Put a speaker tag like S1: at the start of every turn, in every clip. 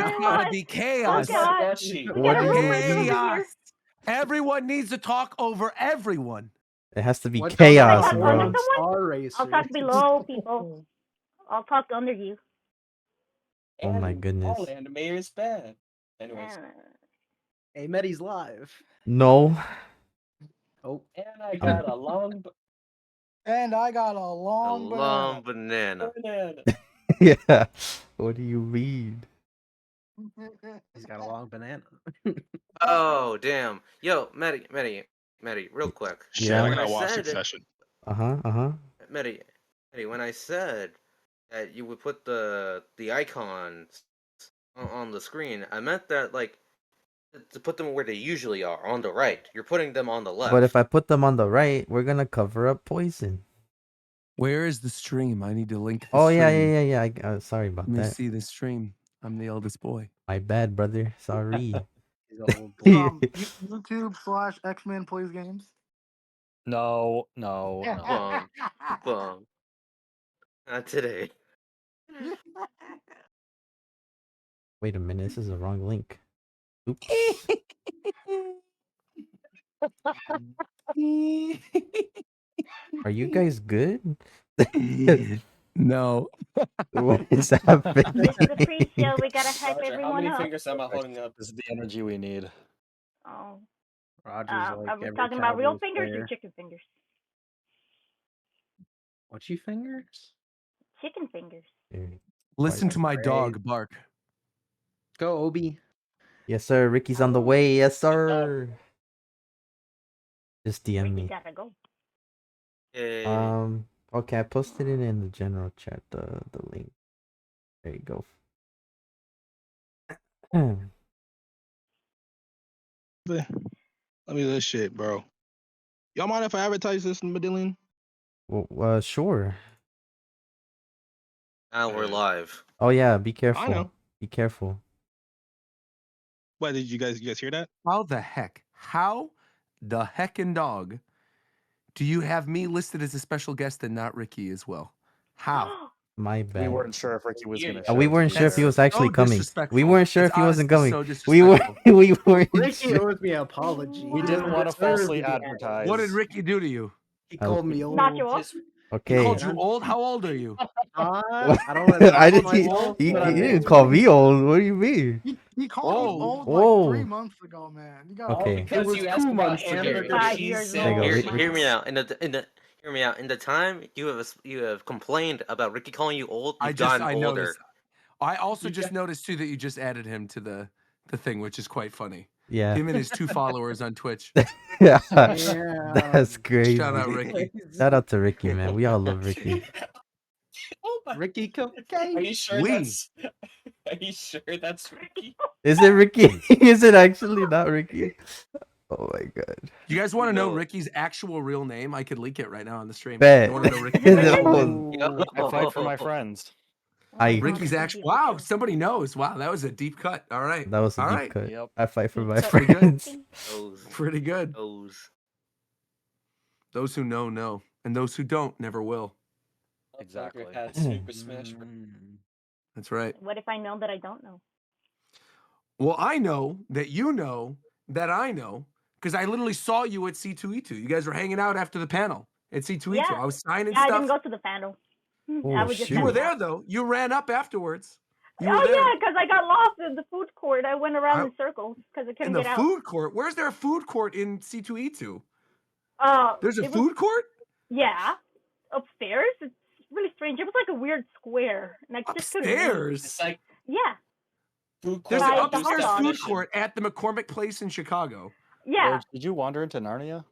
S1: It's gotta be chaos.
S2: God.
S3: What do you
S1: Chaos.
S3: mean?
S1: Everyone needs to talk over everyone.
S3: It has to be
S4: What's
S3: chaos,
S4: on
S3: bro.
S4: Star Racer?
S2: I'll talk below, people. I'll talk under you.
S3: Oh my goodness.
S5: All anime is bad. Anyways.
S4: Hey, Medi's live.
S3: No.
S4: Oh.
S5: And I got a long
S6: banana.
S3: Yeah. What do you mean?
S4: He's got a long banana.
S6: Oh damn. Yo, Medi, real quick.
S3: Yeah.
S7: We're gonna watch Succession.
S6: Medi, when I said that you would put the icons on the screen, I meant that like to put them where they usually are, on the right. You're putting them on the left.
S3: But if I put them on the right, we're gonna cover up poison.
S1: Where is the stream? I need to link the
S3: Oh
S1: stream.
S3: yeah. Sorry about
S1: Let me
S3: that.
S1: see the stream. I'm the eldest boy.
S3: My bad, brother. Sorry.
S8: YouTube/X-Men Plays Games.
S9: No.
S6: Bum. Not today.
S3: Wait a minute, this is the wrong link. Oops. Are you guys good?
S1: No.
S3: What is happening?
S2: This is the pre-show. We gotta hype
S5: Roger,
S2: everyone
S5: how many
S2: up.
S5: fingers am I holding up?
S9: This is the energy we need.
S2: Oh.
S4: Roger's
S2: Are
S4: like
S2: we
S4: every
S2: talking about real
S4: Cowboys
S2: fingers
S4: player.
S2: or chicken fingers?
S4: What you fingers?
S2: Chicken fingers.
S1: Listen to my dog bark.
S4: Go, Obi.
S3: Yes, sir. Ricky's on the way. Yes, sir. Just DM me.
S2: Gotta go.
S3: Okay, I posted it in the general chat. The link. There you go.
S7: Let me this shit, bro. Y'all mind if I advertise this in Medellin?
S3: Well, sure.
S6: Now we're live.
S3: Oh yeah, be careful.
S7: I know.
S3: Be careful.
S7: What did you guys hear that?
S1: How the heck heckin' dog do you have me listed as a special guest and not Ricky as well? How?
S3: My bad.
S9: We weren't sure if Ricky was gonna.
S3: We weren't sure if he was actually
S1: so
S3: coming.
S1: disrespectful.
S3: We weren't sure
S1: It's
S3: if he wasn't
S1: honestly
S3: coming.
S1: so
S3: We weren't.
S4: Ricky
S3: sure.
S4: owes me an apology.
S9: We didn't want to falsely advertise.
S1: What did Ricky do to you?
S4: He called me old.
S2: Not you old?
S3: Okay.
S1: He called you old? How old are you?
S4: I don't want to
S3: I didn't.
S4: myself,
S3: He
S4: but I
S3: didn't
S4: mean,
S3: call me old. What do you mean?
S8: He called me old
S3: Whoa.
S8: like 3 months ago, man. You got
S3: Okay.
S4: It was 2 months ago.
S6: Hear me out. Hear me out. In the time you have complained about Ricky calling you old, you've gotten older.
S1: Noticed. I also just noticed too that you just added him to the thing, which is quite funny.
S3: Yeah.
S1: Him and his 2 followers on Twitch.
S3: Yeah. That's crazy.
S1: Shout out Ricky.
S3: Shout out to Ricky, man. We all love Ricky.
S4: Ricky cocaine.
S5: Are you sure that's? Are you sure that's Ricky?
S3: Is it Ricky? Is it actually not Ricky? Oh my god.
S1: You guys want to know Ricky's actual real name? I could leak it right now on the stream.
S3: Bet.
S1: You want to know Ricky's real name?
S9: I fight for my friends.
S1: Ricky actually. Wow, somebody knows. Wow, that was a deep cut. All right.
S3: That was a
S1: All
S3: deep
S1: right.
S3: cut.
S9: Yep.
S3: I fight for my
S1: Pretty good.
S3: friends.
S1: Pretty good. Those who know, and those who don't never will.
S9: Exactly.
S5: Had Super Smash.
S1: That's right.
S2: What if I know that I don't know?
S1: Well, I know that you know that I know because I literally saw you at C2E2. You guys were hanging out after the panel at C2E2.
S2: Yeah.
S1: I was signing
S2: Yeah,
S1: stuff.
S2: I didn't go to the panel. I was just
S1: You were there though. You ran up afterwards. You were there.
S2: Yeah, because I got lost in the food court. I went around in circles because I couldn't
S1: in the
S2: get out.
S1: food court? Where's there a food court in C2E2? There's a
S2: it
S1: food court?
S2: Yeah, upstairs. It's really strange. It was like a weird square, and I just couldn't.
S1: Upstairs?
S5: It's like
S2: Yeah.
S1: There's an upstairs
S2: hot
S1: food
S2: dog.
S1: court at the McCormick Place in Chicago.
S2: Yeah.
S9: Or did you wander into Narnia?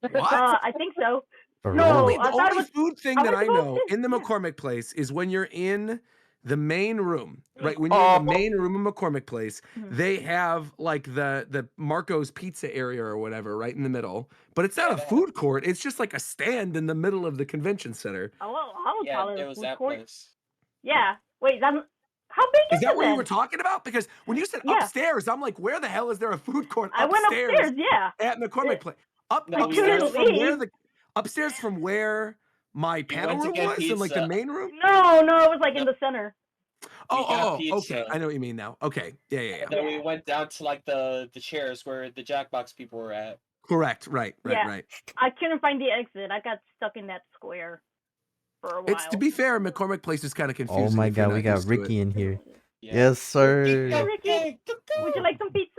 S1: What?
S2: I think so.
S3: For
S2: No,
S3: real?
S2: I
S1: The
S2: thought it
S1: only
S2: was
S1: food thing
S2: I
S1: that
S2: was
S1: I
S2: supposed
S1: know
S2: to-
S1: in the McCormick Place is when you're in the main room, right? When you're in the main room of McCormick Place, they have like the Marco's Pizza area or whatever right in the middle. But it's not a food court. It's just like a stand in the middle of the convention center.
S2: I would call it
S5: it
S2: a
S5: was
S2: food
S5: that
S2: court.
S5: place.
S2: Yeah. Wait, how big
S1: Is that
S2: it
S1: what you
S2: then?
S1: were talking about? Because when you said upstairs, I'm like, where the hell is there a food court
S2: I went upstairs, yeah.
S1: at McCormick Place?
S2: couldn't
S1: Upstairs from where my panel
S5: went to
S1: room
S5: get
S1: was in like the
S5: pizza.
S1: main room?
S2: No, it was like in the center.
S1: Oh, okay.
S5: pizza.
S1: I know what you mean now. Okay. Yeah.
S5: And then we went down to like the chairs where the Jackbox people were at.
S1: Correct. Right.
S2: Yeah. I couldn't find the exit. I got stuck in that square for a while.
S1: It's, to be fair, McCormick Place is kind of confusing.
S3: Oh my
S1: if you're
S3: god,
S1: not
S3: we got
S1: used to it.
S3: Ricky in here.
S5: Yeah.
S3: Yes, sir.
S2: Ricky, would you like some pizza?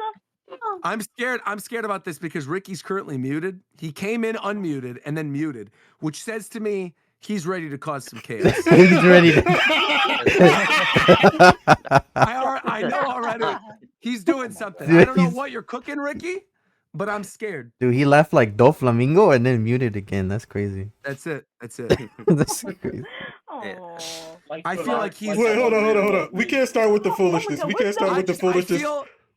S1: I'm scared about this because Ricky's currently muted. He came in unmuted and then muted, which says to me he's ready to cause some chaos.
S3: He's ready to.
S1: I know already. He's doing something. I don't know what you're cooking, Ricky, but I'm scared.
S3: Dude, he left like Do Flamingo and then muted again. That's crazy.
S1: That's it.
S3: That's crazy.
S1: I feel like he's.
S10: Wait, hold on. We can't start with the foolishness. We can't start with the foolishness.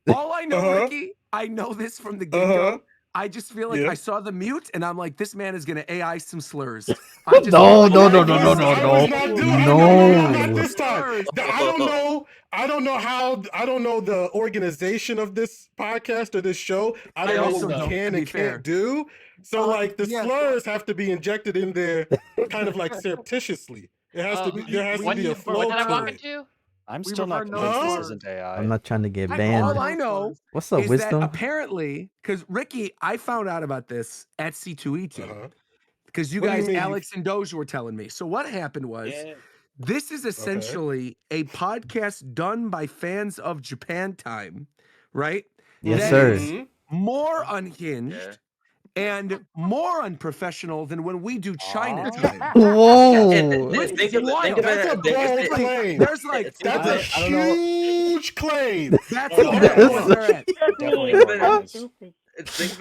S1: All I know, Ricky, I know this from the get-go. I just feel like I saw the mute, and I'm like, this man is gonna AI some slurs.
S3: No.
S10: Not this time. I don't know the organization of this podcast or this show. I don't know what we can and can't do. So like the slurs have to be injected in there kind of like surreptitiously. It has to be there has to be a flow to it.
S9: I'm still not convinced this isn't AI.
S3: I'm not trying to get banned.
S1: All I know
S3: What's up,
S1: is
S3: Wisdom?
S1: that apparently, because Ricky, I found out about this at C2E2. Because you
S10: What do you
S1: guys,
S10: mean?
S1: Alex and Doge, were telling me. So what happened was, this is essentially a podcast done by fans of Japan Time, right?
S3: Yes,
S1: That
S3: sir.
S1: is more unhinged and more unprofessional than when we do China Time.
S3: Whoa.
S10: That's a bold claim.
S1: There's like
S10: that's a huge claim.
S1: That's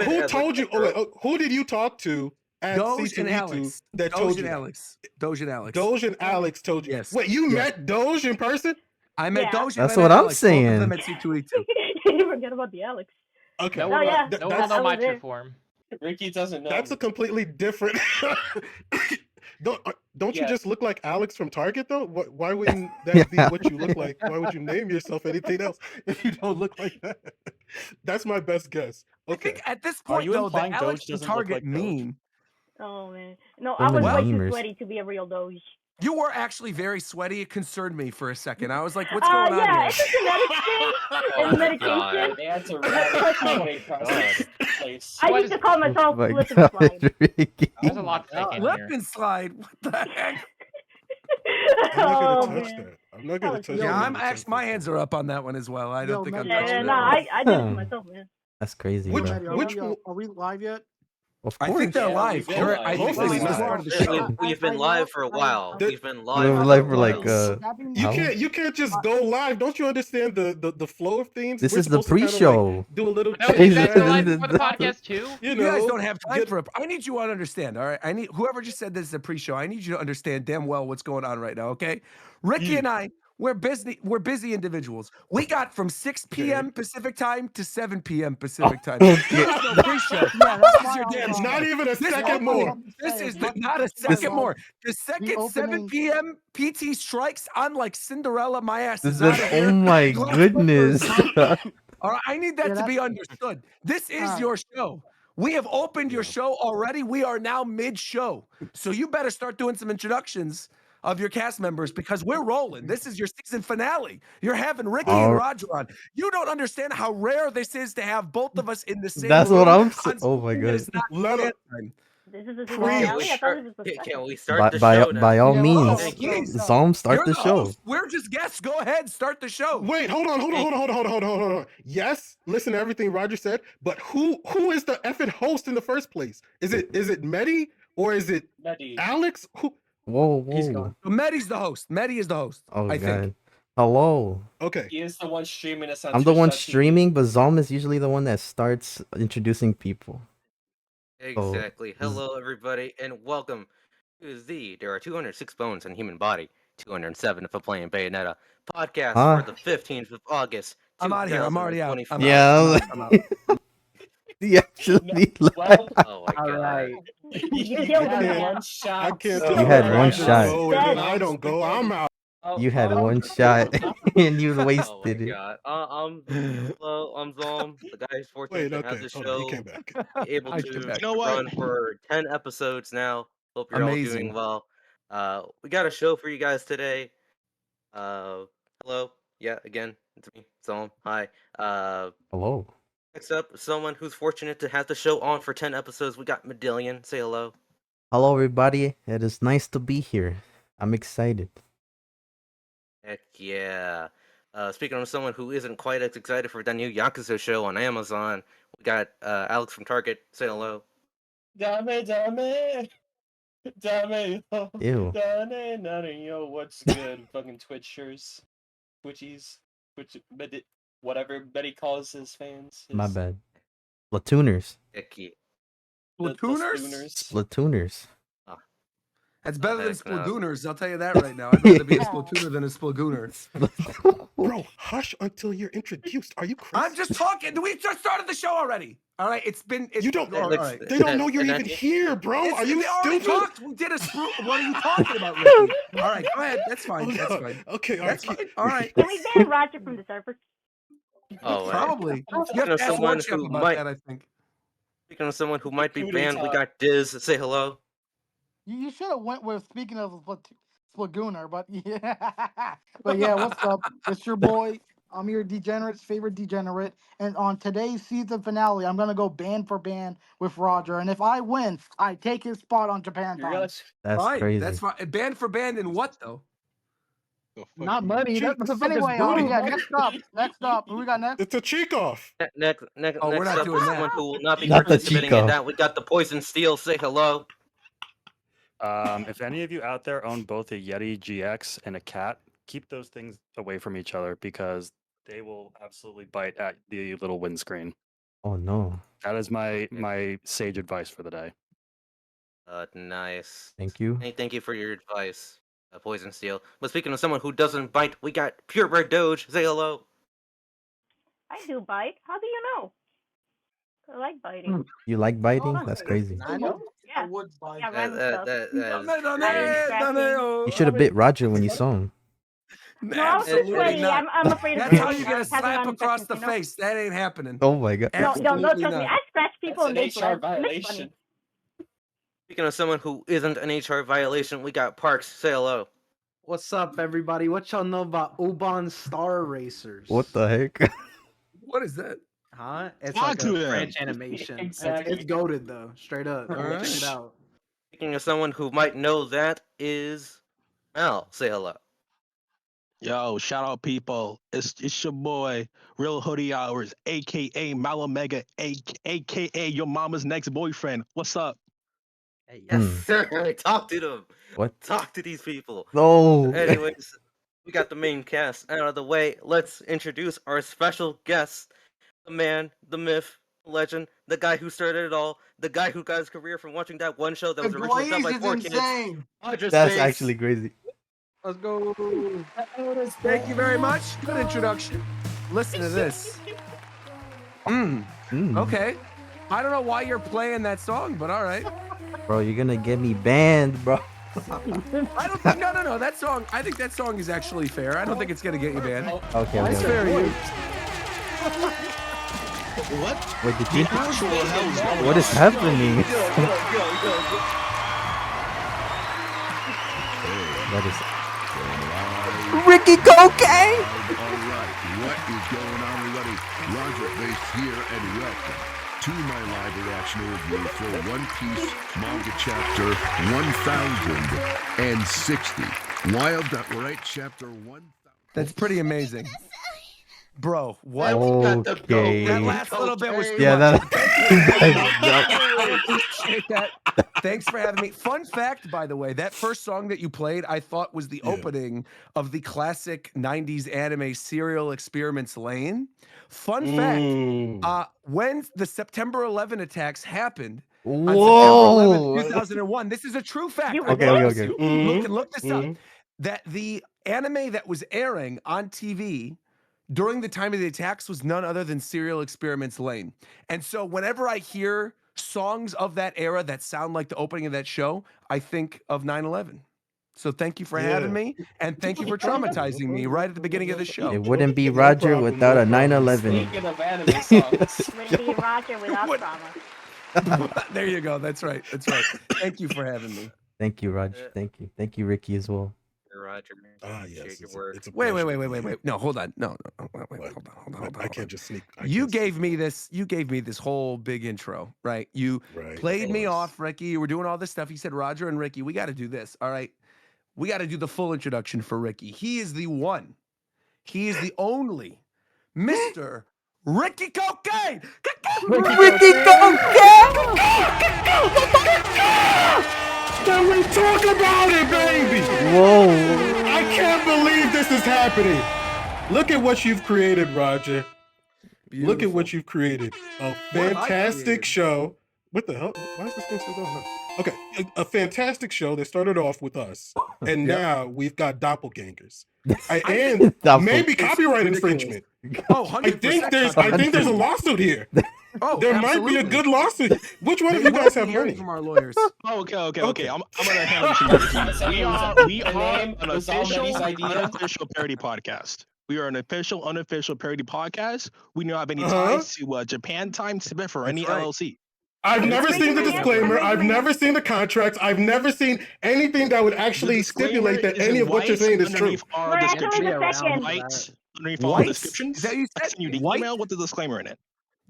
S10: Who told you? Who did you talk to at
S1: Doge and
S10: C2E2
S1: Alex.
S10: that
S1: Doge
S10: told
S1: and
S10: you?
S1: Alex. Doge and Alex.
S10: Doge and Alex told you.
S1: Yes.
S10: Wait, you met Doge in person?
S1: I met Doge.
S3: That's
S1: and
S3: what I'm
S1: Alex, both of
S3: saying.
S1: them at C2E2.
S2: You forget about the Alex.
S10: Okay.
S2: No, yeah.
S5: No one on my
S2: there.
S5: form. Ricky doesn't know.
S10: That's a completely different. Don't you just look like Alex from Target though? Why wouldn't that be what you look like? Why would you name yourself anything else if you don't look like that? That's my best guess. Okay.
S1: I think at this
S9: Are
S1: point,
S9: you
S1: though, the
S9: implying Doge
S1: Alex and
S9: doesn't look
S1: Target
S9: like Doge?
S1: meme.
S2: Oh man, no,
S3: Them
S2: I was
S3: the
S2: way too
S3: memers.
S2: sweaty to be a real Doge.
S1: You were actually very sweaty. It concerned me for a second. I was like, what's going on
S2: Yeah,
S1: here?
S2: it's a genetic thing. It's medication.
S5: They had to run place.
S2: I used to call myself
S3: my
S2: Slip and
S3: God,
S2: Slide.
S3: Ricky.
S5: There's a lot to take in
S1: Slip
S5: here.
S1: and slide. What the heck?
S10: I'm not
S2: Oh
S10: gonna touch
S2: man.
S10: that. I'm not gonna touch that.
S1: Yeah, I'm actually. My hands are up on that one as well. I don't think I'm
S2: Yeah,
S1: touching
S2: no,
S1: that.
S2: I did it to myself, man.
S3: That's crazy,
S10: Which-
S3: bro.
S10: which
S8: Are we live yet?
S3: Of
S1: I
S3: course.
S1: think they're live.
S5: we've been live.
S1: I think
S10: Hopefully
S1: this is
S10: not.
S1: part of the show.
S6: We've been live for a while. We've been
S3: We've
S6: live
S3: been
S6: for
S3: live
S6: a
S3: for like
S6: while.
S10: You can't just go live. Don't you understand the flow of things?
S3: This
S10: We're
S3: is the
S10: supposed to kinda,
S3: pre-show.
S10: like, do a little.
S3: No, you guys go live
S5: for the podcast too.
S10: You
S1: You guys
S10: know,
S1: don't have time
S10: get-
S1: for it. I need you to understand, all right? I need whoever just said this is a pre-show. I need you to understand damn well what's going on right now, okay? Ricky and I, we're busy individuals. We got from 6 p.m. Pacific time to 7 p.m. Pacific time. There's no pre-show. This is your damn show.
S10: Not even a
S1: This
S10: second more.
S1: This is not a second more. The second 7
S8: opening-
S1: p.m. PT strikes, I'm like Cinderella. My ass
S3: This
S1: is
S3: is,
S1: out of here.
S3: oh my
S1: Glass
S3: goodness.
S1: slippers. All right, I need that
S8: Yeah,
S1: to be
S8: that's-
S1: understood. This is
S8: Alright.
S1: your show. We have opened your show already. We are now mid-show. So you better start doing some introductions of your cast members because we're rolling. This is your season finale. You're having Ricky and Roger on. You don't understand how rare this is to have both of us in the same
S3: That's
S1: room
S3: what I'm
S1: on
S3: saying. Oh my
S1: something that
S3: god.
S1: is not
S10: Let
S1: fan
S10: it-
S1: time.
S2: This is a
S10: Can
S2: finale.
S10: we
S2: I thought this was the
S6: Can we
S2: second.
S6: start the show now?
S3: By all
S8: Yeah,
S3: means,
S6: thank you.
S3: Zom, start
S1: You're
S3: the show.
S1: host. We're just guests. Go ahead, start the show.
S10: Wait, hold on. Yes, listen to everything Roger said, but who is the effing host in the first place? Is it Medi or is it
S5: Nutty.
S10: Alex? Who?
S3: Whoa,
S5: He's
S3: whoa.
S5: gone.
S1: So Medi's the host. Medi is the host.
S3: Oh
S1: I
S3: god.
S1: think.
S3: Hello.
S10: Okay.
S5: He is the one streaming us on
S3: I'm the one
S5: Twitch.tv.
S3: streaming, but Zom is usually the one that starts introducing people.
S6: Exactly. Hello, everybody, and welcome to There Are 206 Bones in the Human Body, 207 if I'm playing Bayonetta podcast for the 15th of August.
S1: I'm out of here. I'm already out.
S6: 2024.
S1: I'm
S3: Yeah.
S1: I'm out.
S3: He actually
S5: Well,
S6: Oh my god.
S4: Alright.
S2: You
S5: you
S2: killed
S5: had
S2: him, man.
S5: one shot.
S10: I can't.
S3: You had
S10: tell
S3: one
S10: Roger
S3: shot.
S10: go and then I don't go. I'm out.
S3: You had one shot and you
S6: Oh my
S3: wasted it.
S6: god. Hello, I'm Zom, the guy who's fortunate
S10: Wait,
S6: to have
S10: okay.
S6: the
S10: Hold on, he
S6: show
S10: came back.
S6: able
S1: I
S6: to
S1: came back.
S7: You know what?
S6: run for 10 episodes now. Hope you're all
S1: Amazing.
S6: doing well. We got a show for you guys today. Hello, hello. Yeah, again, it's me, Solemn. Hi.
S3: Hello.
S6: Next up, someone who's fortunate to have the show on for 10 episodes. We got Medillion. Say hello.
S3: Hello, everybody. It is nice to be here. I'm excited.
S6: Heck yeah. Speaking of someone who isn't quite as excited for the new Yakuza show on Amazon, we got Alex from Target. Say hello.
S5: Dame, dame. Dame, yo.
S3: Ew.
S5: Dame, none, yo. What's good? Fucking Twitchers. Twitchies. Whatever Betty calls his fans.
S3: My bad. Splatooners.
S6: Heck yeah.
S1: Splatooners?
S3: Splatooners.
S1: That's better than
S6: heck no.
S1: Splagooners, I'll tell you that right now. I'd rather be a Splatooner than a Splagooner.
S10: Bro, hush until you're introduced. Are you crazy?
S1: I'm just talking. We just started the show already. All right,
S10: You don't.
S1: all right.
S10: They don't know you're even here, bro. Are you
S1: we already
S10: stupid?
S1: talked. We did a What are you talking about, Ricky? All right, go ahead. That's fine. That's fine.
S10: Okay,
S1: That's fine. All right.
S2: Can we ban Roger from the server?
S6: Oh,
S1: Probably. You
S6: Speaking
S1: have
S6: of
S1: to ask
S6: someone
S1: Warchef
S6: who
S1: about
S6: might,
S1: that, I think.
S6: speaking of someone who might be
S5: Coup
S6: banned, we
S5: d'etat.
S6: got Dizz. Say hello.
S8: You should have went with speaking of Spagooner, but yeah, what's up? It's your boy. I'm your degenerate's favorite degenerate, and on today's season finale, I'm gonna go band for band with Roger, and if I win, I take his spot on Japan
S5: You
S8: Time.
S5: realize
S3: That's
S1: Fine.
S3: crazy.
S1: That's fine. Band for band in what though?
S8: Not money. That's
S10: Cheeks.
S8: anyway.
S10: Booty.
S8: Yeah. Next up. Who we got next?
S10: It's a cheek off.
S6: Next
S1: Oh, we're not
S6: up
S1: doing
S6: is
S1: that.
S6: someone who will not be
S3: Not the
S6: participating in
S3: Chico.
S6: that. We got the Poison Steel. Say hello.
S9: If any of you out there own both a Yeti GX and a cat, keep those things away from each other because they will absolutely bite at the little windscreen.
S3: Oh no.
S9: That is my sage advice for the day.
S6: Nice.
S3: Thank you.
S6: Hey, thank you for your advice, Poison Steel. But speaking of someone who doesn't bite, we got Purebred Doge. Say hello.
S2: I do bite. How do you know? I like biting.
S3: You like biting?
S2: Oh,
S3: That's crazy.
S8: I know.
S2: Yeah.
S8: I would buy.
S2: Yeah, random stuff.
S1: Oh.
S3: You should have bit Roger when you saw him.
S2: No, I was too
S1: Absolutely
S2: sweaty.
S1: not.
S2: I'm afraid of
S1: That's how
S2: getting,
S1: you get a
S2: having
S1: slap
S2: on
S1: across the
S2: infections, you know?
S1: face. That ain't happening.
S3: Oh my god.
S2: No,
S1: Absolutely
S2: trust me.
S1: not.
S2: I scratch people
S5: that's
S2: and
S5: an
S2: they
S5: HR
S2: bled. It looks
S5: violation.
S2: funny.
S6: Speaking of someone who isn't an HR violation, we got Parks. Say hello.
S4: What's up, everybody? What y'all know about Oban Star Racers?
S3: What the heck?
S1: What is that?
S4: Huh? It's
S7: Talk
S4: like
S7: to
S4: a
S7: them.
S4: French animation.
S5: Exactly.
S4: It's goated though, straight up.
S1: All right.
S4: Check it out.
S6: Speaking of someone who might know that is Mel. Say hello.
S7: Yo, shout out people. It's your boy, Real Hoodie Hours, aka Malamega, aka your mama's next boyfriend. What's up?
S6: Hey, yes, sir. Talk to them.
S3: What?
S6: Talk to these people.
S3: No.
S6: Anyways, we got the main cast out of the way. Let's introduce our special guest, the man, the myth, the legend, the guy who started it all, the guy who got his career from watching that one show that was
S8: The
S6: originally done by
S8: Blaze is
S6: 4 kids.
S8: insane.
S3: That's actually crazy.
S4: Let's go.
S1: Thank you very much. Good introduction. Listen to this. Okay. I don't know why you're playing that song, but all right.
S3: Bro, you're gonna get me banned, bro.
S1: I don't think, no. That song, I think that song is actually fair. I don't think it's gonna get you banned.
S3: Okay,
S1: It's
S3: okay.
S1: fair to you.
S7: What?
S3: Wait, did you?
S7: Actual hell's going
S3: What is
S7: on?
S3: happening? That is Ricky Cocaine.
S11: All right, what is going on, everybody? Roger Bass here, and welcome to my live reaction review for One Piece manga chapter 1060. Wild, that right? Chapter 1000.
S1: That's pretty amazing. Bro, what?
S3: Okay.
S1: That last little bit was too
S3: Yeah,
S1: much.
S3: that.
S1: I appreciate that. Thanks for having me. Fun fact, by the way, that first song that you played, I thought was the opening of the classic 90s anime Serial Experiments Lane. Fun fact, when the September 11 attacks happened, on September 11, 2001, this is a true fact.
S3: Okay.
S1: Look this up. That the anime that was airing on TV during the time of the attacks was none other than Serial Experiments Lane. And so whenever I hear songs of that era that sound like the opening of that show, I think of 9/11. So thank you for having me, and thank you for traumatizing me right at the beginning of the show.
S3: It wouldn't be Roger without a 9/11.
S5: Speaking of anime songs.
S2: Wouldn't be Roger without trauma.
S1: There you go. That's right. Thank you for having me.
S3: Thank you, Roger. Thank you, Ricky, as well.
S6: Roger.
S10: Ah,
S6: Appreciate
S10: yes,
S6: your work.
S10: it's a
S1: Wait,
S10: pleasure to be
S1: wait.
S10: here.
S1: No, hold on. No, wait,
S10: What?
S1: hold on.
S10: I can't just sneak.
S1: You gave me this whole big intro, right? You
S10: Right,
S1: played me
S10: course.
S1: off, Ricky. You were doing all this stuff. You said, Roger and Ricky, we got to do this. All right. We got to do the full introduction for Ricky. He is the one. He is the only Mr. Ricky Cocaine.
S3: Ricky Cocaine!
S10: Can we talk about it, baby?
S3: Whoa.
S10: I can't believe this is happening. Look at what you've created, Roger.
S1: Beautiful.
S10: Look at what you've created. A
S1: What have I
S10: fantastic
S1: created?
S10: show. What the hell? Why is this thing still going on? Okay, a fantastic show that started off with us, and
S1: Yep.
S10: now we've got doppelgangers.
S1: I
S10: And
S3: Doppel-
S10: maybe
S1: It's
S10: copyright
S1: ridiculous.
S10: infringement.
S1: Oh,
S10: I think there's a lawsuit here.
S1: Oh,
S10: There might be a good lawsuit. Which one of you guys have money?
S1: From our lawyers.
S7: Okay.
S10: Okay.
S7: I'm gonna handle this. We are an unofficial parody podcast. We are an official, unofficial parody podcast. We don't have any ties to Japan Time Tibet for any
S1: right.
S7: LLC.
S10: I've never
S2: Raise
S10: seen the
S2: your hand.
S10: disclaimer.
S2: Raise your
S10: I've
S2: hand.
S10: never seen the contracts. I've never seen anything that would actually stipulate that any of what you're saying is true.
S7: Our
S2: We're actually
S7: description.
S2: the second.
S7: Right underneath all the
S1: White?
S7: descriptions.
S1: Is that you
S7: I
S1: said?
S7: sent you the
S1: White?
S7: email with the disclaimer in it.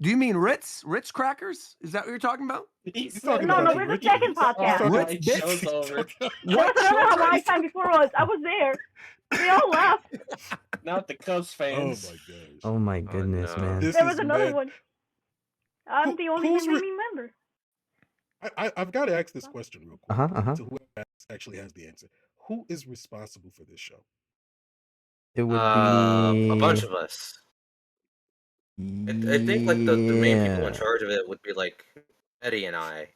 S1: Do you mean Ritz? Ritz crackers? Is that what you're talking about?
S10: He's talking
S2: No,
S10: about
S2: we're the
S10: Ricky.
S2: second
S10: He's talking
S2: podcast.
S10: about
S1: Ritz
S10: Bitz.
S1: Bitz?
S5: Show's over.
S2: There was another Hawaii time before us. I was there. We all laughed.
S5: Not the Cubs
S10: Oh my
S5: fans.
S10: gosh.
S3: Oh my goodness,
S6: no.
S3: man.
S10: This
S2: There
S10: is
S2: was another
S10: bad.
S2: one. I'm the only
S10: who's
S2: remaining member.
S10: I've got to ask this question real quick
S3: Uh-huh.
S10: to whoever actually has the answer. Who is responsible for this show?
S3: It would be
S6: A bunch of us. I think like the main people in
S3: Yeah.
S6: charge of it would be like Eddie and I.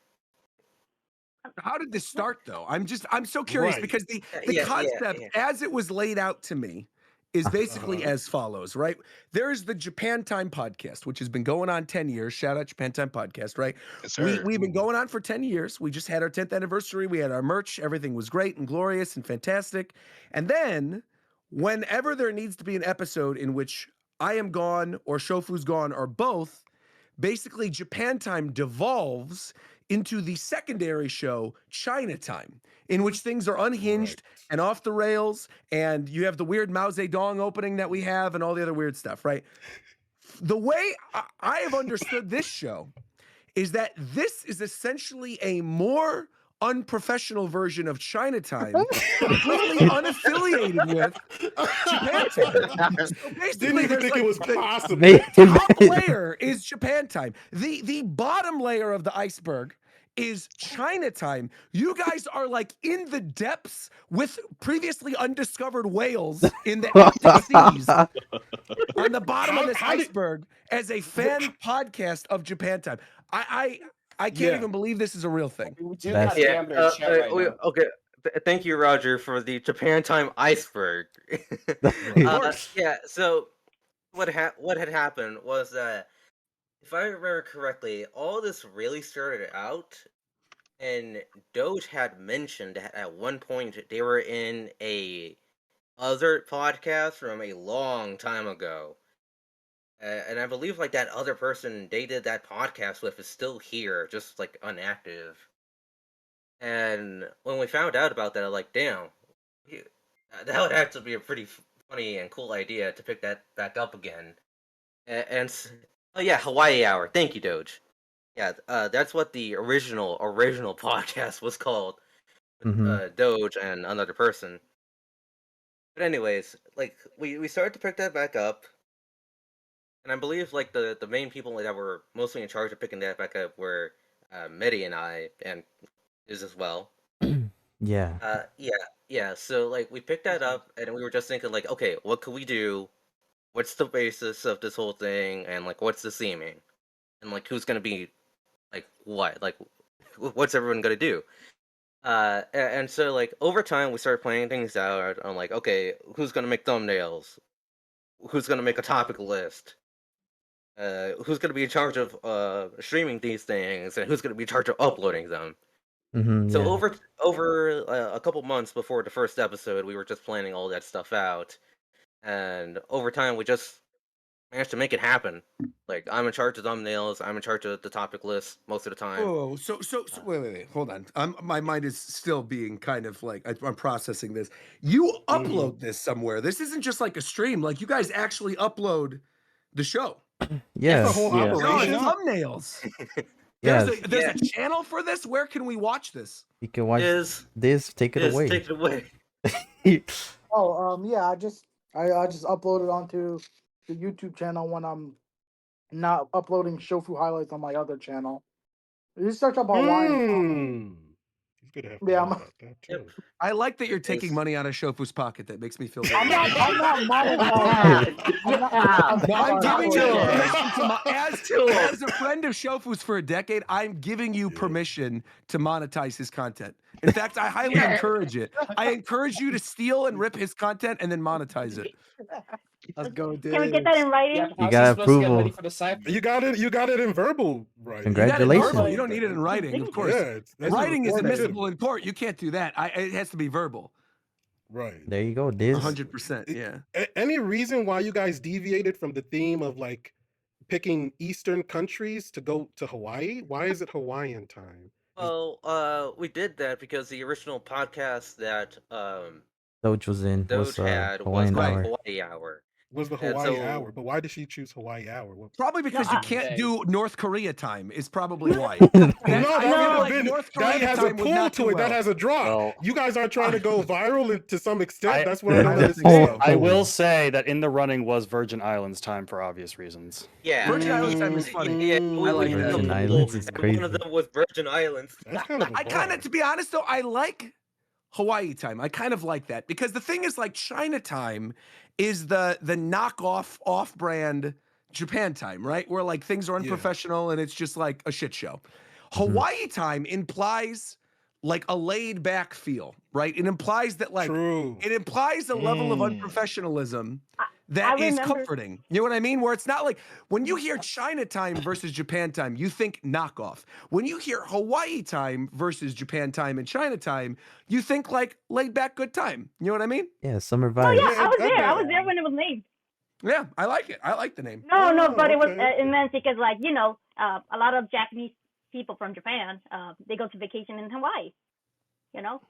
S1: How did this start, though? I'm so curious
S10: Right.
S1: because the
S6: Yeah,
S1: concept,
S6: yeah.
S1: as it was laid out to me, is basically as follows, right? There's the Japan Time podcast, which has been going on 10 years. Shout out Japan Time podcast, right?
S7: Yes, sir.
S1: We've been going on for 10 years. We just had our 10th anniversary. We had our merch. Everything was great and glorious and fantastic. And then whenever there needs to be an episode in which I am gone or Shofu's gone or both, basically Japan Time devolves into the secondary show, China Time, in which things are unhinged and off the rails, and you have the weird Mao Zedong opening that we have and all the other weird stuff, right? The way I have understood this show is that this is essentially a more unprofessional version of Chinatown, completely unaffiliated with Japan Time. So basically,
S10: Didn't even
S1: there's
S10: think
S1: like
S10: it was
S1: the
S10: possible.
S1: top layer is Japan Time. The bottom layer of the iceberg is Chinatown. You guys are like in the depths with previously undiscovered whales in the Arctic seas on the bottom of this iceberg as a fan podcast of Japan Time. I can't even believe this is a real thing.
S5: We do
S3: That's-
S5: got diameter in chat right now.
S6: Okay. Thank you, Roger, for the Japan Time iceberg. Yeah. So what had happened was that, if I remember correctly, all this really started out, and Doge had mentioned that at one point they were in a other podcast from a long time ago. And I believe like that other person they did that podcast with is still here, just like inactive. And when we found out about that, I'm like, damn, that would have to be a pretty funny and cool idea to pick that back up again. Oh yeah, Hawaii Hour. Thank you, Doge. Yeah, that's what the original podcast was called. With, Doge and another person. But anyways, like we started to pick that back up. And I believe like the main people that were mostly in charge of picking that back up were Medi and I, and Dizz as well.
S3: Yeah.
S6: Yeah. So like we picked that up, and we were just thinking like, okay, what could we do? What's the basis of this whole thing, and like what's the theming, and like who's gonna be like what, like what's everyone gonna do? And so like over time we started planning things out. I'm like, okay, who's gonna make thumbnails? Who's gonna make a topic list? Who's going to be in charge of streaming these things, and who's going to be in charge of uploading them? So over a couple months before the first episode, we were just planning all that stuff out, and over time we just managed to make it happen. Like, I'm in charge of thumbnails. I'm in charge of the topic list most of the time.
S1: Oh, so wait, hold on. My mind is still being kind of like I'm processing this. You upload this somewhere. This isn't just like a stream. Like you guys actually upload the show.
S3: Yes.
S10: The whole
S1: No,
S10: operation.
S1: thumbnails.
S3: Yes.
S1: There's a channel for this. Where can we watch this?
S3: You can watch this. Take it away.
S6: Take it away.
S8: Yeah, I just uploaded onto the YouTube channel when I'm not uploading Shofu highlights on my other channel. You just search up Hawaiian.
S10: It's good to have
S8: Yeah,
S10: about that too.
S1: I like that you're taking money out of Shofu's pocket. That makes me feel good.
S8: I'm not monetizing.
S1: I'm giving you permission as a friend of Shofu's for a decade. I'm giving you permission to monetize his content. In fact, I highly encourage it. I encourage you to steal and rip his content and then monetize it.
S4: Let's go, Dizz.
S2: Can we get that in writing?
S3: You got approval.
S10: You got it in verbal, right?
S3: Congratulations.
S1: You don't need it in writing, of course.
S10: Yeah,
S1: writing is admissible in court. You can't do that. It has to be verbal.
S10: Right.
S3: There you go, Dizz.
S1: 100%. Yeah.
S10: Any reason why you guys deviated from the theme of like picking Eastern countries to go to Hawaii? Why is it Hawaiian time?
S6: Well, we did that because the original podcast that
S3: Doge was in.
S6: Doge had was
S3: Hawaiian
S6: called
S3: Hour.
S6: Hawaii Hour.
S10: Was the Hawaii Hour, but why did she choose Hawaii Hour?
S1: Probably because you can't do North Korea time is probably why.
S10: That has a pull to it. That has a draw.
S9: Well,
S10: you guys aren't trying to go viral to some extent. That's what I don't understand.
S9: I will say that in the running was Virgin Islands time for obvious reasons.
S6: Yeah,
S1: Virgin Islands time is funny.
S6: Yeah,
S1: I like that.
S3: Virgin Islands is crazy.
S6: One of them was Virgin Islands.
S1: I kind of, to be honest though, I like Hawaii time. I kind of like that because the thing is, like, China time is the knockoff off-brand Japan time, right? Where like things are unprofessional and it's just like a shit show. Hawaii time implies like a laid back feel, right? It implies that like it implies a level of unprofessionalism that is comforting. You know what I mean? Where it's not like when you hear China time versus Japan time, you think knockoff. When you hear Hawaii time versus Japan time and China time, you think like laid back good time. You know what I mean?
S3: Yeah, summer
S2: Oh
S3: vibe.
S2: yeah, I was there. I was there when it was named.
S1: Yeah, I like it. I like the name.
S2: No, but it was immense because, like, you know, a lot of Japanese people from Japan, they go to vacation in Hawaii. You know.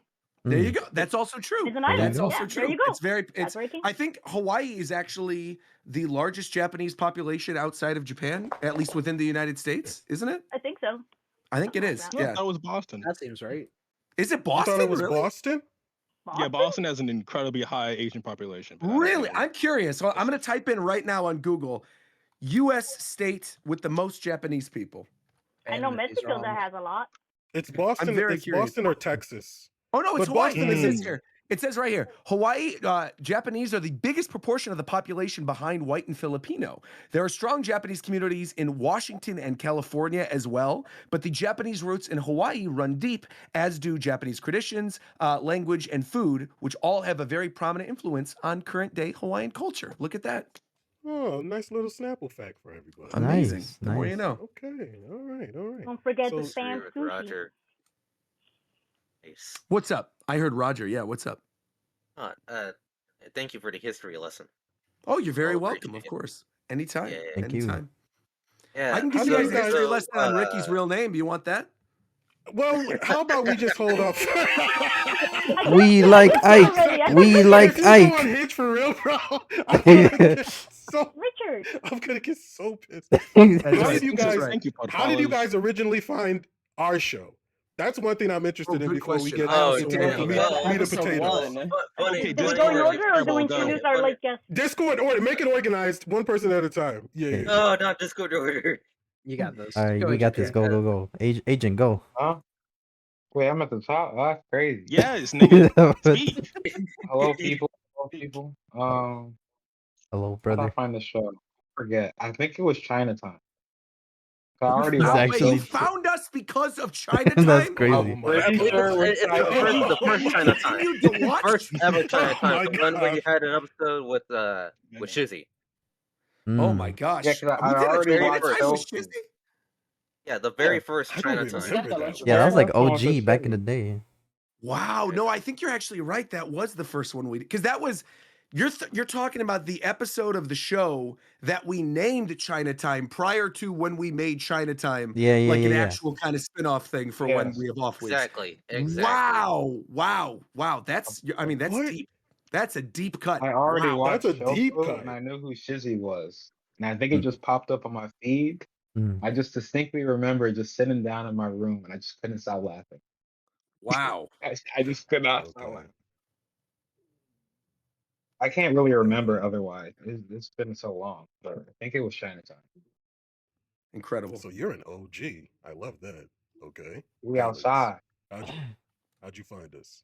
S1: There you go. That's also true.
S2: It's an island.
S1: That's also true.
S2: There you go.
S1: It's very. It's. I think Hawaii is actually the largest Japanese population outside of Japan, at least within the United States, isn't it?
S2: I think so.
S1: I think it is. Yeah.
S7: That was Boston.
S4: That seems right.
S1: Is it Boston?
S10: I thought it was
S1: really?
S10: Boston.
S7: Yeah, Boston has an incredibly high Asian population.
S1: Really? I'm curious. So I'm going to type in right now on Google, U.S. state with the most Japanese people.
S2: I know Mexico that has a lot.
S10: It's Boston.
S1: I'm very
S10: it's
S1: curious.
S10: Boston or Texas.
S1: Oh no, it's
S10: But
S1: Hawaii.
S10: Boston
S1: It
S10: is
S1: says here. It says right here, Hawaii Japanese are the biggest proportion of the population behind white and Filipino. There are strong Japanese communities in Washington and California as well, but the Japanese roots in Hawaii run deep, as do Japanese traditions, language, and food, which all have a very prominent influence on current-day Hawaiian culture. Look at that.
S10: Oh, nice little Snapple fact for everybody.
S1: Amazing. The more you know.
S10: Okay. All right.
S2: Don't forget
S10: So-
S2: the Sam sushi.
S6: Roger. Nice.
S1: What's up? I heard Roger. Yeah, what's up?
S6: Thank you for the history lesson.
S1: Oh, you're very
S6: I'll
S1: welcome, of
S6: appreciate it.
S1: course. Anytime.
S6: Yeah.
S3: Thank you.
S1: Anytime.
S6: Yeah.
S1: I can give
S10: How
S1: you
S10: do
S1: guys
S10: you
S1: a
S10: guys-
S1: history lesson on
S6: uh,
S1: Ricky's real name. Do you want that?
S10: Well, how about we just hold up?
S3: We like Ike. We like
S10: Is this on
S3: Ike.
S10: Hitch for real, bro? I'm gonna get so pissed. How did you guys?
S7: Thank you,
S10: How did you
S7: fellas.
S10: guys originally find our show? That's one thing I'm interested in
S1: good
S10: before we
S1: question.
S10: get
S6: Oh,
S10: into
S6: damn.
S10: meat
S6: Well,
S10: and
S5: episode
S10: potatoes.
S5: one.
S6: Funny,
S2: Do we
S6: funny
S2: go in
S6: story.
S2: order or do we introduce our late guest?
S10: Discord order, make it organized, one person at a time. Yeah.
S6: No, not Discord order.
S4: You got this.
S3: All right, we got this. Go, go, go. Agent, go.
S12: Huh? Wait, I'm at the top. Oh, that's crazy.
S7: Yes, nigga. Speak.
S12: Hello, people. Hello, people.
S3: Hello,
S12: How did
S3: brother.
S12: I find the show? Forget. I think it was Chinatown. I already
S3: It's
S12: watched
S3: actually-
S1: You found us because of Chinatown?
S3: That's
S12: it.
S3: crazy.
S12: I'm pretty sure
S6: It's
S12: it's
S6: the first Chinatown.
S1: Continued to watch?
S6: First ever Chinatown.
S10: my
S6: The one where you
S10: God.
S6: had an episode with Shizzy.
S1: Oh my gosh.
S12: Yeah, 'cause I
S1: We did a
S12: already
S1: Chinatown
S12: watched
S1: with
S12: those.
S1: Shizzy?
S6: Yeah, the very first
S10: I don't
S6: Chinatown.
S10: remember that.
S3: Yeah, that was like
S12: That's the one
S3: OG
S12: with
S3: back
S12: Shizzy.
S3: in the day.
S1: Wow. No, I think you're actually right. That was the first one we did. Because that was You're talking about the episode of the show that we named Chinatime prior to when we made Chinatime
S3: Yeah, yeah,
S1: like
S3: yeah,
S1: an
S3: yeah.
S1: actual kind of spin-off thing for when we have off weeks.
S6: Exactly.
S1: Wow. That's
S10: What?
S1: deep. That's a deep cut.
S12: I already
S1: Wow.
S12: watched
S10: That's a deep
S12: Shofu
S10: cut.
S12: and I knew who Shizzy was. And I think it just popped up on my feed. I just distinctly remember just sitting down in my room and I just couldn't stop laughing.
S1: Wow.
S12: I just could not stop laughing. I can't really remember otherwise. It's been so long, but I think it was Chinatown.
S1: Incredible.
S10: So you're an OG. I love that. Okay.
S12: We
S10: Alex,
S12: outside.
S10: How'd you find us?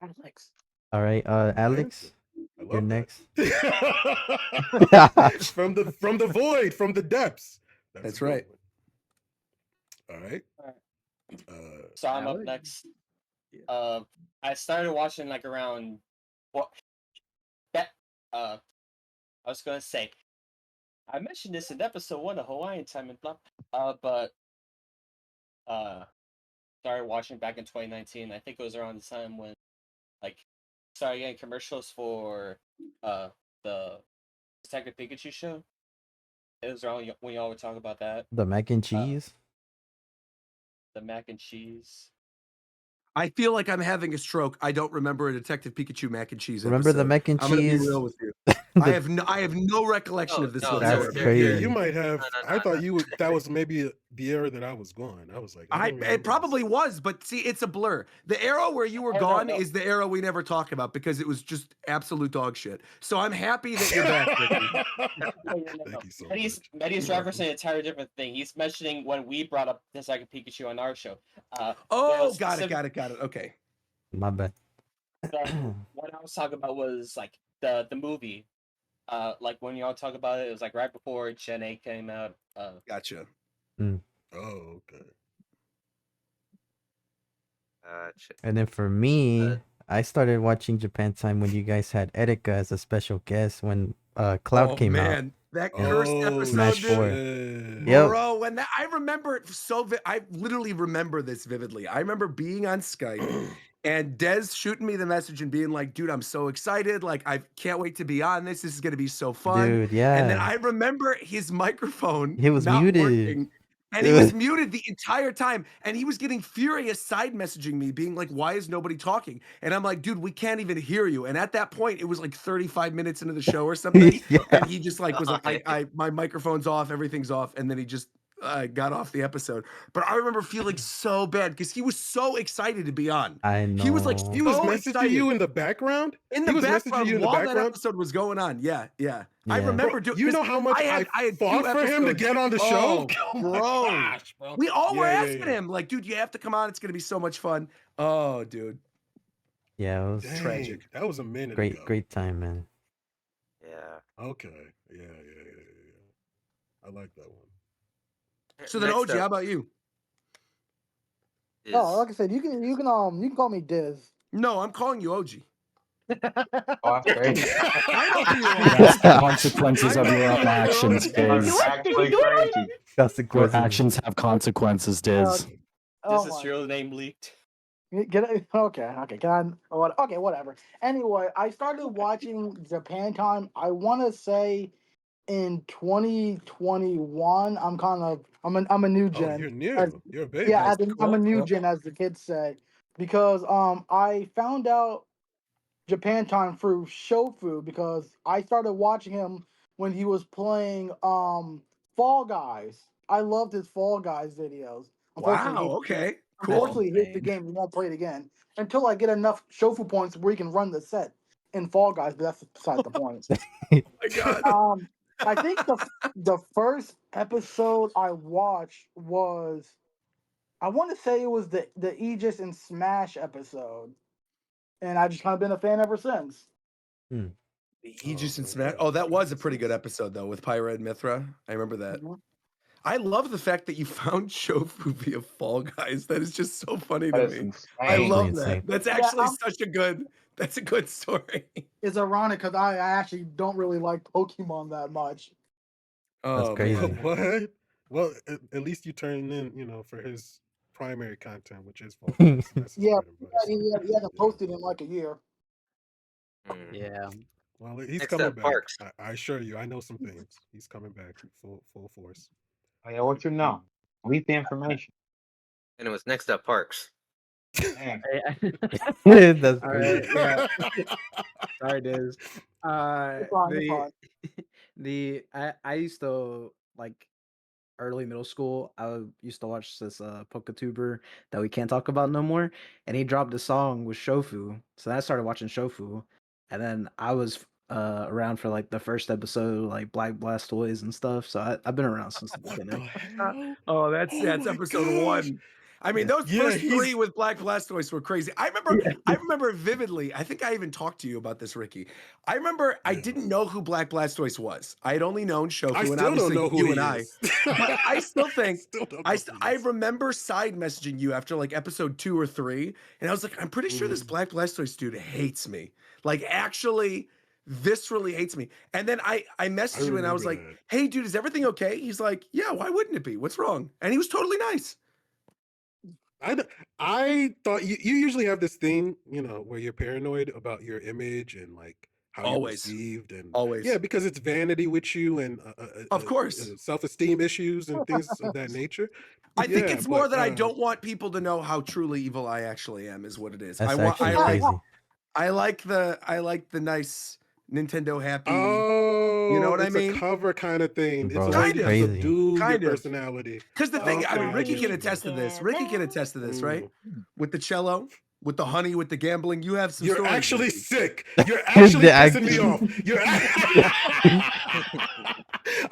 S2: Alex.
S3: All right, Alex, you're next.
S10: from the void, from the depths.
S1: That's right.
S10: All right.
S5: So I'm up next. I started watching like around what that I was gonna say. I mentioned this in episode 1 of Hawaiian Time and blah. But started watching back in 2019. I think it was around the time when like started getting commercials for the Detective Pikachu show. It was around when y'all would talk about that.
S3: The mac and cheese.
S5: The mac and cheese.
S1: I feel like I'm having a stroke. I don't remember a Detective Pikachu mac and cheese
S3: Remember the
S1: episode.
S3: mac and
S1: I'm gonna be
S3: cheese?
S1: real with you. I have no recollection of this whatsoever.
S3: That's crazy.
S10: Yeah, you might have. I thought that was maybe the era that I was gone. I was like,
S1: It probably was, but see, it's a blur. The era where you were gone is the era we never talk about because it was just absolute dog shit. So I'm happy that you're back, Ricky.
S10: Thank you so
S5: Medi's referencing an entirely different thing. He's mentioning when we brought up the second Pikachu on our show.
S1: Oh, got it. Okay.
S3: My bad.
S5: What I was talking about was like the movie. Like when y'all talk about it, it was like right before Gen 8 came out.
S1: Gotcha.
S10: Oh, okay.
S3: And then for me, I started watching Japan Time when you guys had Erika as a special guest when Cloud came out.
S1: That cursed episode,
S3: Smash
S1: dude.
S3: 4.
S1: Yep. Bro, when I remember it I literally remember this vividly. I remember being on Skype and Dez shooting me the message and being like, dude, I'm so excited. Like, I can't wait to be on this. This is going to be so fun.
S3: Dude, yeah.
S1: And then I remember his microphone
S3: He was
S1: not
S3: muted.
S1: working. And he was muted the entire time. And he was getting furious side messaging me, being like, why is nobody talking? And I'm like, dude, we can't even hear you. And at that point, it was like 35 minutes into the show or something.
S3: Yeah.
S1: And he just like was like, my microphone's off, everything's off. And then he just got off the episode. But I remember feeling so bad because he was so excited to be on.
S3: I know.
S1: He was like,
S10: He was
S1: so
S10: messaging
S1: excited.
S10: you in the background?
S1: In the background while that episode was going on. Yeah. I remember doing.
S10: You know how much I fought for him to get on the show?
S1: Oh, bro. We all were asking him, like, dude, you have to come on. It's gonna be so much fun. Oh, dude.
S3: Yeah, it was
S1: tragic.
S10: That was a minute
S3: great,
S10: ago.
S3: great time, man.
S6: Yeah.
S10: Okay. Yeah. I like that one.
S1: So then, OG, how about you?
S8: Oh, like I said, you can call me Dizz.
S1: No, I'm calling you OG.
S12: Oh, that's crazy.
S1: I know who you are.
S9: That's the consequences of your own actions, Diz.
S12: Actually crazy.
S9: Your actions have consequences, Diz.
S5: This is your name leaked.
S8: Get it? Okay. Okay, whatever. Anyway, I started watching Japan Time. I want to say in 2021. I'm a new gen.
S10: Oh, you're new. You're a baby.
S8: Yeah, I'm a new gen, as the kids say, because I found out Japan Time through Shofu because I started watching him when he was playing Fall Guys. I loved his Fall Guys videos.
S1: Wow. Okay. Cool.
S8: Unfortunately, he hit the game. He won't play it again until I get enough Shofu points where he can run the set in Fall Guys. But that's beside the point.
S1: Oh my God.
S8: I think the first episode I watched was, I want to say it was the Aegis and Smash episode, and I just kind of been a fan ever since.
S1: The Aegis and Smash. Oh, that was a pretty good episode though with Pyra and Mithra. I remember that. I love the fact that you found Shofu via Fall Guys. That is just so funny to me. I love that. That's actually that's a good story.
S8: It's ironic because I actually don't really like Pokemon that much.
S3: That's crazy.
S10: What? Well, at least you turned in, for his primary content, which is Fall Guys.
S8: Yeah, he hasn't posted in like a year.
S4: Yeah.
S10: Well, he's
S6: Next
S10: coming
S6: up,
S10: back.
S6: Parks.
S10: I assure you, I know some things. He's coming back full force.
S12: Oh, yeah, what you know? Leak the information.
S6: And it was next up, Parks.
S12: Damn.
S3: That's
S4: All
S3: crazy.
S4: right. Yeah. Sorry, Diz.
S8: You're fine, you're fine.
S4: I used to like early middle school. I used to watch this PokeTuber that we can't talk about no more, and he dropped a song with Shofu. So then I started watching Shofu, and then I was around for like the first episode, like Black Blastoise and stuff. So I've been around since the beginning.
S1: Oh, that's episode 1. I mean, those first 3 with Black Blastoise were crazy. I remember vividly. I think I even talked to you about this, Ricky. I remember I didn't know who Black Blastoise was. I had only known Shofu,
S10: I
S1: and
S10: still
S1: obviously
S10: don't know who
S1: you
S10: he
S1: and I.
S10: is.
S1: But I still think
S10: Still don't know who he
S1: I
S10: is.
S1: remember side messaging you after like episode 2 or 3, and I was like, I'm pretty sure this Black Blastoise dude hates me. Like, actually viscerally hates me. And then I messaged you and I was like,
S10: remember
S1: hey dude, is everything okay? He's like, yeah, why wouldn't it be? What's wrong? And he was totally nice.
S10: I thought you usually have this thing, where you're paranoid about your image and like how you're
S1: Always.
S10: perceived, and
S1: Always.
S10: yeah, because it's vanity with you and
S1: Of course.
S10: self-esteem issues and things of that nature.
S1: I think
S10: Yeah,
S1: it's more
S10: but,
S1: that I don't want people to know how truly evil I actually am, is what it is.
S3: That's
S1: I
S3: actually
S1: like
S3: crazy.
S1: I like the nice Nintendo happy.
S10: Oh,
S1: you know what I
S10: it's
S1: mean?
S10: a cover kind of thing.
S3: Bro,
S10: it's a
S3: that's
S10: way to
S3: crazy.
S10: subdue your
S1: Kind of.
S10: personality.
S1: Because the thing, I mean,
S10: Okay,
S1: Ricky
S10: I
S1: can
S10: get you.
S1: attest to this. Ricky can attest to this, right? With the cello, with the honey, with the gambling, you have some
S10: You're
S1: stories.
S10: actually
S1: Ricky.
S10: sick. You're actually
S3: The
S10: pissing me
S3: action.
S10: off. You're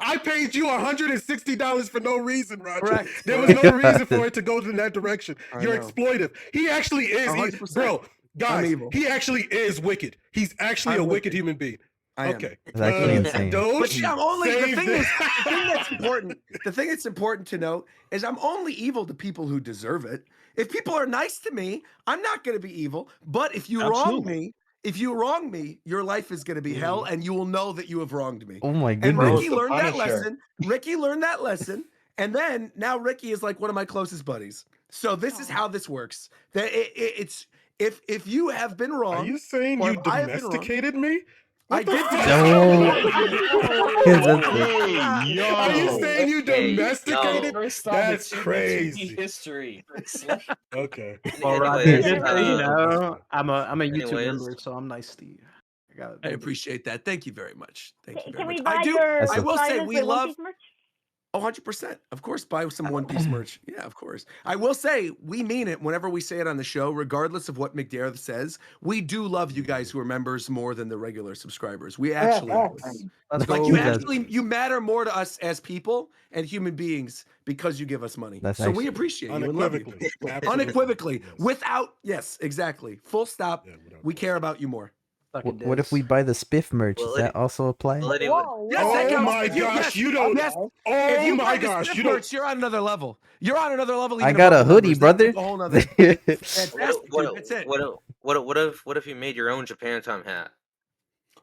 S10: I paid you $160 for no reason, Roger.
S1: Correct.
S10: There was no reason for it to go in that direction.
S1: I
S10: You're
S1: know.
S10: exploitive. He actually is,
S1: 100%.
S10: bro. Guys,
S1: evil.
S10: he actually is wicked. He's actually
S1: I'm
S10: a wicked
S1: wicked.
S10: human being.
S1: I am.
S10: Okay.
S3: It's actually insane.
S10: Don't
S1: But see, I'm only the
S10: save
S1: thing
S10: this.
S1: that's important. The thing that's important to note is I'm only evil to people who deserve it. If people are nice to me, I'm not going to be evil. But if you wrong me, your life is going to be hell, and you will know that you have wronged me.
S3: Oh my
S1: And
S3: goodness.
S1: Ricky learned that lesson. Ricky learned that lesson, and then now Ricky is like one of my closest buddies. So this is how this works. That it's if you have been wrong.
S10: Are you saying
S1: or
S10: you
S1: if I have been wrong-
S10: domesticated me?
S1: I did.
S10: Are you saying you domesticated?
S5: First time
S10: That's
S5: in
S10: crazy.
S5: history.
S10: Okay.
S4: Well, Roger,
S6: Anyways,
S4: just so you know, I'm a YouTube
S6: anyways.
S4: member, so I'm nice to you.
S1: I appreciate that. Thank you very much. Thank you very
S2: Can we
S1: much.
S2: buy
S1: I do.
S2: your
S1: I will say
S2: Silence
S1: we
S2: with One
S1: love.
S2: Piece merch?
S1: 100%. Of course, buy some One Piece merch. Yeah, of course. I will say we mean it whenever we say it on the show, regardless of what McDare says. We do love you guys who are members more than the regular subscribers. We actually
S4: Let's
S1: like
S4: go.
S1: you matter more to us as people and human beings because you give us money.
S3: That's
S1: so we
S3: actually-
S1: appreciate you and love you.
S10: Unequivocally. Absolutely.
S1: Unequivocally.
S10: Yes.
S1: Without exactly. Full stop.
S10: Yeah, without
S1: We care about you more.
S3: What if we buy the Spiff merch?
S6: Well,
S3: Does that also apply?
S6: Well, anyway,
S1: Yes, that
S10: Oh
S1: counts.
S10: my
S1: If you-
S10: gosh,
S1: yes,
S10: you don't.
S1: yes.
S10: Oh
S1: If you
S10: my
S1: buy the
S10: gosh,
S1: Spiff
S10: you don't.
S1: merch, you're on another level. You're on another level.
S3: I
S1: even
S3: got a
S1: above the
S3: hoodie,
S1: numbers.
S3: brother.
S1: That's a whole nother. Fantastic, dude. That's it.
S6: what if you made your own Japan Time hat?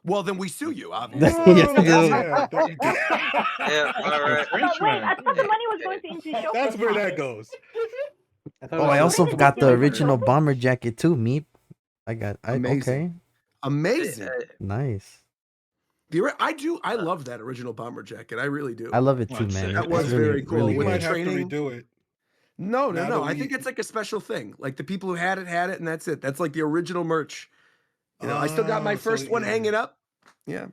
S1: Well, then we sue you, obviously.
S3: Yeah.
S6: Yeah, all right.
S2: But wait, I thought the money was going to into show.
S10: That's where that goes.
S3: Oh, I also got the original bomber jacket too, Meep.
S1: Amazing.
S3: Okay.
S1: Amazing.
S3: Nice.
S1: I love that original bomber jacket. I really do.
S3: I love it too, man.
S1: That
S3: It's
S1: was
S3: really,
S1: very cool.
S3: really
S10: We
S1: With
S3: good.
S10: might have to
S1: training.
S10: redo it.
S1: No.
S10: Now that
S1: I
S10: we-
S1: think it's like a special thing. Like the people who had it, and that's it. That's like the original merch. I still got my
S10: Oh,
S1: first
S10: so
S1: one
S10: yeah.
S1: hanging up. Yeah.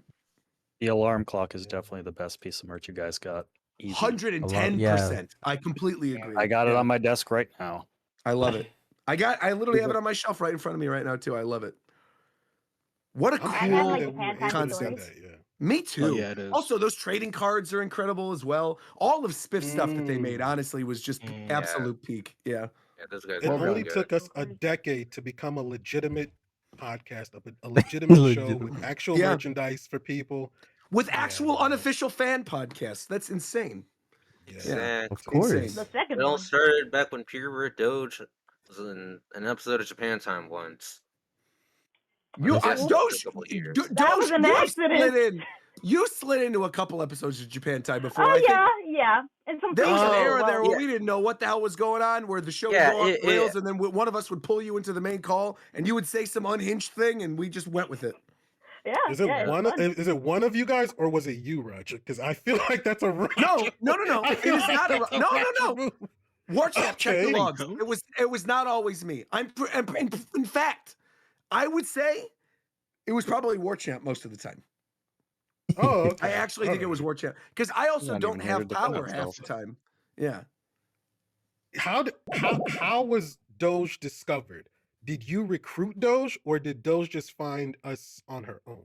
S9: The alarm clock is definitely the best piece of merch you guys got. Easy.
S1: 110%. I completely agree.
S9: I got it
S1: Yeah.
S9: on my desk right now.
S1: I love it. I literally have it on my shelf right in front of me right now too. I love it. What a
S10: I'm
S2: I
S10: happy
S2: have,
S1: cool
S2: like,
S10: that we were
S2: Japan
S10: able to
S1: concept.
S10: do that, yeah.
S1: Me too.
S7: yeah, it is.
S1: Also, those trading cards are incredible as well. All of Spiff's stuff that they made, honestly, was just absolute peak. Yeah.
S6: Yeah, those guys
S10: It
S6: are really
S10: only
S6: good.
S10: took us a decade to become a legitimate podcast, a legitimate show with actual
S1: Yeah.
S10: merchandise for people.
S1: With
S10: Yeah,
S1: actual
S10: man.
S1: unofficial fan podcasts. That's insane.
S10: Yeah.
S6: Exactly.
S3: Of course.
S1: Insane.
S2: The second
S6: It all
S2: one.
S6: started back when Pure Doge was in an episode of Japan Time once.
S1: You,
S6: This is
S1: Doge,
S6: a couple years.
S2: That was an accident.
S1: You slid into a couple episodes of Japan Time before.
S2: Oh
S1: I think
S2: yeah. And some
S1: there was an
S6: Oh,
S1: era there where
S6: yeah.
S1: we didn't know what the hell was going on, where the show
S6: Yeah,
S1: would go off the rails,
S6: yeah.
S1: and then one of us would pull you into the main call, and you would say some unhinged thing, and we just went with it.
S2: Yeah.
S10: Is it
S2: yeah,
S10: one? Is it one of you guys, or was it you, Roger? Because I feel like that's a Roger.
S1: No.
S10: I
S1: It
S10: feel
S1: is
S10: like
S1: not a
S10: that's
S1: no.
S10: move.
S1: Warchamp, check the
S10: Okay.
S1: logs. It was not always me. In fact, I would say it was probably Warchamp most of the time.
S10: Oh, okay.
S1: I actually think it was Warchamp because I also
S9: Not
S1: don't
S9: even here to
S1: have
S9: defend
S1: power half
S9: himself.
S1: the time. Yeah.
S10: How was Doge discovered? Did you recruit Doge, or did Doge just find us on her own?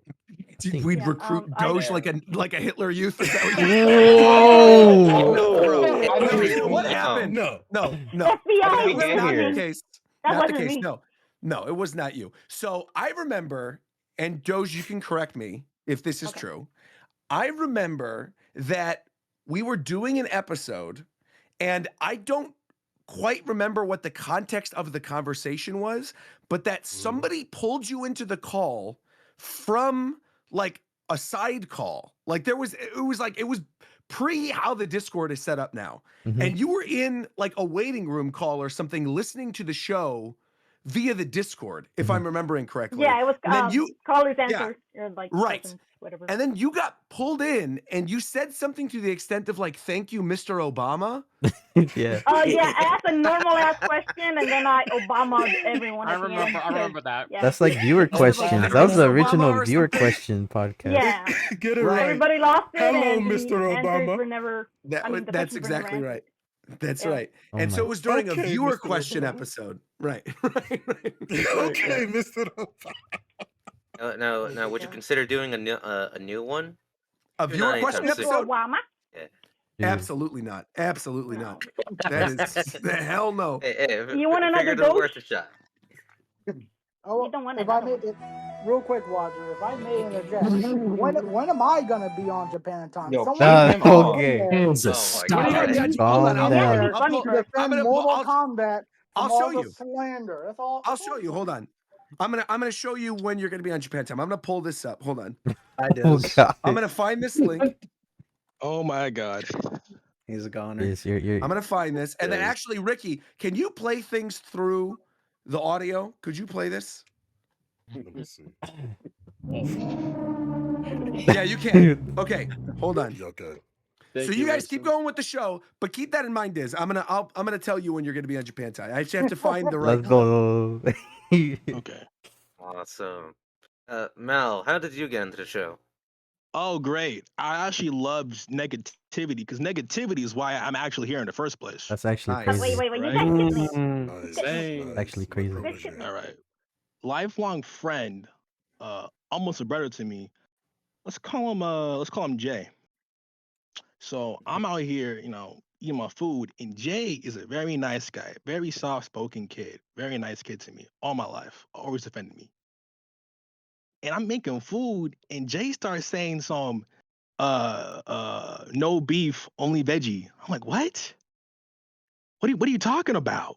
S1: We'd recruit Doge like a Hitler Youth. Is that what
S3: Whoa.
S1: No, bro.
S12: I
S1: No,
S12: never
S1: you know what
S12: seen
S1: happened?
S10: No.
S1: No.
S2: FBI
S12: How did we
S2: was
S12: get
S2: not
S12: here?
S2: me.
S1: Case.
S2: That
S1: Not the
S2: wasn't
S1: case.
S2: me.
S1: No, it was not you. So I remember, and Doge, you can correct me if this is true. I remember that we were doing an episode, and I don't quite remember what the context of the conversation was, but that somebody pulled you into the call from like a side call. Like it was pre how the Discord is set up now. And you were in like a waiting room call or something, listening to the show via the Discord, if I'm remembering correctly.
S2: Yeah, it was
S1: And then
S2: callers answer or like
S1: right.
S2: questions, whatever.
S1: And then you got pulled in and you said something to the extent of like, "Thank you, Mr. Obama."
S3: Yeah.
S2: Oh yeah, I asked a normal ass question and then I Obama'd everyone.
S13: I
S2: at the
S13: remember.
S2: end,
S13: I remember that.
S2: Yeah.
S3: That's like viewer questions. That was the original viewer question podcast.
S2: Yeah.
S10: Get it
S1: Right.
S10: right.
S2: Everybody lost it.
S10: Hello,
S2: and
S10: Mr.
S2: the answers
S10: Obama.
S2: were never.
S1: The
S2: question
S1: exactly
S2: never
S1: right. That's
S2: Yeah.
S1: right.
S3: Oh
S1: And so
S3: my.
S1: it was during a
S10: Okay,
S1: viewer
S10: Mr.
S1: question
S10: Obama.
S1: episode. Right. Right.
S10: Okay, Mr. Obama.
S6: Now, would you consider doing a new one?
S1: A
S6: Maybe
S1: viewer
S6: not anytime
S1: question
S6: soon.
S1: episode?
S2: Obama.
S3: Dude.
S1: Absolutely not. Absolutely not. That is the hell no.
S6: Hey,
S2: You want another
S6: figured it
S2: dose?
S6: worth a shot.
S8: Oh,
S2: You don't want
S8: if I
S2: another
S8: may, real quick, Roger, if I may interject, when am I gonna be on Japan time?
S12: Yo,
S8: Someone
S12: keep him off.
S3: Okay.
S6: Oh my
S1: What are you
S6: god.
S1: gonna do? Hold
S3: Calm
S1: on, I'll
S3: down.
S1: pull it.
S2: Funny
S8: to
S2: first.
S8: defend
S1: I'm
S8: Mortal
S1: gonna
S8: Kombat
S1: I'll
S8: from
S1: show
S8: all the
S1: you.
S8: slander. That's all.
S1: I'll show you. Hold on. I'm gonna show you when you're gonna be on Japan time. I'm gonna pull this up. Hold on.
S4: I
S3: Oh
S4: did.
S3: god.
S1: I'm gonna find this link.
S7: Oh my god.
S4: He's a goner.
S3: Yes, you're
S1: I'm gonna find this. And then
S6: Yes.
S1: actually, Ricky, can you play things through the audio? Could you play this?
S10: Let me see.
S1: Yeah, you can. Okay, hold on.
S10: Okay.
S1: So you guys keep going with the show, but keep that in mind, Dizz. I'm gonna tell you when you're gonna be on Japan time. I just have to find the right.
S3: Let's go.
S7: Okay.
S6: Awesome. Mel, how did you get into the show?
S7: Oh, great. I actually love negativity because negativity is why I'm actually here in the first place.
S3: That's actually
S1: Nice.
S3: crazy.
S2: Wait, you
S7: Right?
S2: guys hit me.
S10: Nice.
S7: Dang.
S10: Nice.
S3: Actually crazy.
S10: My protege.
S7: All right. Lifelong friend, almost a brother to me. Let's call him Jay. So I'm out here, eating my food, and Jay is a very nice guy, very soft-spoken kid, very nice kid to me all my life, always defended me. And I'm making food, and Jay starts saying some, no beef, only veggie. I'm like, what? What are you talking about?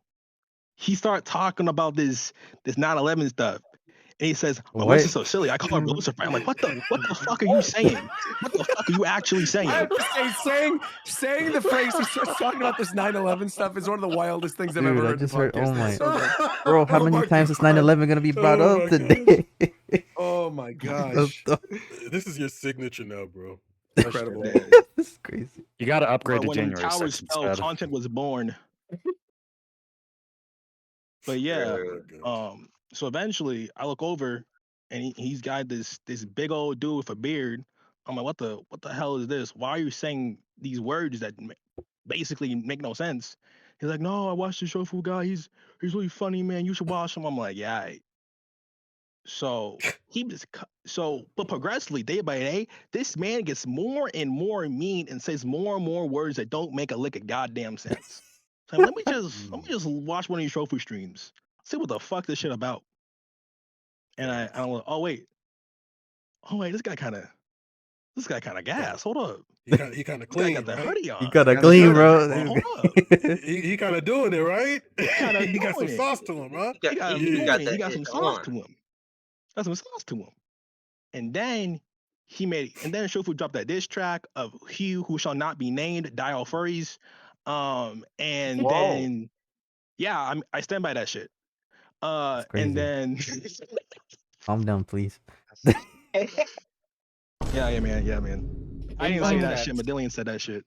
S7: He started talking about this 9/11 stuff. And he says, "Oh, this is so silly. I call him Lucifer." I'm like, "What the fuck are you saying? What the fuck are you actually saying?"
S1: I have to say, saying the phrase he starts talking about this 9/11 stuff is one of the wildest things I've ever
S3: Dude,
S1: heard.
S3: I just
S1: in the
S3: heard. Oh
S1: podcast.
S3: my,
S1: It's so good.
S3: bro, how
S1: Oh
S3: many
S1: my
S3: times is
S1: God.
S3: 9/11 gonna be brought
S10: Oh
S3: up
S10: my
S3: today?
S1: Oh my gosh,
S10: This is your signature now, bro.
S1: incredible.
S3: This is crazy.
S9: You got to upgrade to
S7: When
S9: January
S7: towers
S9: 6th
S7: fell,
S9: instead.
S7: content was born. But yeah, so eventually I look over, and he's got this big old dude with a beard. I'm like, what the hell is this? Why are you saying these words that basically make no sense? He's like, no, I watched the show, guy. He's really funny, man. You should watch him. I'm like, yeah. Right. So but progressively, day by day, this man gets more and more mean and says more and more words that don't make a lick of goddamn sense. So let me just watch one of these trophy streams, see what the fuck this shit about. And I'm like, oh wait, this guy kind of gas. Hold up,
S10: He kind of clean.
S7: got the
S10: Right?
S7: hoodie on.
S3: You gotta clean, bro.
S7: Hold up.
S10: He kind of doing it, right?
S7: Kinda
S10: He got some
S7: doing it.
S10: sauce to him, huh?
S7: He got some sauce to him. Got some sauce to him. And then Shofu dropped that diss track of "He Who Shall Not Be Named," Die All Furries. And
S12: Whoa.
S7: then I stand by that shit.
S3: crazy.
S7: And then
S3: Calm down, please.
S7: Yeah, man. I didn't say that shit, but Dillian said that shit.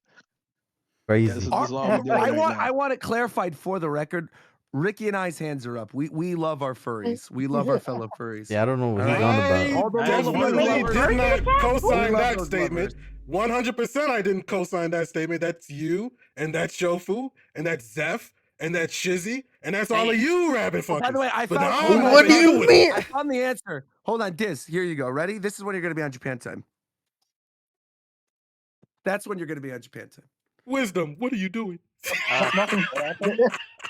S3: Crazy.
S7: Yeah, this is all I'm doing right now.
S1: I want it clarified for the record. Ricky and I's hands are up. We love our furries. We love our fellow furries.
S3: Yeah, I don't know what he's on
S10: I
S3: about.
S10: definitely did not co-sign
S1: love
S10: that
S1: those
S10: statement. 100% I didn't co-sign that statement. That's you, and that's Shofu, and that's Zeph, and that's Shizzy, and that's all of you rabbit fuckers.
S1: By the way, I
S10: But
S1: found.
S10: now
S3: What do you mean?
S1: I found the answer. Hold on, Dizz. Here you go. Ready? This is when you're going to be on Japan time. That's when you're going to be on Japan time.
S10: Wisdom, what are you doing?
S8: Nothing.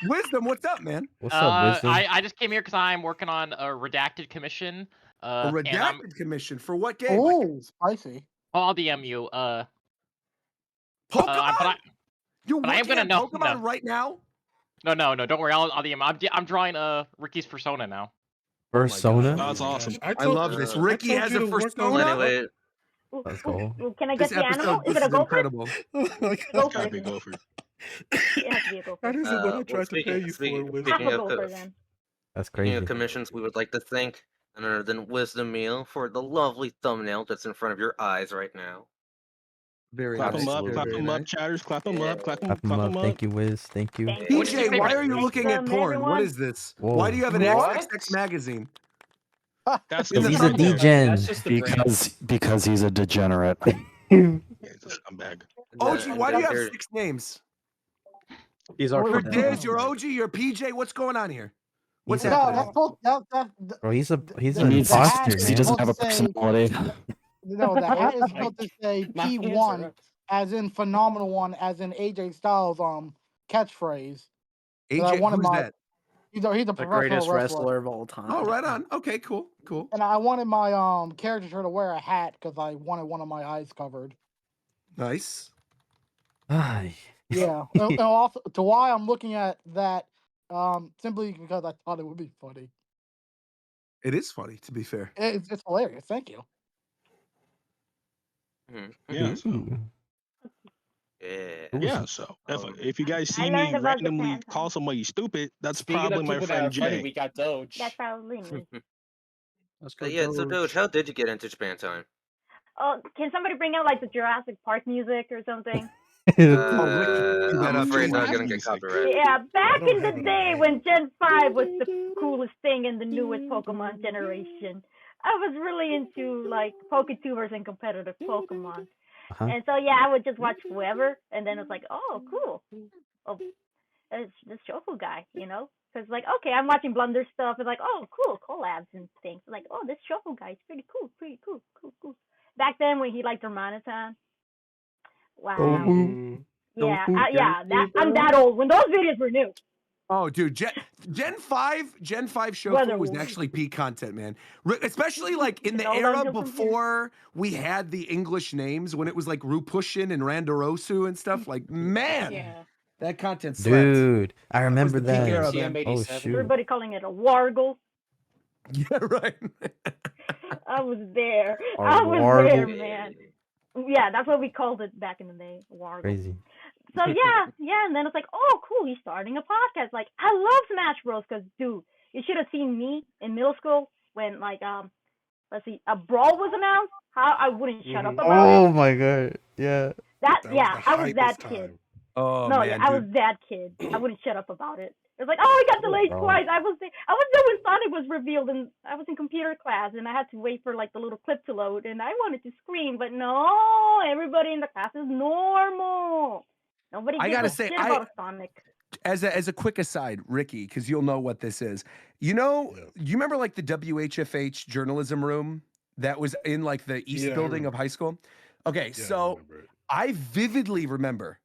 S1: Wisdom, what's up, man?
S3: What's up, Wisdom?
S13: I just came here because I'm working on a redacted commission.
S1: A redacted commission for what game?
S8: Oh, spicy.
S13: I'll DM you.
S1: Pokemon?
S13: But I am gonna know
S1: Pokemon right now?
S13: No, don't worry. I'll DM. I'm drawing Ricky's persona now.
S3: Persona?
S7: Oh, that's awesome.
S1: I love this. Ricky has a persona.
S6: Anyway,
S3: let's go.
S2: Can I get the animal? Is it a gopher?
S1: Incredible.
S2: Gopher.
S7: Big gopher.
S2: It has to be a gopher.
S10: That isn't what I tried to pay you for.
S2: Have a gopher then.
S3: That's
S6: Speaking
S3: crazy.
S6: of commissions, we would like to thank none other than Wisdomeel for the lovely thumbnail that's in front of your eyes right now.
S1: Very
S7: Clap
S1: nice.
S7: them up,
S1: Very,
S7: clap
S1: very
S7: them
S1: nice.
S7: up, chatters. Clap them up, clap them
S3: Clap 'em up.
S7: up.
S3: Thank you, Wiz. Thank you.
S1: PJ, why are you looking at porn? What is this?
S3: Whoa.
S1: Why do you have an
S13: What?
S1: XXX magazine?
S7: That's
S3: Because he's a degen.
S9: Because he's a degenerate.
S7: Yeah, it's a scumbag.
S1: OG, why do you have 6 names?
S4: These are
S1: You're
S4: for
S1: Diz, you're OG, you're PJ. What's going on here? What's
S3: He's
S1: happening?
S3: Bro, he's an
S9: He needs
S3: imposter,
S9: he
S3: man.
S9: doesn't have a personality.
S8: No, the hat is supposed to say P1, as in phenomenal one, as in AJ Styles' catchphrase.
S1: AJ, who's that?
S8: He's a
S4: the
S8: professional
S4: greatest
S8: wrestler.
S4: wrestler of all time.
S1: Oh, right on. Okay, cool.
S8: And I wanted my character to wear a hat because I wanted one of my eyes covered.
S1: Nice.
S3: Ay.
S8: Yeah, and also to why I'm looking at that, simply because I thought it would be funny.
S1: It is funny, to be fair.
S8: It's hilarious. Thank you.
S7: Yeah. So, yeah. So if you guys see me randomly call somebody stupid, that's probably my friend Jay.
S5: We got Doge.
S2: That's probably me.
S6: So Doge, how did you get into Japan time?
S2: Oh, can somebody bring out like the Jurassic Park music or something?
S6: I'm afraid not gonna get copyrighted.
S2: Yeah, back in the day when Gen 5 was the coolest thing in the newest Pokemon generation, I was really into like Poketubers and competitive Pokemon. And so yeah, I would just watch whoever, and then it's like, oh, cool. Oh, it's this Shofu guy, you know? Because like, okay, I'm watching Blunder stuff. It's like, oh, cool, collabs and things. Like, oh, this Shofu guy is pretty cool. Back then when he liked Hermanasan. Wow. Yeah, I'm that old. When those videos were new.
S1: Oh, dude, Gen 5 Shofu was actually peak content, man. Especially like in the era before we had the English names, when it was like Rupushin and Randorosu and stuff. Like, man, that content slapped.
S3: Dude, I remember that.
S2: Oh, shoot. Everybody calling it a Wargle.
S1: Yeah, right.
S2: I was there.
S3: Or
S2: I was
S3: Wargle.
S2: there, man. Yeah, that's what we called it back in the day, Wargle.
S3: Crazy.
S2: So yeah, and then it's like, oh, cool, he's starting a podcast. Like, I love Smash Bros. Because, dude, you should have seen me in middle school when, like, let's see, a brawl was announced. How I wouldn't shut up about it.
S3: Oh my god, yeah.
S2: I was that kid.
S1: Oh
S2: no,
S1: man,
S2: yeah, I was that kid. I wouldn't shut up about it. It was like, oh, we got delayed twice. I was there when Sonic was revealed, and I was in computer class, and I had to wait for like the little clip to load, and I wanted to scream, but no, everybody in the class is normal. Nobody gives a shit about Sonic.
S1: As a quick aside, Ricky, because you'll know what this is. You know, you remember like the WHFH journalism room that was in like the East building of high school? Okay, so I vividly remember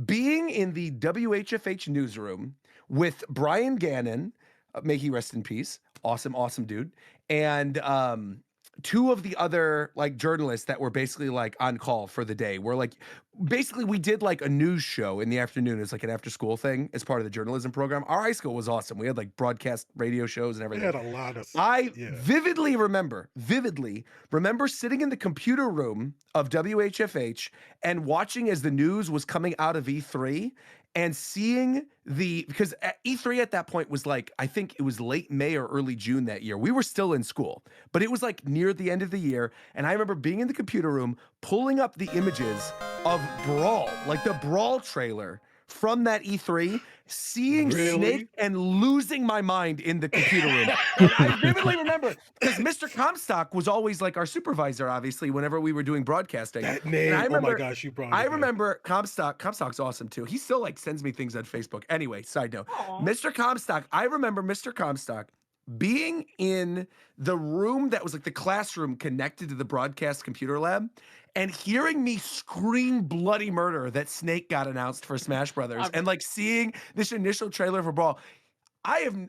S1: being in the WHFH newsroom with Brian Gannon, may he rest in peace, awesome dude, and two of the other like journalists that were basically like on call for the day. We're like, basically we did like a news show in the afternoon. It's like an after school thing as part of the journalism program. Our high school was awesome. We had like broadcast radio shows and everything.
S10: We had a lot of
S1: I vividly remember sitting in the computer room of WHFH and watching as the news was coming out of E3 and seeing because E3 at that point was like, I think it was late May or early June that year. We were still in school, but it was like near the end of the year. And I remember being in the computer room, pulling up the images of Brawl, like the Brawl trailer from that E3, seeing Snake and losing my mind in the computer room. And I vividly remember, because Mr. Comstock was always like our supervisor, obviously, whenever we were doing broadcasting.
S10: That name,
S1: and I remember,
S10: oh my gosh, you brought it
S1: I
S10: up.
S1: remember Comstock's awesome too. He still like sends me things on Facebook. Anyway, side note, Mr. Comstock, I remember Mr. Comstock being in the room that was like the classroom connected to the broadcast computer lab, and hearing me scream bloody murder that Snake got announced for Smash Brothers, and like seeing this initial trailer for Brawl.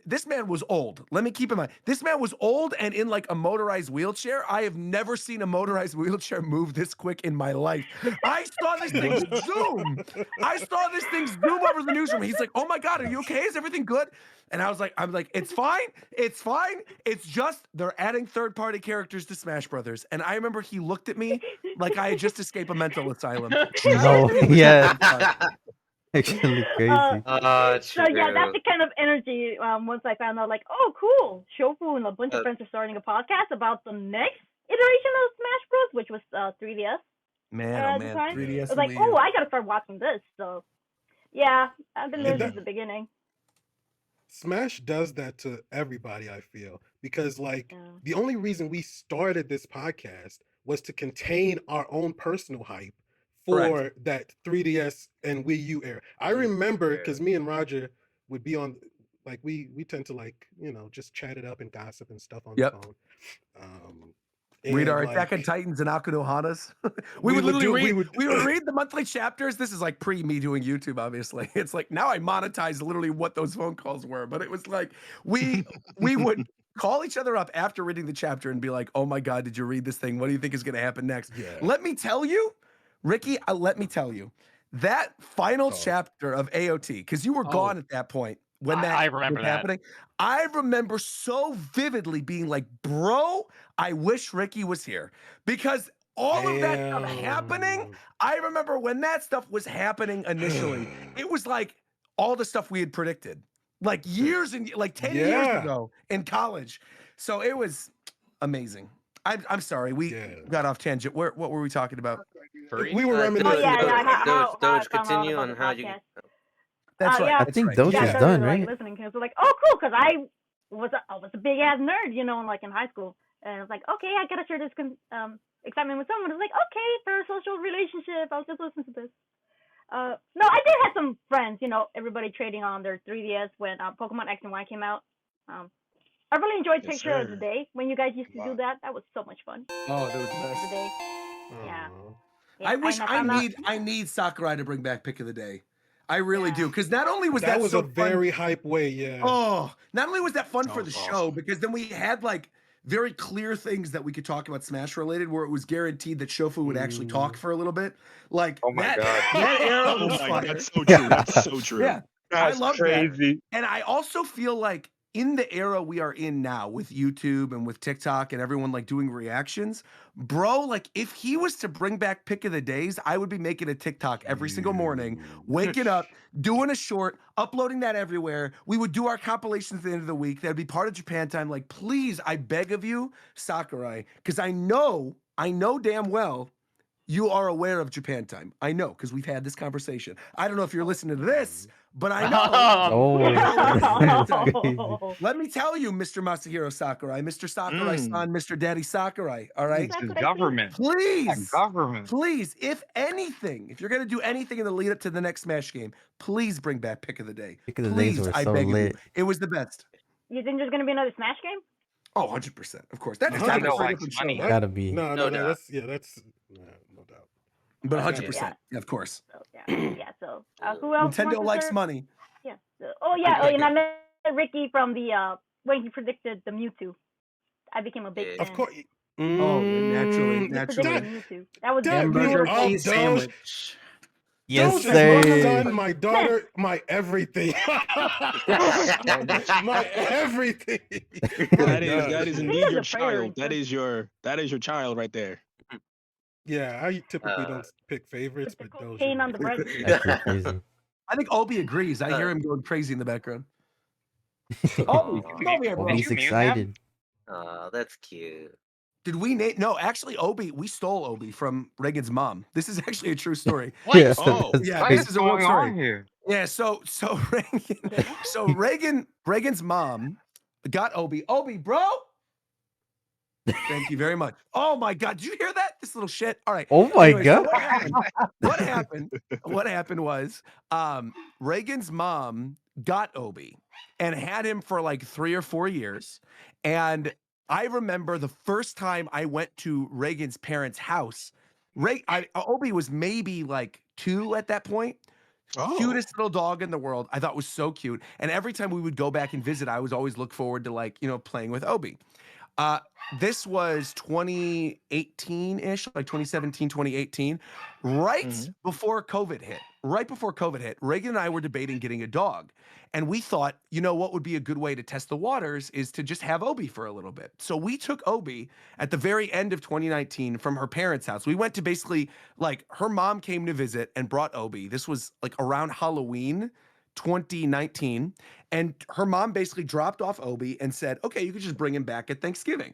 S1: This man was old. Let me keep in mind, this man was old and in like a motorized wheelchair. I have never seen a motorized wheelchair move this quick in my life. I saw this thing zoom. I saw this thing zoom over the newsroom. He's like, "Oh my God, are you okay? Is everything good?" And I'm like, "It's fine. It's fine. It's just they're adding third-party characters to Smash Brothers." And I remember he looked at me like I had just escaped a mental asylum.
S3: No, yeah. Actually crazy.
S2: So yeah, that's the kind of energy. Once I found out, like, oh, cool, Shofu and a bunch of friends are starting a podcast about the next iteration of Smash Bros, which was 3DS.
S1: Man, 3DS.
S2: I was like, oh, I gotta start watching this. So yeah, I've been there since the beginning.
S10: Smash does that to everybody, I feel, because like the only reason we started this podcast was to contain our own personal hype for that 3DS and Wii U era. I remember because me and Roger would be on, like we tend to like, you know, just chat it up and gossip and stuff on the phone.
S1: Read our
S10: like,
S1: Attack on Titans and Akuno Hanas. we would read the monthly chapters. This is like pre me doing YouTube, obviously. It's like now I monetize literally what those phone calls were, but it was like we would call each other up after reading the chapter and be like, "Oh my God, did you read this thing? What do you think is going to happen next?" Let me tell you, Ricky, let me tell you, that final chapter of AOT, because you were gone at that point when that was happening. I remember so vividly being like, bro, I wish Ricky was here, because all of that stuff happening, I remember when that stuff was happening initially, it was like all the stuff we had predicted, like years and like 10 years ago in college. So it was amazing. I'm sorry, we got off tangent. What were we talking about?
S10: We were reminiscing.
S6: Doge, continue on how you.
S1: That's right.
S2: Yeah.
S3: I think Doge is done, right?
S2: Listening to it. So like, oh, cool, because I was a big ass nerd, you know, like in high school, and I was like, okay, I gotta share this excitement with someone. It's like, okay, for a social relationship, I'll just listen to this. No, I did have some friends, you know, everybody trading on their 3DS when Pokemon X and Y came out. I really enjoyed Picture of the Day when you guys used to do that. That was so much fun.
S1: Oh, that was the best.
S2: Yeah.
S1: I need Sakurai to bring back Pick of the Day. I really do, because not only was that
S10: was
S1: so
S10: a very hype way,
S1: not only was that fun for the show, because then we had like very clear things that we could talk about Smash related, where it was guaranteed that Shofu would actually talk for a little bit. Like, oh my God, that era was fun.
S7: That's so true. That's so true.
S1: Yeah,
S14: that's
S1: I love
S14: crazy.
S1: that. And I also feel like in the era we are in now with YouTube and with TikTok and everyone like doing reactions, bro, like if he was to bring back Pick of the Days, I would be making a TikTok every single morning, waking up, doing a short, uploading that everywhere. We would do our compilations at the end of the week. That'd be part of Japan Time. Like, please, I beg of you, Sakurai, because I know damn well you are aware of Japan Time. I know, because we've had this conversation. I don't know if you're listening to this, but I know. Let me tell you, Mr. Masahiro Sakurai, Mr. Sakurai-san, Mr. Daddy Sakurai, all right?
S14: This is government.
S1: Please,
S14: government.
S1: Please, if anything, if you're going to do anything in the lead up to the next Smash game, please bring back Pick of the Day.
S3: Pick of the Days were so lit.
S1: It was the best.
S2: You think there's going to be another Smash game?
S1: Oh, 100%. Of course. That's
S14: gotta
S3: be.
S10: No, that's no doubt.
S1: But 100%, of course.
S2: So, so who else?
S1: Nintendo likes money.
S2: Yeah. So, and I met Ricky from the when he predicted the Mewtwo. I became a big fan.
S10: Of course.
S1: Naturally.
S2: Mewtwo. That was
S10: hamburger
S4: cheese sandwich.
S3: Yes,
S10: sir. My son, my daughter, my everything. My everything.
S7: That is indeed your child. That is your child right there.
S10: Yeah, I typically don't pick favorites, but those
S2: on the bread.
S3: That's crazy.
S1: I think Obi agrees. I hear him going crazy in the background. Obi, come over here, bro.
S3: Obi's excited.
S6: Oh, that's cute.
S1: Did we name? No, actually, Obi. We stole Obi from Reagan's mom. This is actually a true story.
S3: What? Yeah,
S1: Yeah, this is a real story. Here? Yeah, so Reagan's mom got Obi. Obi, bro. Thank you very much. Oh my God, did you hear that? This little shit. All right.
S3: Oh my God.
S1: So what happened was Reagan's mom got Obi and had him for like 3 or 4 years. And I remember the first time I went to Reagan's parents' house. Obi was maybe like 2 at that point. Cutest little dog in the world. I thought was so cute. And every time we would go back and visit, I was always look forward to like, playing with Obi. This was 2018-ish, like 2017, 2018, right before COVID hit. Right before COVID hit, Reagan and I were debating getting a dog. And we thought, what would be a good way to test the waters is to just have Obi for a little bit. So we took Obi at the very end of 2019 from her parents' house. We went to basically, like, her mom came to visit and brought Obi. This was like around Halloween 2019. And her mom basically dropped off Obi and said, okay, you could just bring him back at Thanksgiving.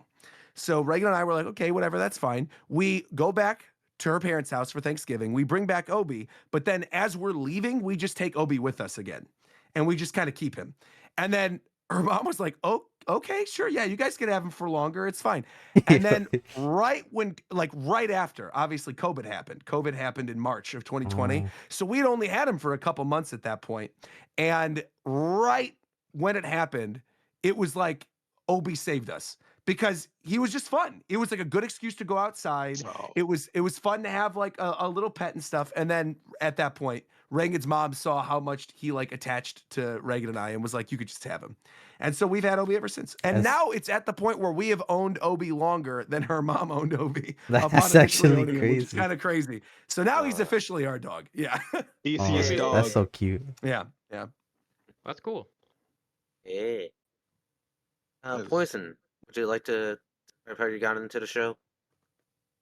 S1: So Reagan and I were like, okay, whatever, that's fine. We go back to her parents' house for Thanksgiving. We bring back Obi, but then as we're leaving, we just take Obi with us again. And we just kind of keep him. And then her mom was like, oh, okay, sure. Yeah, you guys can have him for longer. It's fine. And then right after, obviously COVID happened. COVID happened in March of 2020. So we'd only had him for a couple months at that point. And right when it happened, it was like Obi saved us. Because he was just fun. It was like a good excuse to go outside. It was fun to have like a little pet and stuff. And then at that point, Reagan's mom saw how much he like attached to Reagan and I and was like, you could just have him. And so we've had Obi ever since. And now it's at the point where we have owned Obi longer than her mom owned Obi.
S3: That's actually crazy.
S1: Which is kind of crazy. So now he's officially our dog. Yeah.
S7: Easiest dog.
S3: That's so cute.
S1: Yeah.
S13: That's cool.
S6: Yeah. Poison. Would you like to have you got into the show?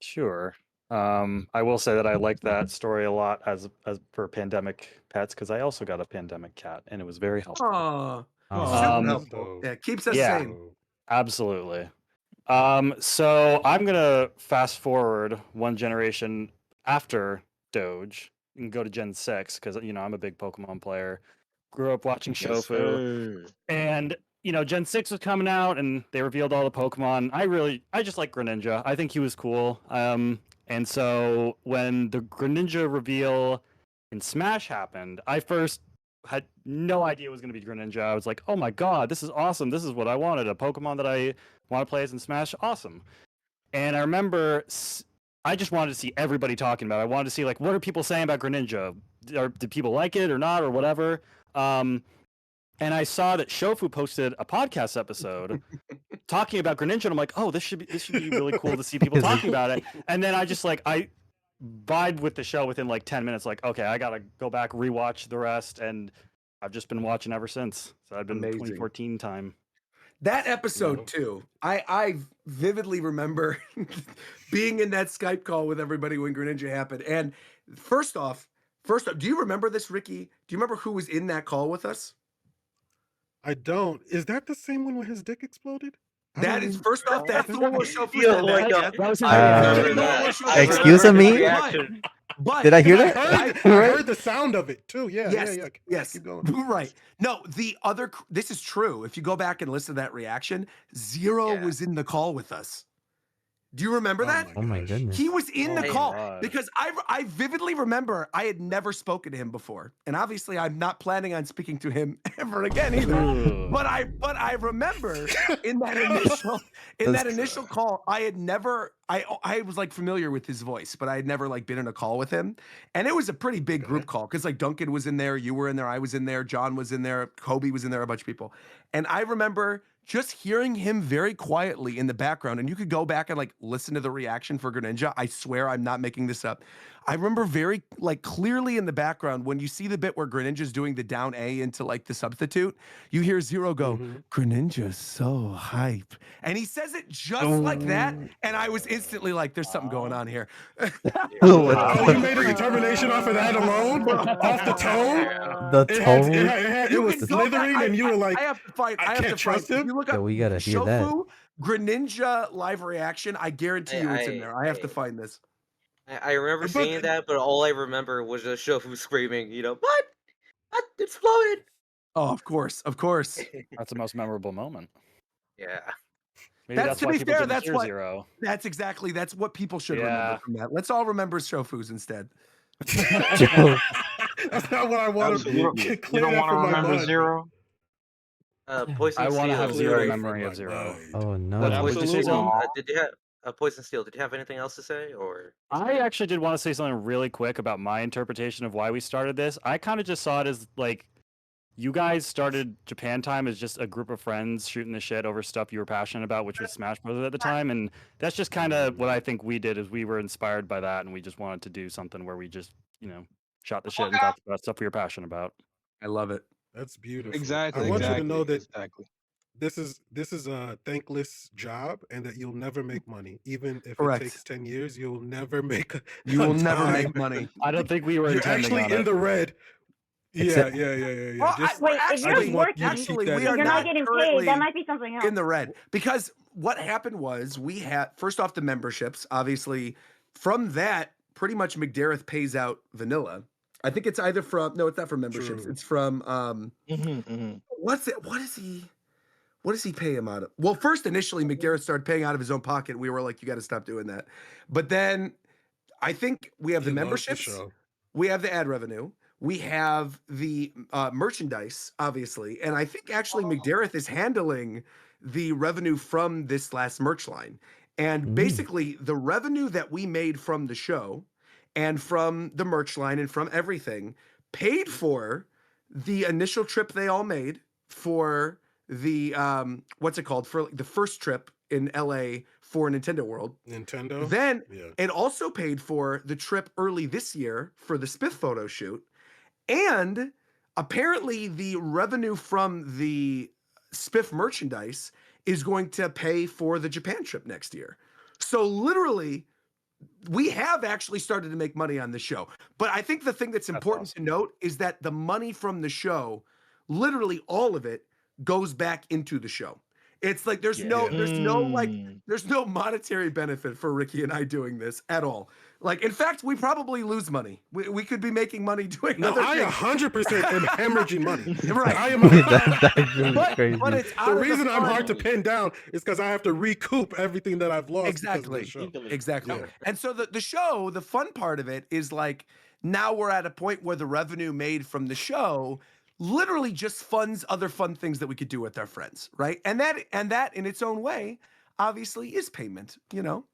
S9: Sure. I will say that I like that story a lot as for pandemic pets because I also got a pandemic cat and it was very helpful.
S1: Super helpful. Yeah, keeps us sane.
S9: Absolutely. So I'm gonna fast forward one generation after Doge and go to Gen 6 because I'm a big Pokemon player. Grew up watching Shofu, and Gen 6 was coming out and they revealed all the Pokemon. I just like Greninja. I think he was cool. And so when the Greninja reveal in Smash happened, I first had no idea it was going to be Greninja. I was like, oh my God, this is awesome. This is what I wanted. A Pokemon that I want to play as in Smash. Awesome. And I remember I just wanted to see everybody talking about it. I wanted to see, like, what are people saying about Greninja? Do people like it or not or whatever? And I saw that Shofu posted a podcast episode talking about Greninja, and I'm like, oh, this should be really cool to see people talking about it. And then I vibed with the show within like 10 minutes. Like, okay, I gotta go back, rewatch the rest, and I've just been watching ever since. So I've been 2014 time.
S1: That episode too, I vividly remember being in that Skype call with everybody when Greninja happened. And first off, do you remember this, Ricky? Do you remember who was in that call with us?
S10: I don't. Is that the same one where his dick exploded?
S1: That is, first off, that's the one where Shofu said that.
S3: Excuse me?
S1: But
S3: did I hear that?
S10: I heard the sound of it too. Yeah.
S1: Yes.
S10: Keep going.
S1: Right. No, this is true. If you go back and listen to that reaction, Zero was in the call with us. Do you remember that?
S3: Oh my goodness.
S1: He was in the call because I vividly remember I had never spoken to him before. And obviously I'm not planning on speaking to him ever again either. But I remember in that initial call, I was like familiar with his voice, but I had never like been in a call with him. And it was a pretty big group call because like Duncan was in there, you were in there, I was in there, John was in there, Kobe was in there, a bunch of people. And I remember just hearing him very quietly in the background, and you could go back and like listen to the reaction for Greninja. I swear I'm not making this up. I remember very like clearly in the background when you see the bit where Greninja's doing the down A into like the substitute, you hear Zero go, Greninja's so hype. And he says it just like that. And I was instantly like, there's something going on here.
S10: You made a determination off for that alone, off the tone.
S3: The tone.
S10: It was slithering, and you were like,
S1: I have to find.
S10: I can't trust him.
S1: If you look
S3: Yeah,
S1: up
S3: we gotta hear that.
S1: Shofu Greninja live reaction, I guarantee you it's in there. I have to find this.
S6: I remember seeing that, but all I remember was just Shofu screaming, what? What? It exploded!
S1: Oh, of course.
S9: That's the most memorable moment.
S6: Yeah.
S9: Maybe that's why people didn't hear Zero.
S1: That's what people should remember from that. Let's all remember Shofu's instead.
S10: That's not what I want to
S14: You don't want to remember Zero?
S6: Poison
S9: I want to have
S6: Steel.
S9: zero memory of Zero.
S3: Oh no.
S6: Poison Steel,
S14: Absolutely.
S6: did you have Poison Steel? Did you have anything else to say, or?
S9: I actually did want to say something really quick about my interpretation of why we started this. I kind of just saw it as like, you guys started Japan Time as just a group of friends shooting the shit over stuff you were passionate about, which was Smash Brothers at the time, and that's just kind of what I think we did. Is we were inspired by that, and we just wanted to do something where we just, shot the shit and talked about stuff we were passionate about.
S1: I love it.
S10: That's beautiful.
S7: Exactly.
S10: I want you to know that this is a thankless job, and that you'll never make money, even if it takes 10 years. You'll never make.
S1: You will never make money.
S9: I don't think we were.
S10: You're actually in the red. Yeah.
S2: Well, wait, if you're working, you're not getting paid. That might be something else.
S1: In the red, because what happened was we had first off the memberships. Obviously, from that, pretty much McDareth pays out Vanilla. I think it's either from it's not from memberships. True. It's from what's it? What does he pay him out of? Well, first initially McDareth started paying out of his own pocket. We were like, you got to stop doing that. But then I think we have the memberships. We have the ad revenue. We have the merchandise, obviously. And I think actually McDareth is handling the revenue from this last merch line. And basically the revenue that we made from the show and from the merch line and from everything paid for the initial trip they all made for the, what's it called? For the first trip in LA for Nintendo World. Then it also paid for the trip early this year for the Spiff photo shoot. And apparently the revenue from the Spiff merchandise is going to pay for the Japan trip next year. So literally, we have actually started to make money on the show. But I think the thing that's important to note is that the money from the show, literally all of it, goes back into the show. It's like there's no monetary benefit for Ricky and I doing this at all. Like, in fact, we probably lose money. We could be making money doing other things.
S10: I 100% am hemorrhaging money.
S1: Right.
S10: I am.
S3: That's really crazy.
S1: But it's
S10: the reason I'm hard to pin down is because I have to recoup everything that I've lost.
S1: Exactly. Exactly.
S10: Yeah.
S1: And so the show, the fun part of it is like now we're at a point where the revenue made from the show literally just funds other fun things that we could do with our friends, right? And that in its own way obviously is payment,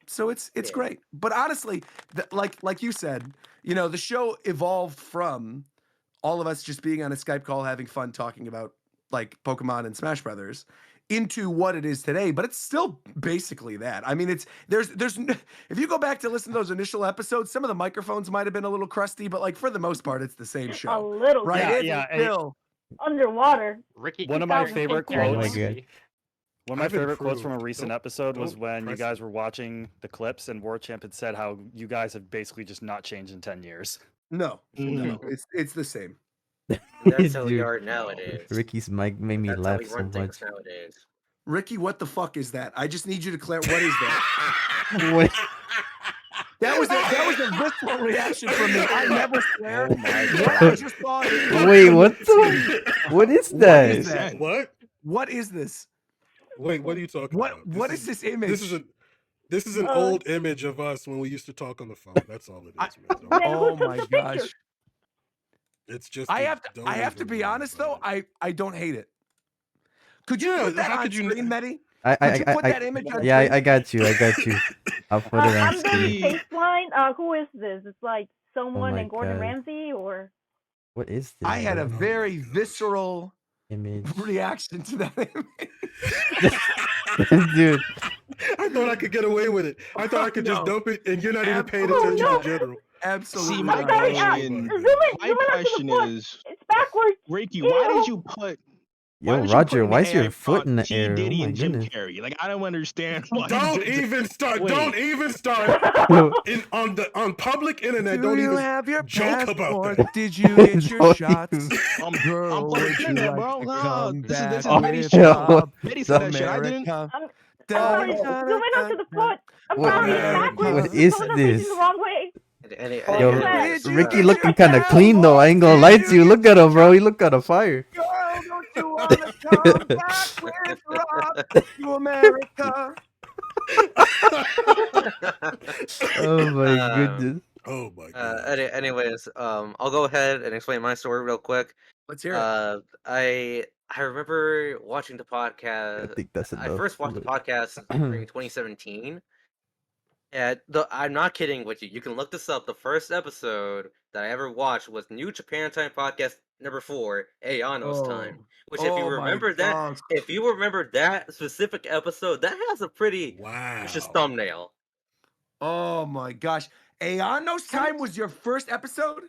S1: so it's great. But honestly, like you said, the show evolved from all of us just being on a Skype call having fun talking about like Pokemon and Smash Brothers into what it is today, but it's still basically that. I mean, there's if you go back to listen to those initial episodes, some of the microphones might have been a little crusty, but like for the most part, it's the same show.
S2: A little,
S1: right?
S9: Yeah,
S1: still
S2: underwater.
S13: Ricky,
S9: one of my favorite quotes. One of my
S10: I've
S9: favorite quotes from a
S10: improved.
S9: recent episode was when you guys were watching the clips and Warchamp had said how you guys have basically just not changed in 10 years.
S1: No, it's the same.
S6: That's how we are nowadays.
S3: Ricky's mic made me laugh so much.
S6: Nowadays.
S1: Ricky, what the fuck is that? I just need you to clarify. What is that?
S3: What?
S1: That was a visceral reaction from me. I never swear.
S9: Oh my
S1: God. I just saw it.
S3: Wait, what is that?
S1: What is that?
S10: What?
S1: What is this?
S10: Wait, what are you talking about?
S1: What is this image?
S10: This is an old image of us when we used to talk on the phone. That's all it is, man.
S1: Oh my gosh.
S10: It's just
S1: I have to be honest though, I don't hate it. Could you put that on screen, Medi? Could you put that image on screen?
S3: I got you. I'll put it on
S2: I'm doing
S3: screen.
S2: baseline. Who is this? It's like someone in Gordon
S3: God.
S2: Ramsay or
S3: What is this?
S1: I had a very visceral
S3: image
S1: reaction to that image.
S3: Dude.
S10: I thought I could get away with it. I thought I could just dump it and you're not even paying attention in general.
S1: Absolutely.
S7: See, my question is,
S2: it's backwards.
S7: Ricky, why did you put
S3: Yo,
S7: don't you
S3: Roger,
S7: put
S3: why is your
S7: AI
S3: foot in the
S7: P.
S3: air? Oh
S7: Diddy
S3: my
S7: and Jim
S3: goodness.
S7: Carrey? Like, I don't understand. Why
S10: Don't
S7: Jim-
S10: even start.
S7: Wait.
S10: Don't even start. on public internet.
S1: Do
S10: Don't
S1: you
S10: even
S1: have your
S10: joke about
S1: passport?
S10: that.
S1: Did you get your
S3: Don't
S1: shots?
S3: even-
S7: I'm
S1: Girl,
S7: public
S1: would you
S7: internet,
S1: like
S7: bro.
S1: to
S7: No,
S1: come
S7: this is
S1: back
S3: Oh,
S7: Betty's
S1: with
S3: yeah, what
S7: Betty
S3: the-
S7: said that shit. I didn't.
S1: America?
S2: I'm sorry. Zooming onto the foot. I'm
S3: What-
S2: sorry. It's
S1: America.
S2: backwards.
S3: what is
S2: Someone facing
S3: this?
S2: the wrong way.
S3: Yo,
S1: Did you
S3: Ricky
S1: get
S3: looking
S1: your
S3: kind of clean though. I ain't gonna lie to you. Look at him, bro. He look kind of fire.
S1: Girl, don't you wanna come back with Rob to America?
S3: Oh my goodness.
S10: Oh my god.
S6: Anyways, I'll go ahead and explain my story real quick.
S1: Let's hear it.
S6: I remember watching the podcast.
S3: I think that's
S6: I
S3: enough.
S6: first watched the podcast during 2017. And I'm not kidding with you. You can look this up. The first episode that I ever watched was New Japan Time Podcast number 4, Ayano's Time. Which, if you remember that, specific episode, that has a pretty vicious thumbnail.
S1: Oh my gosh. Ayano's Time was your first episode?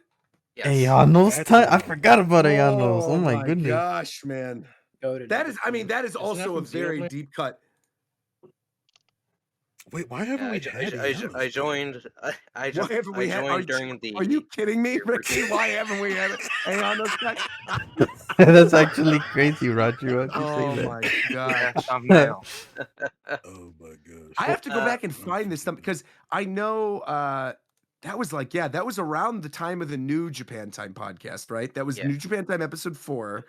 S3: Ayano's time? I forgot about Ayano's. Oh my goodness.
S1: Gosh, man. That is, I mean, that is also a very deep cut.
S10: Wait, why haven't we had
S6: I joined. I
S1: Why haven't we had?
S6: joined during the.
S1: Are you kidding me, Ricky? Why haven't we had Ayano's Time?
S3: That's actually crazy, Roger. Why'd you
S1: Oh
S3: say
S1: my
S3: that?
S1: gosh.
S10: Oh my gosh.
S1: I have to go back and find this stuff because I know that was like, that was around the time of the New Japan Time podcast, right? That was New Japan Time episode 4.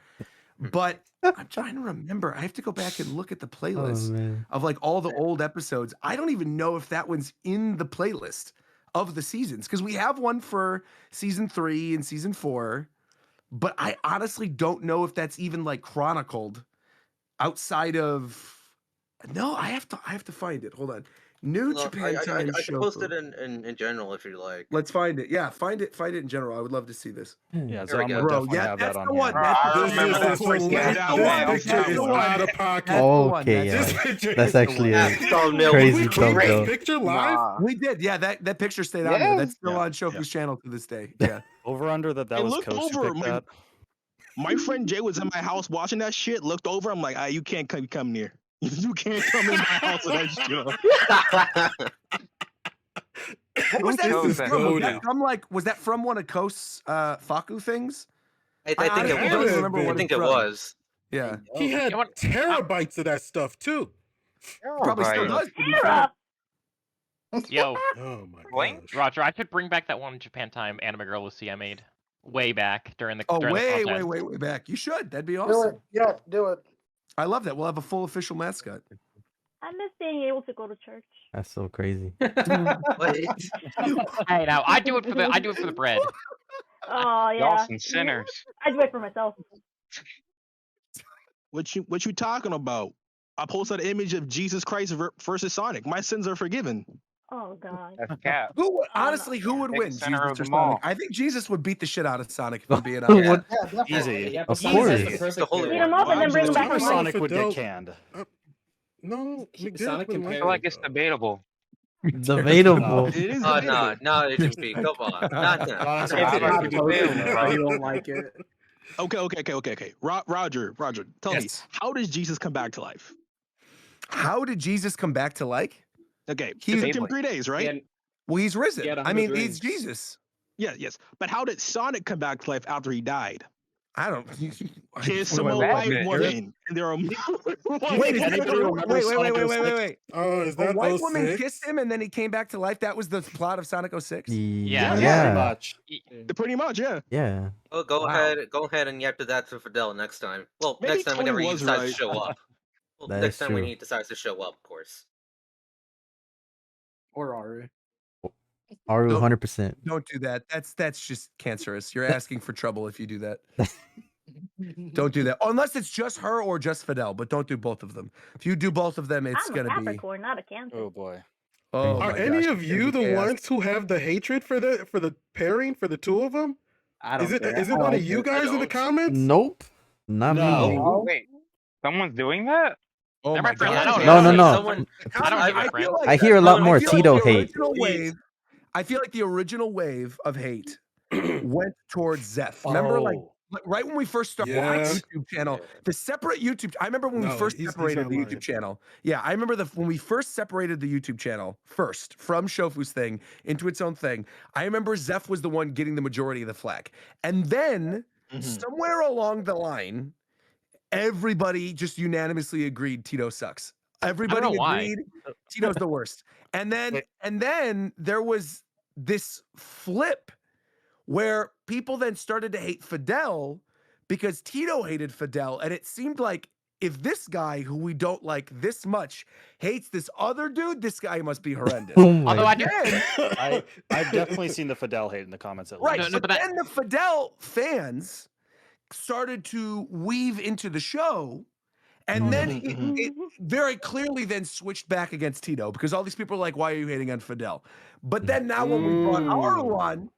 S1: But I'm trying to remember. I have to go back and look at the playlist of like all the old episodes. I don't even know if that one's in the playlist of the seasons because we have one for season 3 and season 4. But I honestly don't know if that's even like chronicled outside of. No, I have to find it. Hold on. New Japan Time
S6: I can
S1: show.
S6: post it in general if you like.
S1: Let's find it. Yeah, find it in general. I would love to see this.
S9: Yeah,
S6: There we
S9: Zom
S6: go.
S9: would
S1: Bro,
S9: definitely have
S1: that's
S9: that on
S1: the
S9: here.
S1: one.
S10: This picture is out of pocket.
S3: Okay, yeah. That's actually a crazy thumbnail.
S10: Picture live?
S1: We did. Yeah, that picture stayed on there. That's still on Shofu's channel to this day. Yeah.
S9: Over under that
S7: I
S9: was
S7: looked
S9: Coach who
S7: over.
S9: picked that.
S7: My friend Jay was in my house watching that shit. Looked over. I'm like, you can't come near. You can't come in my house with that shit.
S1: What was that?
S10: This is goated.
S1: Was that from one of Coast's Faku things?
S6: I think it
S1: don't
S6: was.
S1: remember
S6: I
S1: what
S6: think
S1: it's
S6: it
S1: from.
S6: was.
S1: Yeah.
S10: He had terabytes of that stuff too.
S1: Probably still does.
S13: Yo,
S10: Oh my gosh.
S13: Roger, I could bring back that one Japan Time Anime Girl Lucy I made way back during the.
S1: Oh,
S13: during the contest.
S1: way back. You should. That'd be
S8: Do
S1: awesome.
S8: it. Yeah, do it.
S1: I love that. We'll have a full official mascot.
S2: I miss being able to go to church.
S3: That's so crazy.
S13: Hey, now I do it for the bread.
S2: Oh yeah.
S14: Y'all some sinners.
S2: I do it for myself.
S7: What you talking about? I posted an image of Jesus Christ versus Sonic. My sins are forgiven.
S2: Oh god.
S14: That's cap.
S1: Honestly, who would win?
S14: Center
S1: Jesus
S14: of
S1: or
S14: them all.
S1: Sonic? I think Jesus would beat the shit out of Sonic if I'm being honest.
S3: What?
S8: Yeah, definitely.
S9: Easy.
S3: Of
S6: Jesus
S3: course.
S6: is the holy
S2: Beat 'em
S6: one.
S2: up and then bring 'em back
S9: Super
S2: to life.
S9: Sonic would get
S10: Fidel-
S9: canned.
S10: No,
S12: Sonic
S10: Miguel
S12: can
S10: wouldn't
S12: play
S14: I feel like it's debatable.
S3: Debatable.
S7: It is
S6: Oh
S7: debatable.
S6: no, Agent P, come on. Not
S14: Honestly,
S6: that.
S14: I like the debatable, bro.
S4: You don't like it.
S7: Okay. Roger, tell me,
S1: Yes.
S7: how does Jesus come back to life?
S1: How did Jesus come back to life?
S7: Okay,
S1: He's-
S7: it took him 3 days, right?
S1: Well, he's risen.
S12: He had
S1: I
S12: 100
S1: mean,
S12: rings.
S1: he's Jesus.
S7: Yes. But how did Sonic come back to life after he died?
S1: I don't.
S7: Kiss
S1: What
S7: a
S1: am I
S7: white
S14: watching?
S7: woman, and there are
S1: Wait,
S9: Anybody remember Sonic 06?
S10: Oh, is
S1: A
S10: that
S1: white woman
S10: 06?
S1: kissed him and then he came back to life. That was the plot of Sonic 06?
S13: Yeah.
S9: Pretty
S3: Yeah.
S9: much.
S7: pretty much, yeah.
S3: Yeah.
S6: Oh, go
S1: Wow.
S6: ahead and yap to that to Fidel next time. Well,
S7: Maybe
S6: next time
S7: Tony
S6: whenever he
S7: was
S6: decides
S7: right.
S6: to show up. Well,
S3: That
S6: next
S3: is
S6: time when
S3: true.
S6: he decides to show up, of course.
S4: Or Aru.
S3: Aru,
S1: Nope.
S3: 100%.
S1: Don't do that. That's just cancerous. You're asking for trouble if you do that. Don't do that. Unless it's just her or just Fidel, but don't do both of them. If you do both of them, it's
S2: I'm a
S1: gonna be.
S2: Capricorn, not a Cancer.
S9: Oh boy.
S1: Oh
S10: Are
S1: my
S10: any
S1: gosh,
S10: of
S1: it's
S10: you
S1: gonna be
S10: the
S1: chaos.
S10: ones who have the hatred for the pairing for the two of them?
S4: I don't
S10: Is it
S4: care.
S10: is it
S4: I
S10: one
S4: like
S10: of you
S4: it.
S10: guys in the comments?
S3: Nope. Not me.
S14: Wait, someone's doing that?
S1: Oh
S13: They're
S1: my
S13: my friends. I
S1: god.
S13: don't
S3: No, no,
S13: know.
S3: no.
S6: Someone,
S13: I don't
S6: I-
S13: hate my
S6: I
S13: friends.
S6: feel like
S3: I hear a lot
S6: I
S3: more
S6: feel
S3: Tito
S6: like the
S3: hate.
S1: original wave. I feel like the original wave of hate went towards Zeph. Remember, like right when we first started the YouTube channel, the separate YouTube. I remember when we first separated the YouTube channel. Yeah, I remember when we first separated the YouTube channel first from Shofu's thing into its own thing. I remember Zeph was the one getting the majority of the flack, and then somewhere along the line, everybody just unanimously agreed Tito sucks. Everybody agreed Tito's the worst. And then there was this flip where people then started to hate Fidel because Tito hated Fidel, and it seemed like if this guy who we don't like this much hates this other dude, this guy must be horrendous.
S9: Although I've definitely seen the Fidel hate in the comments at least.
S1: Right, but then the Fidel fans started to weave into the show, and then it very clearly then switched back against Tito because all these people are like, why are you hating on Fidel? But then now when we brought our one,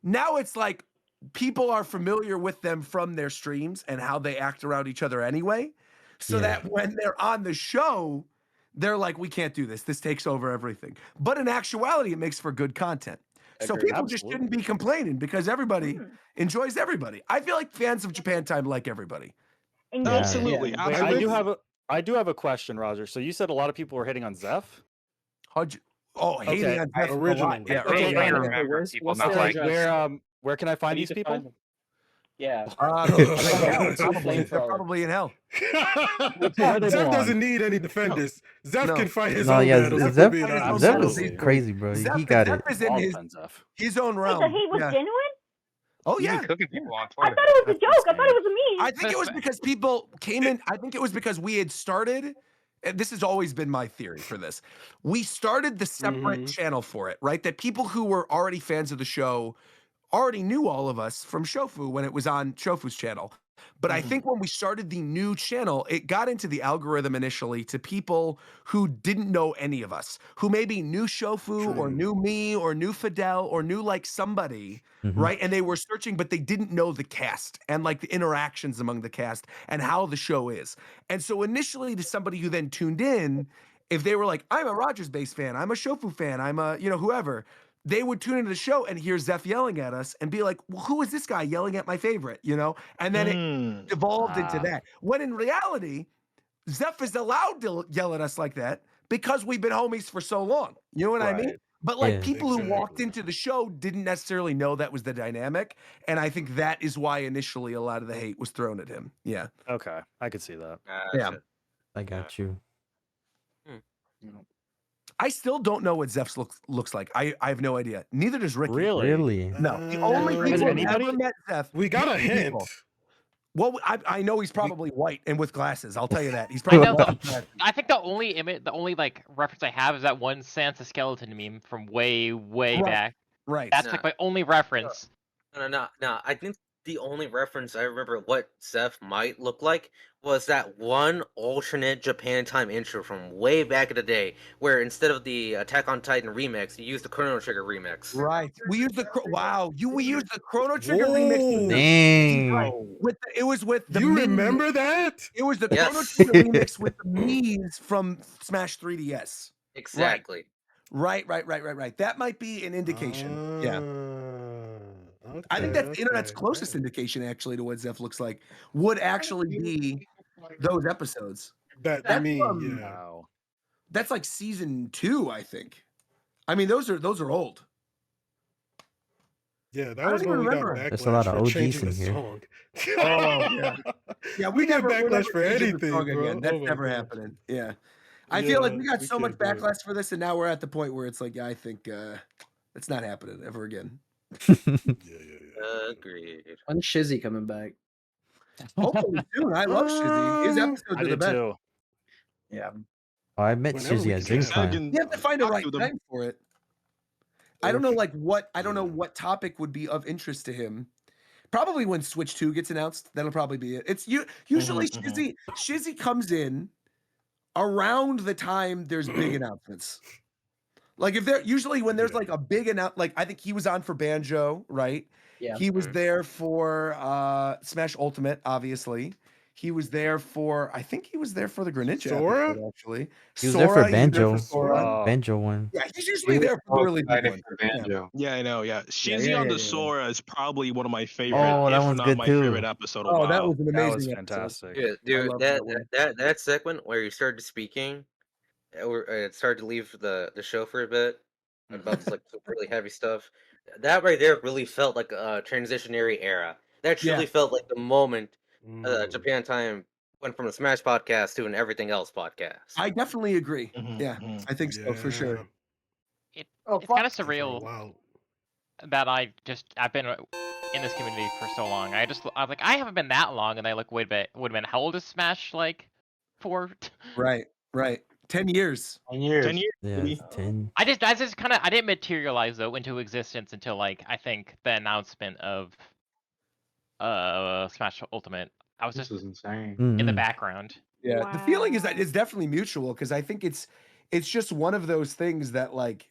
S1: now it's like people are familiar with them from their streams and how they act around each other anyway. So that when they're on the show, they're like, we can't do this. This takes over everything. But in actuality, it makes for good content. So people just shouldn't be complaining because everybody enjoys everybody. I feel like fans of Japan Time like everybody.
S7: Absolutely.
S9: I do have a question, Roger. So you said a lot of people were hitting on Zeph?
S1: Hating on Zeph
S10: originally.
S1: Yeah,
S14: I remember people not like
S9: where can I find these people?
S5: Yeah.
S1: They're probably in hell.
S10: Zeph doesn't need any defenders. Zeph can fight his
S3: No,
S10: own
S3: yeah,
S10: battles.
S3: Zeph is crazy, bro. He got it.
S1: Zeph is in his own realm.
S2: So he was genuine?
S1: Oh yeah.
S14: Cooking people on
S2: I
S14: Twitter.
S2: thought it was a joke. I thought it was a meme.
S1: I think it was because people came in. I think it was because we had started. And this has always been my theory for this. We started the separate channel for it, right? That people who were already fans of the show already knew all of us from Shofu when it was on Shofu's channel. But I think when we started the new channel, it got into the algorithm initially to people who didn't know any of us, who maybe knew Shofu or knew me or knew Fidel or knew like somebody, right? And they were searching, but they didn't know the cast and like the interactions among the cast and how the show is. And so initially to somebody who then tuned in, if they were like, I'm a Rogers-based fan, I'm a Shofu fan, I'm a, whoever, they would tune into the show and hear Zeph yelling at us and be like, well, who is this guy yelling at my favorite, And then it evolved into that. When in reality, Zeph is allowed to yell at us like that because we've been homies for so long. You know what I mean? But like people who walked into the show didn't necessarily know that was the dynamic. And I think that is why initially a lot of the hate was thrown at him. Yeah.
S9: Okay. I could see that.
S1: Yeah.
S3: I got you.
S1: I still don't know what Zeph looks like. I have no idea. Neither does Ricky.
S3: Really?
S1: No. The only people who ever met Zeph.
S10: We got a hint.
S1: People. Well, I know he's probably white and with glasses. I'll tell you that. He's probably white.
S13: I think the only like reference I have is that one Sansa skeleton meme from way back.
S1: Right.
S13: That's like my only reference.
S6: No. I think the only reference I remember what Zeph might look like was that one alternate Japan Time intro from way back in the day, where instead of the Attack on Titan remix, you used the Chrono Trigger remix.
S1: Right. We used the we used the Chrono Trigger remix.
S3: Dang.
S1: It was with the.
S10: You remember that?
S1: It was the Chrono Trigger remix with the Mii's from Smash 3DS.
S6: Exactly.
S1: Right. That might be an indication. Yeah. I think that's the internet's closest indication, actually, to what Zeph looks like. Would actually be those episodes.
S10: That's
S1: like season 2, I think. I mean, those are old.
S10: Yeah, that was when we got backlash.
S3: There's a lot of
S10: for
S3: OGs in here.
S10: song.
S1: Yeah,
S10: we get backlash for anything, bro.
S1: Again. That's never happening. Yeah. I feel like we got so much backlash for this, and now we're at the point where it's like, I think it's not happening ever again.
S6: Agreed.
S4: When's Shizzy coming back?
S1: Hopefully soon. I love Shizzy. His episodes are the best.
S9: Too.
S4: Yeah.
S3: Oh, I met Shizzy at DreamTime.
S1: You have to find the right time for it. I don't know, what topic would be of interest to him. Probably when Switch 2 gets announced, that'll probably be it. It's usually Shizzy comes in around the time there's big announcements. Like if when there's like a big like I think he was on for Banjo, right?
S4: Yeah.
S1: He was there for Smash Ultimate, obviously. He was there for, I think he was there for the Greninja
S10: Sora?
S1: episode, actually.
S3: He was there for
S1: Sora, he was there
S3: Banjo.
S1: for Sora.
S3: Banjo one.
S1: Yeah, he's usually there for the really big one.
S12: Banjo.
S7: Yeah, I know. Yeah, Shinji on the Sora is probably one of my favorite,
S3: Oh, that
S7: if
S3: one's
S7: not
S3: good
S7: my
S3: too.
S7: favorite episode.
S1: Oh, that was an
S9: That
S1: amazing
S9: was
S1: episode.
S9: fantastic.
S6: Yeah,
S1: I
S6: dude,
S1: love
S6: that
S1: one.
S6: that segment where you started speaking, or it started to leave the show for a bit about this like some really heavy stuff. That right there really felt like a transitionary era. That truly felt like the moment Japan Time went from a Smash podcast to an everything else podcast.
S1: I definitely agree. Yeah, I think so for sure.
S13: It's kind of surreal that I've been in this community for so long. I'm like, I haven't been that long, and I like, wait a minute, how old is Smash like for?
S1: Right. 10 years.
S12: 10 years.
S7: 10 years.
S3: Yeah, it's 10.
S13: I just kind of, I didn't materialize though into existence until like I think the announcement of Smash Ultimate. I was
S12: This
S13: just
S12: is insane.
S13: in the background.
S1: Yeah, the feeling is that it's definitely mutual because I think it's just one of those things that like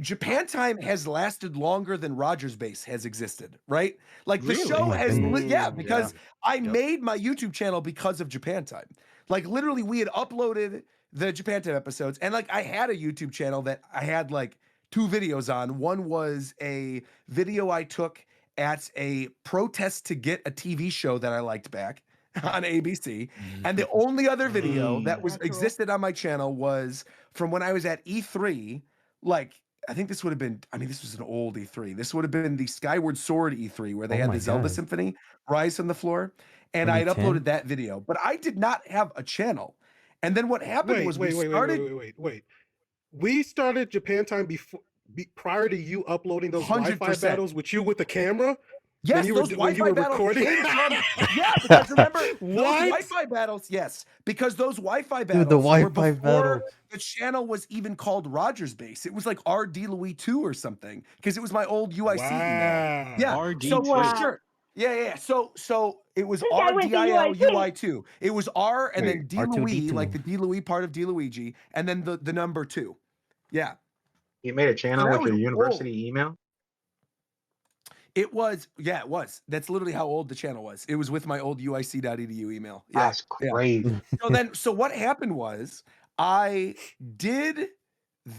S1: Japan Time has lasted longer than Rogers Base has existed, right? Like the
S10: Really?
S1: show has,
S10: Yeah.
S1: because I made my YouTube channel because of Japan Time. Like literally, we had uploaded the Japan Time episodes, and like I had a YouTube channel that I had like 2 videos on. One was a video I took at a protest to get a TV show that I liked back on ABC, and the only other video that was existed on my channel was from when I was at E3, like. I think this would have been, I mean, this was an old E3. This would have been the Skyward Sword E3 where they had the Zelda Symphony rise from the floor. And I had uploaded that video, but I did not have a channel. And then what happened was we started.
S10: Wait. We started Japan Time prior to you uploading those
S1: 100%.
S10: Wi-Fi battles with you with the camera?
S1: Yes,
S10: when
S1: those
S10: you were
S1: battles
S10: recording?
S1: came from, because remember, those
S10: What?
S1: Wi-Fi battles, yes, because those Wi-Fi
S3: Dude,
S1: battles
S3: the
S1: were
S3: Wi-Fi
S1: before
S3: battle.
S1: the channel was even called Rogers Base. It was like RD Louis 2 or something, because it was my old UIC email. Yeah,
S7: RD2.
S1: for sure. Yeah. So it was
S2: I went to
S1: RDIL
S2: UIC.
S1: UI2. It was R and then
S3: Wait,
S1: D
S3: R2,
S1: Louis,
S3: D2.
S1: like the D Louis part of D Luigi, and then the number 2. Yeah.
S12: You made a channel
S1: that
S12: with
S1: was
S12: your university email?
S1: It was. That's literally how old the channel was. It was with my old UIC.edu email. Yeah.
S12: That's crazy.
S1: So what happened was I did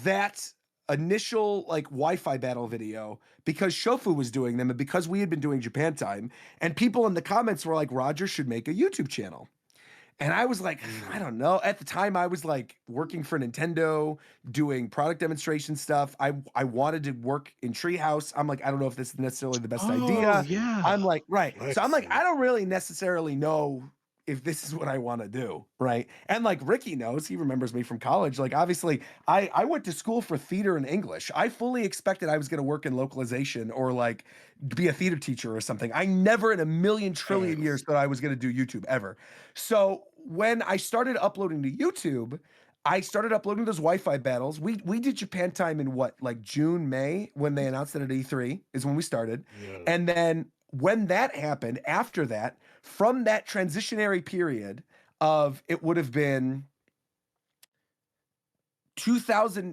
S1: that initial like Wi-Fi battle video because Shofu was doing them and because we had been doing Japan Time, and people in the comments were like, Roger should make a YouTube channel. And I was like, I don't know. At the time, I was like working for Nintendo, doing product demonstration stuff. I wanted to work in Treehouse. I'm like, I don't know if this is necessarily the best idea.
S7: Yeah.
S1: I'm like, right. So I'm like, I don't really necessarily know if this is what I want to do, right? And like Ricky knows, he remembers me from college. Like obviously, I went to school for theater and English. I fully expected I was going to work in localization or like be a theater teacher or something. I never in a million trillion years thought I was going to do YouTube ever. So when I started uploading to YouTube, I started uploading those Wi-Fi battles. We did Japan Time in what, like June, May, when they announced it at E3 is when we started.
S10: Yeah.
S1: And then when that happened, after that, from that transitionary period of, it would have been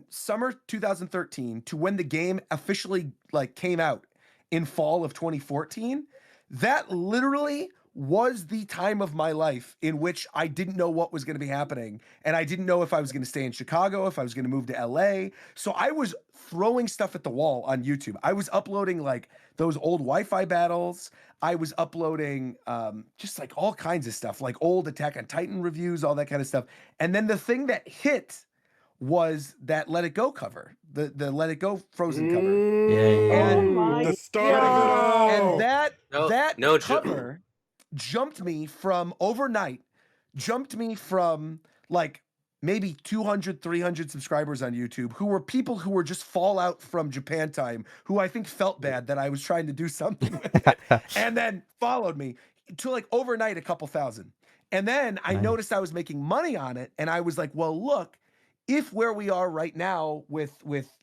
S1: summer 2013 to when the game officially like came out in fall of 2014, that literally was the time of my life in which I didn't know what was going to be happening. And I didn't know if I was going to stay in Chicago, if I was going to move to LA. So I was throwing stuff at the wall on YouTube. I was uploading like those old Wi-Fi battles. I was uploading just like all kinds of stuff, like old Attack on Titan reviews, all that kind of stuff. And then the thing that hit was that Let It Go cover, the Let It Go Frozen cover.
S3: Yeah.
S10: The start of it all.
S1: And that
S6: no
S1: cover jumped me from overnight, like maybe 200, 300 subscribers on YouTube who were people who were just fallout from Japan Time, who I think felt bad that I was trying to do something with it, and then followed me to like overnight a couple thousand. And then I noticed I was making money on it, and I was like, well, look, if where we are right now with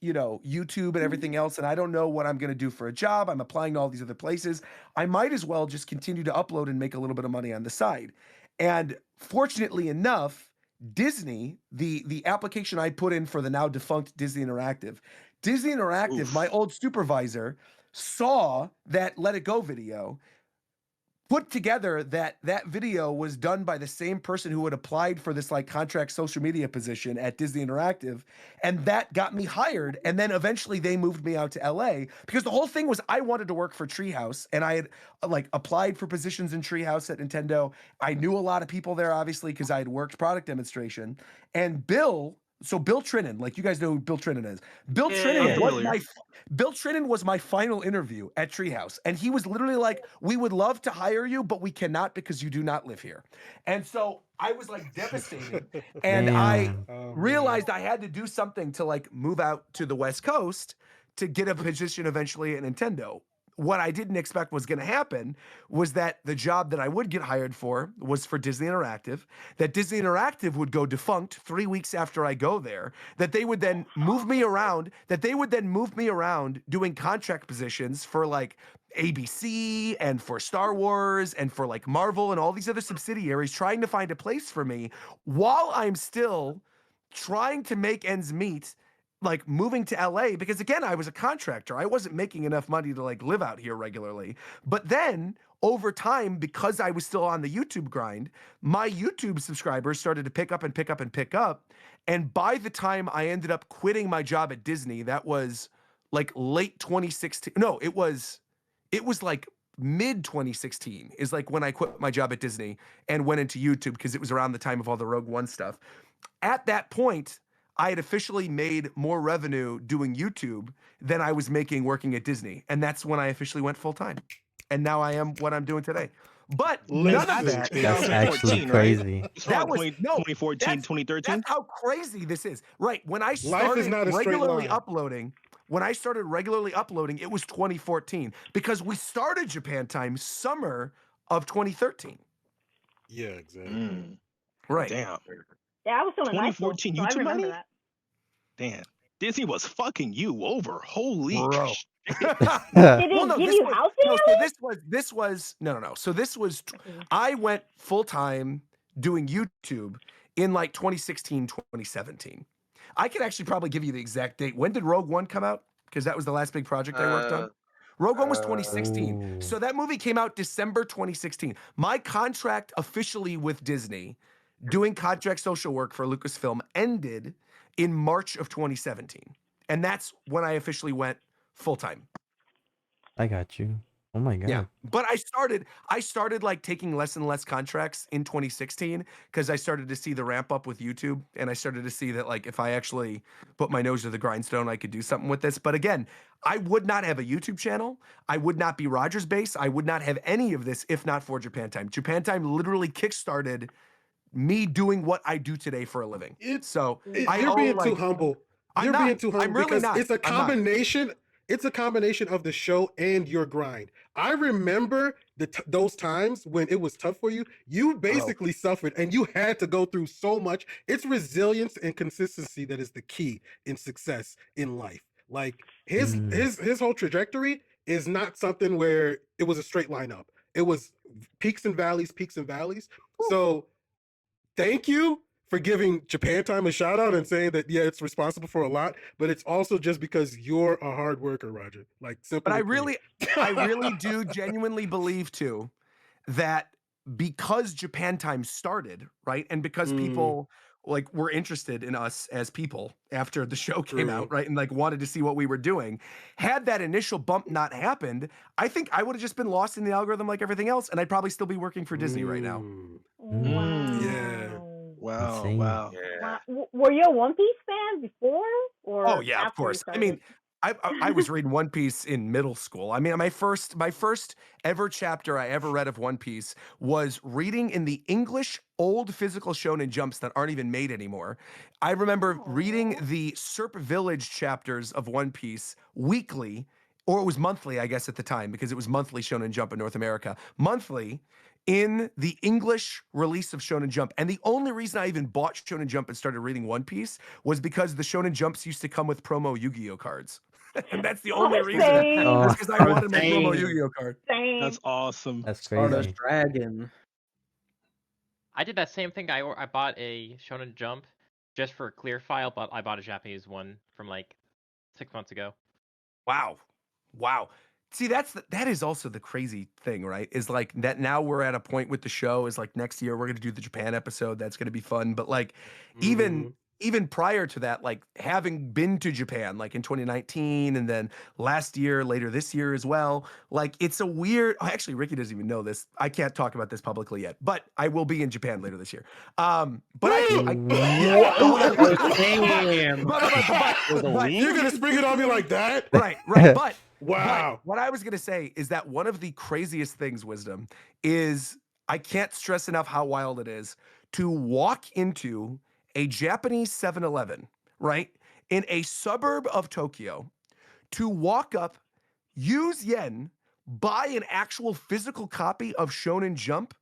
S1: you know, YouTube and everything else, and I don't know what I'm going to do for a job, I'm applying to all these other places, I might as well just continue to upload and make a little bit of money on the side. And fortunately enough, Disney, the application I put in for the now defunct Disney Interactive, my old supervisor, saw that Let It Go video, put together that video was done by the same person who had applied for this like contract social media position at Disney Interactive, and that got me hired. And then eventually they moved me out to LA because the whole thing was I wanted to work for Treehouse, and I had like applied for positions in Treehouse at Nintendo. I knew a lot of people there obviously because I had worked product demonstration. And Bill Trinan, like you guys know who Bill Trinan is. Bill Trinan was my final interview at Treehouse, and he was literally like, "We would love to hire you, but we cannot because you do not live here." And so I was like devastated, and I realized I had to do something to like move out to the West Coast to get a position eventually at Nintendo. What I didn't expect was going to happen was that the job that I would get hired for was for Disney Interactive, that Disney Interactive would go defunct 3 weeks after I go there, that they would then move me around, doing contract positions for like ABC and for Star Wars and for like Marvel and all these other subsidiaries, trying to find a place for me while I'm still trying to make ends meet, like moving to LA, because again, I was a contractor. I wasn't making enough money to like live out here regularly. But then over time, because I was still on the YouTube grind, my YouTube subscribers started to pick up. And by the time I ended up quitting my job at Disney, that was like late 2016. No, it was like mid 2016 is like when I quit my job at Disney and went into YouTube because it was around the time of all the Rogue One stuff. At that point, I had officially made more revenue doing YouTube than I was making working at Disney. And that's when I officially went full time. And now I am what I'm doing today. But none of that.
S3: That's actually crazy.
S1: That was
S7: 2014, 2013.
S1: That's how crazy this is. Right. When I started regularly uploading, it was 2014 because we started Japan Time summer of 2013.
S10: Yeah, exactly.
S1: Right.
S7: Damn.
S2: Yeah, I was still in high school,
S7: 2014
S2: so I
S7: YouTube
S2: remember
S7: money?
S2: that.
S7: Damn. Disney was fucking you over. Holy
S1: Bro.
S7: shit.
S2: Did they give you housing?
S1: So this was I went full time doing YouTube in like 2016, 2017. I could actually probably give you the exact date. When did Rogue One come out? Because that was the last big project I worked on. Rogue One was 2016. So that movie came out December 2016. My contract officially with Disney, doing contract social work for Lucasfilm, ended in March of 2017. And that's when I officially went full time.
S3: I got you. Oh my god.
S1: Yeah. But I started like taking less and less contracts in 2016 because I started to see the ramp up with YouTube, and I started to see that like if I actually put my nose to the grindstone, I could do something with this. But again, I would not have a YouTube channel. I would not be Rogers Base. I would not have any of this if not for Japan Time. Japan Time literally kickstarted me doing what I do today for a living.
S10: You're being too humble. You're being too humble because it's a combination. It's a combination of the show and your grind. I remember those times when it was tough for you. You basically suffered and you had to go through so much. It's resilience and consistency that is the key in success in life. Like his whole trajectory is not something where it was a straight line up. It was peaks and valleys. So thank you for giving Japan Time a shout out and saying that, yeah, it's responsible for a lot, but it's also just because you're a hard worker, Roger. Like, simply.
S1: But I really do genuinely believe too that because Japan Time started, right, and because people like were interested in us as people after the show came out, right, and like wanted to see what we were doing, had that initial bump not happened, I think I would have just been lost in the algorithm like everything else, and I'd probably still be working for Disney right now.
S10: Yeah.
S7: Wow.
S2: Yeah. Were you a One Piece fan before? Or
S1: oh yeah, of course. I mean, I was reading One Piece in middle school. I mean, my first ever chapter I ever read of One Piece was reading in the English old physical Shonen Jumps that aren't even made anymore. I remember reading the Serp Village chapters of One Piece weekly, or it was monthly, I guess at the time, because it was monthly Shonen Jump in North America. Monthly in the English release of Shonen Jump. And the only reason I even bought Shonen Jump and started reading One Piece was because the Shonen Jumps used to come with promo Yu-Gi-Oh cards. And that's the only reason. Was because I wanted my promo Yu-Gi-Oh card.
S7: That's awesome.
S3: That's crazy.
S4: Dragon.
S13: I did that same thing. I bought a Shonen Jump just for clear file, but I bought a Japanese one from like 6 months ago.
S1: Wow. See, that is also the crazy thing, right? Is like that now we're at a point with the show is like next year we're gonna do the Japan episode. That's gonna be fun. But like even prior to that, like having been to Japan like in 2019 and then last year, later this year as well, like it's a weird actually Ricky doesn't even know this. I can't talk about this publicly yet, but I will be in Japan later this year. But
S10: you're gonna spring it on me like that?
S1: Right. But wow. But what I was gonna say is that one of the craziest things, Wisdom, is I can't stress enough how wild it is to walk into a Japanese 7-Eleven, right, in a suburb of Tokyo, to walk up, use yen, buy an actual physical copy of Shonen Jump,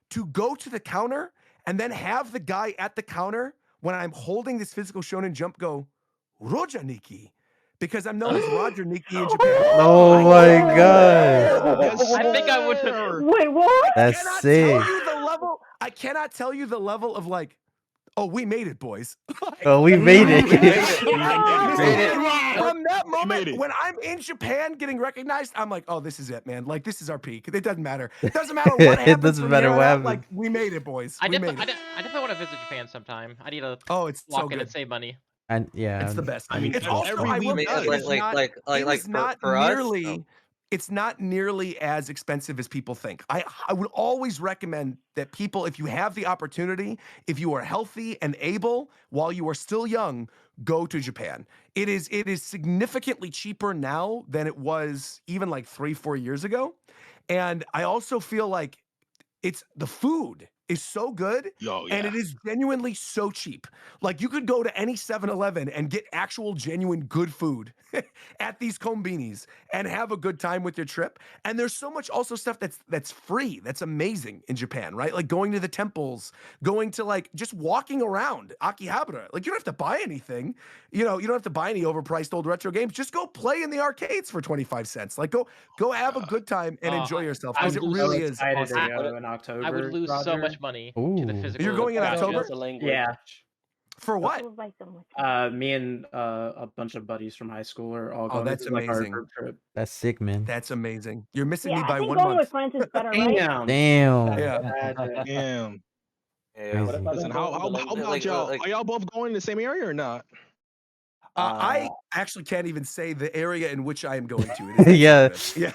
S1: to go to the counter, and then have the guy at the counter, when I'm holding this physical Shonen Jump, go, Roja Nikki. Because I'm known as Roger Nikki in Japan.
S3: Oh my god.
S13: I think I would.
S2: Wait, what?
S3: That's sick.
S1: I cannot tell you the level of like, oh, we made it, boys.
S3: Oh, we made it.
S1: From that moment, when I'm in Japan getting recognized, I'm like, oh, this is it, man. Like, this is our peak. It doesn't matter. It doesn't matter what happens.
S3: It doesn't matter what happens.
S1: Like, we made it, boys.
S13: I
S1: We made
S13: definitely
S1: it.
S13: want to visit Japan sometime. I need to
S1: it's
S13: walk
S1: so
S13: in
S1: good.
S13: and save money.
S3: And yeah,
S1: It's the best.
S7: I mean,
S1: it's also
S7: every
S1: I will
S7: week,
S1: tell you, it's not
S6: for us,
S1: nearly. It's not nearly as expensive as people think. I would always recommend that people, if you have the opportunity, if you are healthy and able, while you are still young, go to Japan. It is significantly cheaper now than it was even like 3-4 years ago. And I also feel like the food is so good and it is genuinely so cheap. Like you could go to any 7-Eleven and get actual genuine good food at these kombinis and have a good time with your trip. And there's so much also stuff that's free. That's amazing in Japan, right? Like going to the temples, going to like just walking around Akihabara. Like you don't have to buy anything. You know, you don't have to buy any overpriced old retro games. Just go play in the arcades for 25 cents. Like go have a good time and enjoy yourself because it really is awesome.
S4: In October.
S13: I would lose so much money to the physical.
S1: You're going in October?
S4: Yeah.
S1: For what?
S4: Me and a bunch of buddies from high school are all going.
S1: That's
S4: to, like, our
S1: amazing.
S4: group trip.
S3: That's sick, man.
S1: That's amazing. You're missing me
S2: I
S1: by
S2: think
S1: 1
S2: going
S1: month.
S2: with friends is better, right?
S3: Damn.
S7: Damn.
S3: Crazy.
S7: Listen, how about y'all? Are y'all both going in the same area or not?
S1: I actually can't even say the area in which I am going to. It is
S3: Yeah.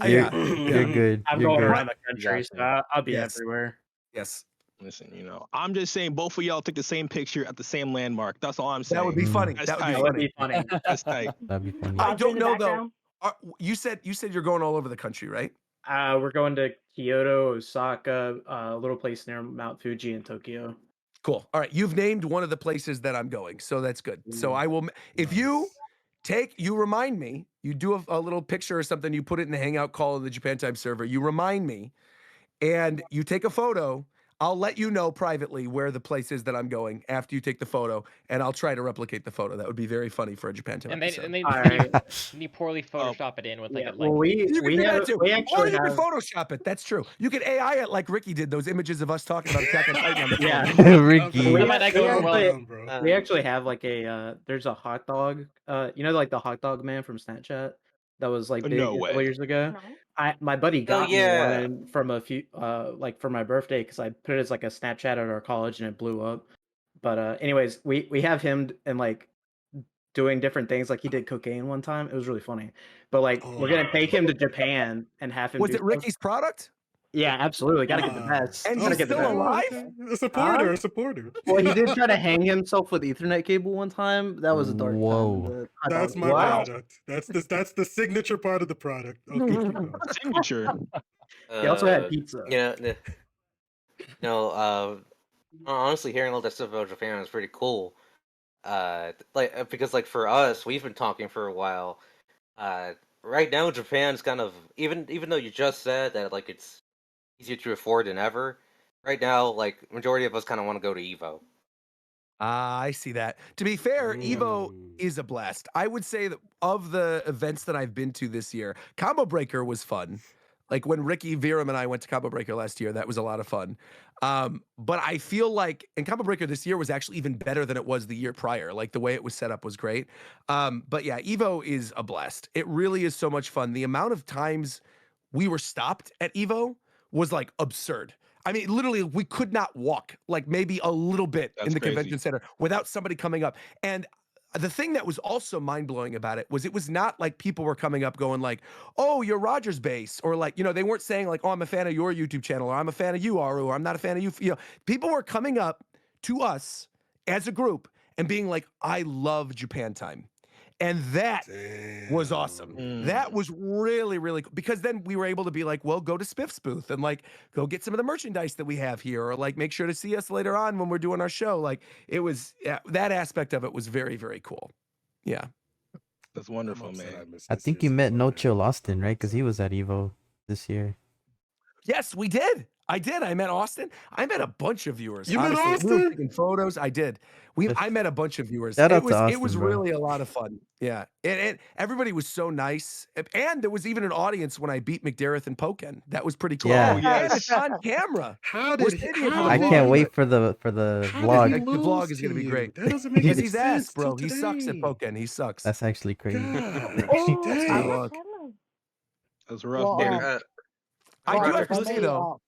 S1: You're
S3: good.
S4: I'm
S3: You're
S4: going
S3: good.
S4: around the country, so I'll be
S1: Yes.
S4: everywhere.
S1: Yes.
S7: Listen, I'm just saying both of y'all took the same picture at the same landmark. That's all I'm saying.
S1: That would be funny.
S7: That's
S1: That would be funny.
S7: That's tight.
S3: That'd be funny.
S1: I don't
S2: in the
S1: know though.
S2: background.
S1: You said you're going all over the country, right?
S4: We're going to Kyoto, Osaka, a little place near Mount Fuji in Tokyo.
S1: Cool. All right. You've named one of the places that I'm going, so that's good. So I will. If you remind me, you do a little picture or something, you put it in the Hangout call of the Japan Time server. You remind me, and you take a photo. I'll let you know privately where the place is that I'm going after you take the photo, and I'll try to replicate the photo. That would be very funny for a Japan Time episode.
S13: And they poorly Photoshop it in with like a
S4: well,
S1: you can do that too.
S4: we
S1: Or
S4: actually
S1: you can
S4: have-
S1: Photoshop it. That's true. You can AI it like Ricky did. Those images of us talking about Attack on Titan. On the
S4: Yeah.
S3: Ricky.
S4: We actually have like there's a hot dog, like the hot dog man from Snapchat that was like big
S7: No
S4: a couple
S7: way.
S4: years ago. My buddy got me one from a few like for my birthday because I put it as like a Snapchat at our college and it blew up. But anyways, we have him and like doing different things. Like he did cocaine one time. It was really funny. But like we're gonna take him to Japan and have him.
S1: Was
S4: do
S1: it Ricky's product?
S4: Yeah, absolutely. Got to get the best.
S1: And
S4: Gotta
S1: he's
S4: get the
S1: still
S4: best.
S1: alive?
S10: A supporter.
S4: Well, he did try to hang himself with Ethernet cable one time. That was a dark time.
S10: That's my product. That's the signature part of the product. Okay, keep going.
S7: Signature.
S4: He also had pizza.
S6: Honestly, hearing all that stuff about Japan is pretty cool. Because like for us, we've been talking for a while. Right now, Japan's kind of even though you just said that like it's easier to afford than ever. Right now, like majority of us kind of want to go to Evo.
S1: I see that. To be fair, Evo is a blast. I would say that of the events that I've been to this year, Combo Breaker was fun. Like when Ricky, Viram, and I went to Combo Breaker last year, that was a lot of fun. But I feel like, and Combo Breaker this year was actually even better than it was the year prior. Like the way it was set up was great. But yeah, Evo is a blast. It really is so much fun. The amount of times we were stopped at Evo was like absurd. I mean, literally, we could not walk like maybe a little bit in the convention center without somebody coming up. And the thing that was also mind-blowing about it was not like people were coming up going like, oh, you're Rogers base, or like, you know, they weren't saying like, oh, I'm a fan of your YouTube channel, or I'm a fan of you, Aru, or I'm not a fan of you. You know, people were coming up to us as a group and being like, I love Japan Time. And that was awesome. That was really, really cool. Because then we were able to be like, well, go to Spiff's booth and like go get some of the merchandise that we have here, or like make sure to see us later on when we're doing our show. Like it was, that aspect of it was very, very cool. Yeah.
S7: That's wonderful, man.
S3: I think you met No Chill Austin, right? Because he was at Evo this year.
S1: Yes, we did. I did. I met Austin. I met a bunch of viewers.
S10: You met
S1: honestly. We were
S10: Austin?
S1: taking photos. I did. I met a bunch of viewers.
S3: Shout out
S1: It
S3: to Austin,
S1: was
S3: bro.
S1: really a lot of fun. Yeah. And everybody was so nice. And there was even an audience when I beat McDareth and Poken. That was pretty cool.
S3: Yeah.
S7: Oh, yes.
S1: And it's on camera.
S10: How
S1: We're
S10: did
S1: sitting here for
S10: how
S1: the
S3: I
S10: did
S3: can't
S1: vlog.
S3: wait for the vlog.
S10: How did he
S1: The
S10: lose
S1: vlog is
S10: to
S1: going to be
S10: you?
S1: great.
S10: That doesn't make
S1: Because
S10: any
S1: he's ass,
S10: sense
S1: bro.
S10: to
S1: He sucks at
S10: today.
S1: Poken. He sucks.
S3: That's actually crazy.
S10: Gosh,
S2: Oh,
S1: That's the
S10: dang.
S1: vlog.
S7: That's rough,
S8: Well,
S7: buddy.
S1: I do
S8: Roger,
S1: have
S8: if
S1: to
S8: I
S1: say
S8: may,
S1: though.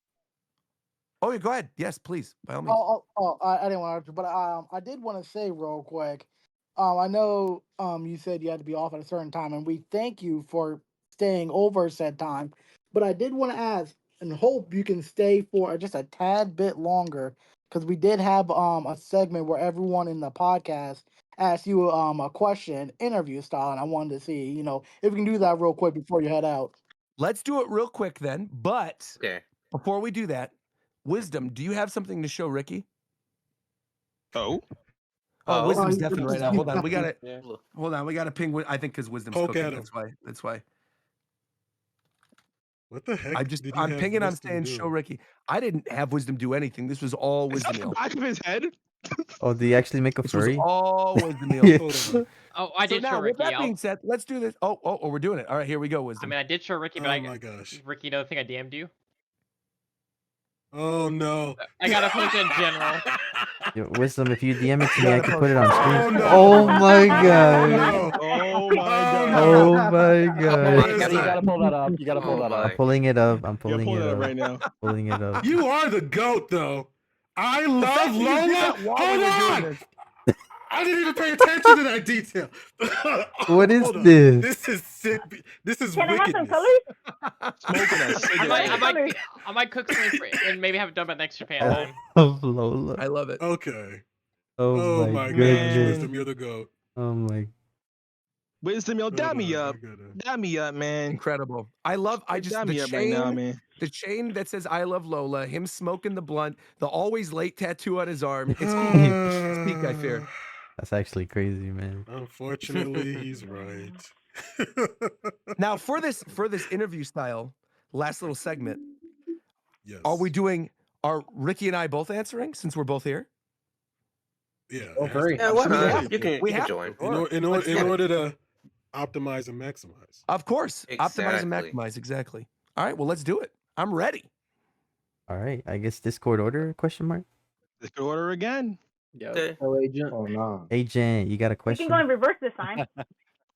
S1: Oh, yeah, go ahead. Yes, please. By all means.
S8: I didn't want to, but I did want to say real quick. I know you said you had to be off at a certain time, and we thank you for staying over said time. But I did want to ask and hope you can stay for just a tad bit longer, because we did have a segment where everyone in the podcast asked you a question, interview style, and I wanted to see, you know, if we can do that real quick before you head out.
S1: Let's do it real quick then. But
S6: Okay.
S1: before we do that, Wisdom, do you have something to show Ricky?
S7: Oh.
S1: Oh, Wisdom's deafened
S8: he's-
S1: right now. Hold on. We got to
S5: Yeah.
S1: hold on. We got to ping. I think because Wisdom's
S10: Poke
S1: cooking.
S10: at him.
S1: That's why.
S10: What the heck?
S1: I'm pinging. I'm
S10: Wisdom
S1: saying
S10: do?
S1: show Ricky. I didn't have Wisdom do anything. This was all
S7: Is that the
S1: Wisdomeel.
S7: back of his head?
S3: Oh, do you actually make a
S1: This was
S3: furry?
S1: all Wisdomeel.
S10: Hold on.
S13: Oh, I
S1: So
S13: did
S1: now,
S13: show
S1: with
S13: Ricky.
S1: that being said, let's do this. Oh, we're doing it. All right, here we go,
S13: I
S1: Wisdom.
S13: mean, I did show Ricky, but
S10: Oh my gosh.
S13: Ricky, you know the thing I DM'd you?
S10: Oh no.
S13: I got to post it in general.
S3: Yo, Wisdom, if you DM it to me, I can put it on
S10: Oh,
S3: screen.
S10: no.
S3: Oh my
S10: Oh,
S3: god.
S10: no.
S7: Oh my god.
S3: Oh my
S4: You
S3: god.
S4: gotta pull that up. You gotta pull that
S3: I'm
S4: up.
S3: pulling it up. I'm
S7: Yeah,
S3: pulling
S7: pull
S3: it
S7: it up
S3: up.
S7: right now.
S3: Pulling it up.
S10: You are the goat, though. I
S1: The
S10: love
S1: fact that you did
S10: Lola.
S1: that while we
S10: Hold
S1: were doing
S10: on.
S1: this.
S10: I didn't even pay attention to that detail.
S3: What is
S10: Hold on.
S3: this?
S10: This is sick. This is
S2: Can I have some
S10: wickedness.
S2: colors?
S7: Smoking a cigarette.
S13: I might cook something and maybe have it done by next Japan time.
S3: Of Lola.
S1: I love it.
S10: Okay.
S3: Oh,
S10: Oh
S3: my
S10: my
S3: goodness.
S10: gosh, Wisdom, you're the goat.
S3: Oh my.
S7: Wisdom, yo, dab me up. Dab me up, man.
S1: Incredible. I just
S7: Dab
S1: the
S7: me up right now,
S1: chain.
S7: man.
S1: The chain that says "I love Lola," him smoking the blunt, the always late tattoo on his arm. It's peak. It's peak, I fear.
S3: That's actually crazy, man.
S10: Unfortunately, he's right.
S1: Now, for this interview style, last little segment,
S10: Yes.
S1: are Ricky and I both answering since we're both here?
S10: Yeah.
S4: Oh, great.
S6: Yeah, why
S1: We
S6: not?
S1: have
S6: You
S1: to. We
S6: can
S1: have
S6: join.
S1: to.
S10: In order to optimize and maximize.
S1: Of course. Optimize and
S6: Exactly.
S1: maximize. Exactly. All right. Well, let's do it. I'm ready.
S3: All right. I guess Discord order question mark.
S7: Let's go order again.
S4: Yeah.
S6: Okay.
S4: Oh, agent.
S12: Oh no.
S3: Agent, you got a
S2: We
S3: question?
S2: can go in reverse this time.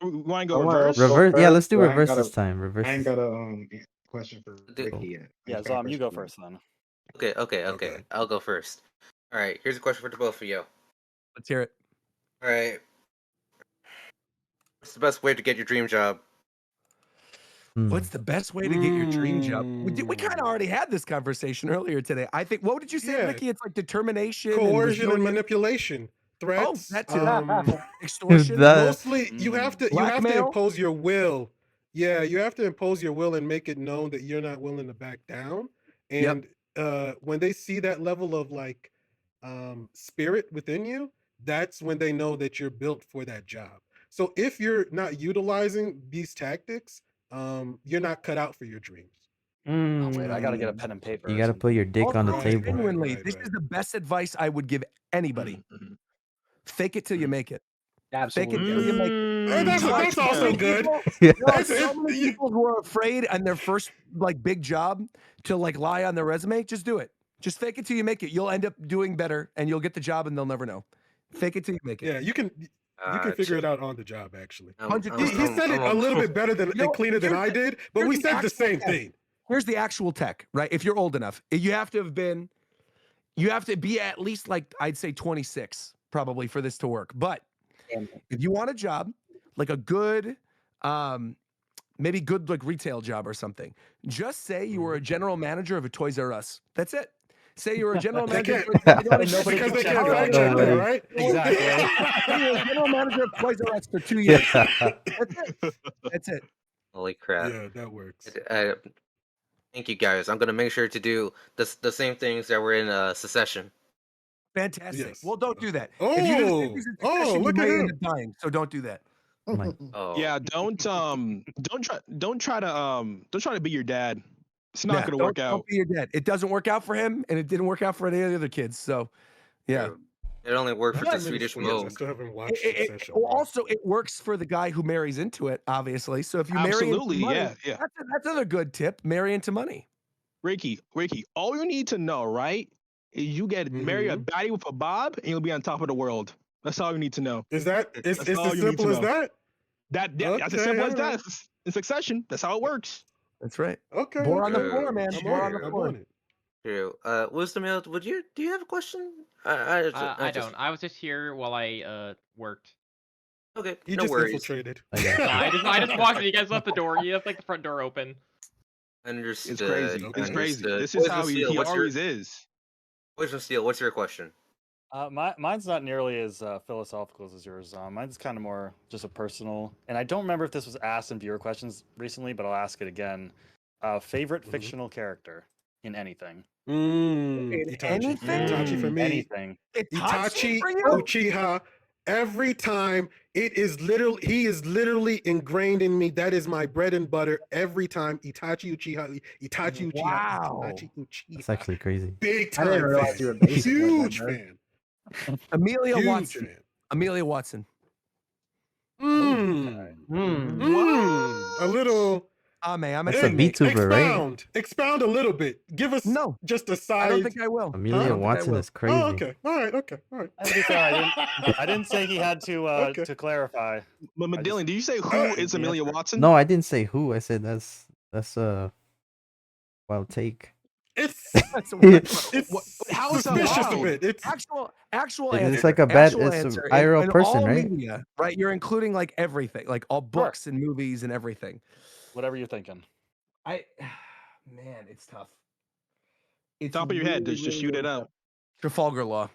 S7: We want to
S12: I
S7: go
S12: wanna
S7: reverse?
S12: go
S3: Reverse? Yeah,
S12: first,
S3: let's do
S12: but I ain't
S3: reverse
S12: got a-
S3: this time. Reverse.
S12: I ain't got a question for
S6: Do-
S12: Ricky yet. I
S9: Yeah,
S12: just got a
S9: Zom, you
S12: question
S9: go
S12: for
S9: first then.
S6: Okay.
S10: Okay.
S6: I'll go first. All right. Here's a question for the both of you.
S1: Let's hear it.
S6: All right. What's the best way to get your dream job?
S1: What's the best way to get your dream job? We kind of already had this conversation earlier today. I think. What did you say,
S10: Yeah.
S1: Ricky? It's like determination,
S10: Coercion and
S1: resilience.
S10: manipulation. Threats.
S1: Oh, that too.
S10: Extortion.
S3: That-
S10: Mostly, you have to
S1: Blackmail?
S10: impose your will. Yeah, you have to impose your will and make it known that you're not willing to back down. And when they see that level of like spirit within you, that's when they know that you're built for that job. So if you're not utilizing these tactics, you're not cut out for your dreams.
S9: Oh, wait, I gotta get a pen and paper.
S3: You
S9: or
S3: got to
S9: something.
S3: put your dick on the
S1: Also,
S3: table.
S1: genuinely,
S10: Right,
S1: this
S10: right.
S1: is the best advice I would give anybody. Fake it till you make it. Fake it
S4: Absolutely.
S1: till you make it.
S10: That's also good.
S1: There's so many people who are afraid on their first like big job to like lie on their resume. Just do it. Just fake it till you make it. You'll end up doing better, and you'll get the job, and they'll never know. Fake it till you make it.
S10: Yeah, you can figure it out on the job. Actually, he said it a little bit better than and cleaner than I did, but we said the same thing.
S1: Here's the actual tech, right? If you're old enough, you have to be at least like I'd say 26 probably for this to work. But if you want a job, like a good, maybe good like retail job or something, just say you were a general manager of a Toys R Us. That's it. Say you're a general manager.
S10: Because they can't fact check that, right?
S1: Exactly. You're a general manager of Toys R Us for 2 years. That's it.
S6: Holy crap!
S10: Yeah, that works.
S6: Thank you, guys. I'm gonna make sure to do the same things that were in Secession.
S1: Fantastic.
S10: Yes.
S1: Well, don't do that.
S10: Oh,
S1: if you do the same things in Succession, you
S10: look at
S1: might
S10: him.
S1: end up dying. So don't do that.
S7: Yeah, don't try to be your dad. It's not gonna work out.
S1: Don't be your dad. It doesn't work out for him, and it didn't work out for any of the other kids. So, yeah.
S6: It only worked for the Swedish Mo.
S10: I still haven't watched Succession.
S1: Also, it works for the guy who marries into it, obviously. So if you marry into money,
S7: yeah.
S1: That's another good tip. Marry into money.
S7: Ricky, all you need to know, right, is you get marry a baddie with a bob, and you'll be on top of the world. That's all you need to know.
S10: Is that as simple as that?
S7: That's as simple as that. In Succession, that's how it works.
S1: That's right.
S10: Okay.
S1: More on the floor, man. More on the floor.
S6: True. Wisdomeel, do you have a question?
S13: I don't. I was just here while I worked.
S6: Okay,
S10: You
S6: no
S10: just
S6: worries.
S10: infiltrated.
S13: I just walked in. You guys left the door. You left like the front door open.
S6: Understood.
S7: It's crazy. It's crazy.
S6: Understood.
S7: This is how he
S6: Wisdomeel,
S7: always is.
S6: Wisdomeel, what's your question?
S9: Mine's not nearly as philosophical as yours. Mine's kind of more just a personal, and I don't remember if this was asked in viewer questions recently, but I'll ask it again. Favorite fictional character in anything?
S10: Itachi.
S1: Anything?
S10: Itachi for me.
S9: Anything.
S10: Itachi Uchiha. Every time he is literally ingrained in me. That is my bread and butter. Every time Itachi Uchiha.
S1: Wow.
S10: Itachi Uchiha.
S3: That's actually crazy.
S10: Big
S4: I
S10: time.
S4: didn't realize you were basic like
S10: Huge
S4: that, bro.
S10: fan.
S1: Amelia
S10: Huge
S1: Watson.
S10: fan.
S1: Amelia Watson.
S10: A little.
S1: I'm a
S3: That's a VTuber, right?
S10: Expound a little bit. Give us just a size.
S1: I don't think I will.
S3: Amelia Watson is crazy.
S10: Oh, okay. All right.
S9: I didn't say he had to to clarify.
S7: But Dylan, did you say who is Amelia Watson?
S3: No, I didn't say who. I said that's a wild take.
S10: It's
S7: how is
S10: suspicious
S7: that
S10: a bit. It's
S1: actual
S3: It's
S1: answer.
S3: like a bad.
S1: Actual
S3: It's
S1: answer.
S3: an IRL
S1: in
S3: person,
S1: all
S3: right?
S1: Media, right? You're including like everything, like all books and movies and everything.
S9: Whatever you're thinking.
S1: Man, it's tough. It's
S7: Top of your head, just shoot it out.
S1: Trafalgar Law.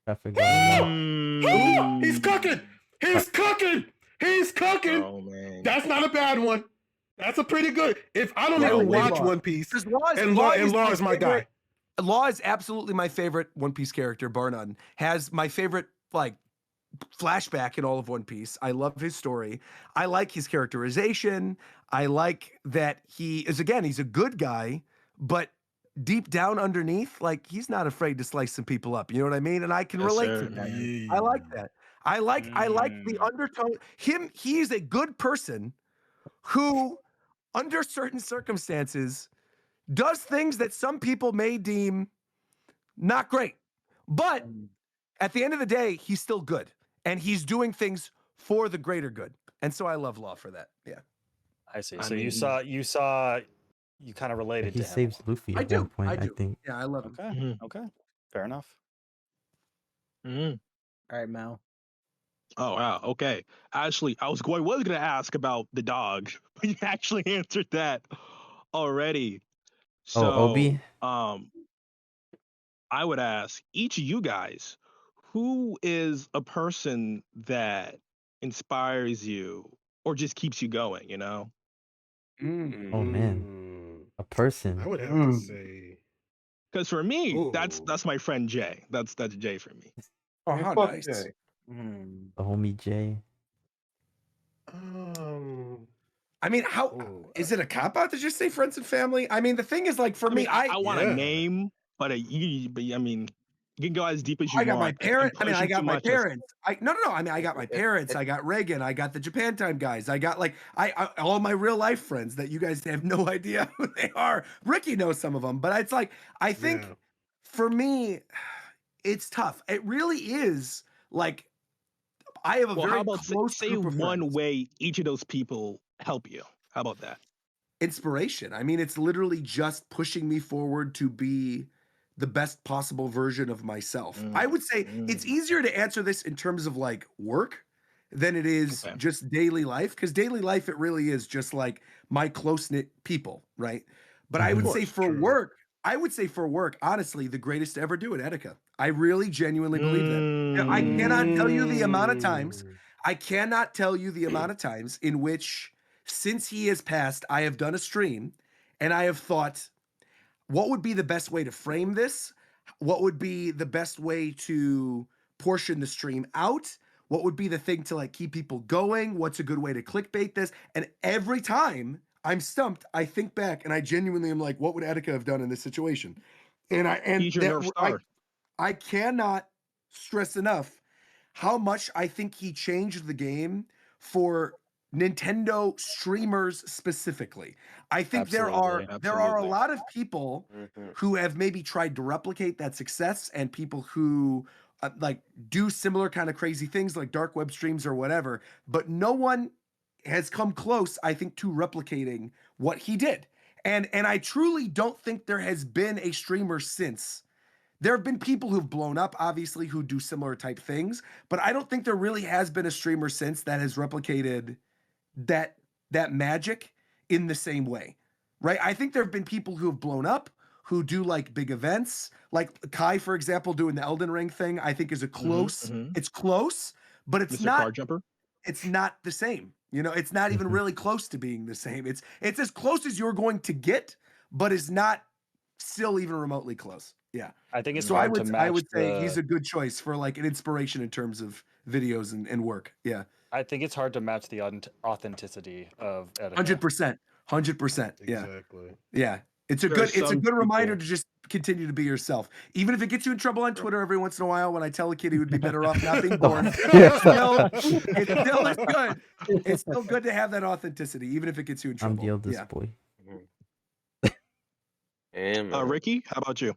S10: Ooh, he's cooking. He's cooking. He's cooking.
S6: Oh man,
S10: that's not a bad one. That's a pretty good. If I don't even watch One Piece, Law is my guy.
S1: Law is absolutely my favorite One Piece character, bar none. Has my favorite like flashback in all of One Piece. I love his story. I like his characterization. I like that he's a good guy, but deep down underneath, like he's not afraid to slice some people up. You know what I mean? And I can relate to that.
S10: Yeah.
S1: I like that. I like the undertone. He's a good person who, under certain circumstances, does things that some people may deem not great. But at the end of the day, he's still good. And he's doing things for the greater good. And so I love Law for that. Yeah.
S9: I see. So you kind of related to
S3: He
S9: him.
S3: saves Luffy at one point, I think.
S1: Yeah, I love him.
S9: Okay. Okay. Fair enough.
S4: All right, Mal.
S7: Oh wow. Okay. Actually, I was gonna ask about the dog, but you actually answered that already. So,
S3: Obi?
S7: I would ask each of you guys, who is a person that inspires you or just keeps you going, you know?
S3: Oh man, a person.
S10: I would have to say.
S7: Because for me, that's my friend Jay. That's Jay for me.
S1: Oh, how nice.
S3: The homie Jay.
S1: I mean, is it a cop out to just say friends and family? I mean, the thing is, like, for me,
S7: I want a name, but I mean, You can go as deep as you
S1: I got
S7: want.
S1: my parents. I mean, I
S7: pushing
S1: got
S7: too
S1: my
S7: much is-
S1: parents. No. I mean, I got my parents. I got Reagan. I got the Japan Time guys. I got like all my real life friends that you guys have no idea who they are. Ricky knows some of them, but it's like I think for me, it's tough. It really is like I have a very
S7: how about
S1: close
S7: say
S1: group of
S7: one
S1: friends.
S7: way each of those people help you? How about that?
S1: Inspiration. I mean, it's literally just pushing me forward to be the best possible version of myself. I would say it's easier to answer this in terms of like work than it is just daily life, because daily life, it really is just like my close-knit people, right? But I would say for work, honestly, the greatest to ever do it, Etika. I really genuinely believe that. I cannot tell you the amount of times, in which since he has passed, I have done a stream and I have thought, what would be the best way to frame this? What would be the best way to portion the stream out? What would be the thing to like keep people going? What's a good way to clickbait this? And every time I'm stumped, I think back and I genuinely am like, what would Etika have done in this situation? And I cannot stress enough how much I think he changed the game for Nintendo streamers specifically. I think there are a lot of people who have maybe tried to replicate that success, and people who like do similar kind of crazy things like dark web streams or whatever, but no one has come close, I think, to replicating what he did. And I truly don't think there has been a streamer since. There have been people who've blown up, obviously, who do similar type things, but I don't think there really has been a streamer since that has replicated that magic in the same way, right? I think there have been people who have blown up, who do like big events, like Kai, for example, doing the Elden Ring thing. I think is a close. It's close, but it's not.
S7: Card jumper.
S1: It's not the same. You know, it's not even really close to being the same. It's as close as you're going to get, but it's not still even remotely close. Yeah,
S9: I think it's
S1: so.
S9: hard to match
S1: I would say he's a good choice for like an inspiration in terms of videos and work. Yeah.
S9: I think it's hard to match the authenticity of Etika.
S1: 100%. Yeah.
S10: Exactly.
S1: Yeah. It's a good reminder to just continue to be yourself. Even if it gets you in trouble on Twitter every once in a while, when I tell a kid he would be better off not being born, it still is good. It's still good to have that authenticity, even if it gets you in trouble.
S3: I'm the oldest boy.
S7: Ricky, how about you?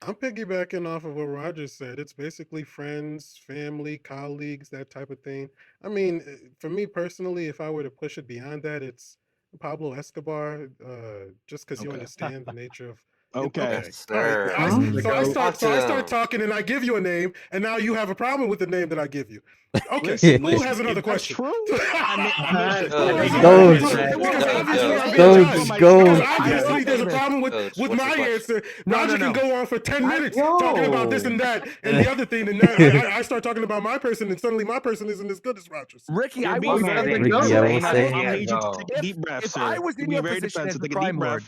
S10: I'm piggybacking off of what Roger said. It's basically friends, family, colleagues, that type of thing. I mean, for me personally, if I were to push it beyond that, it's Pablo Escobar, just because you understand the nature of.
S6: Okay.
S10: All right. So I start talking, and I give you a name, and now you have a problem with the name that I give you. Okay. Who has another question? Obviously, there's a problem with my answer. Roger can go on for 10 minutes talking about this and that and the other thing, and then I start talking about my person, and suddenly my person isn't as good as Roger's.
S1: Ricky,
S7: I
S1: will
S7: need you to take a deep breath,
S1: if I was in your position as a crime lord,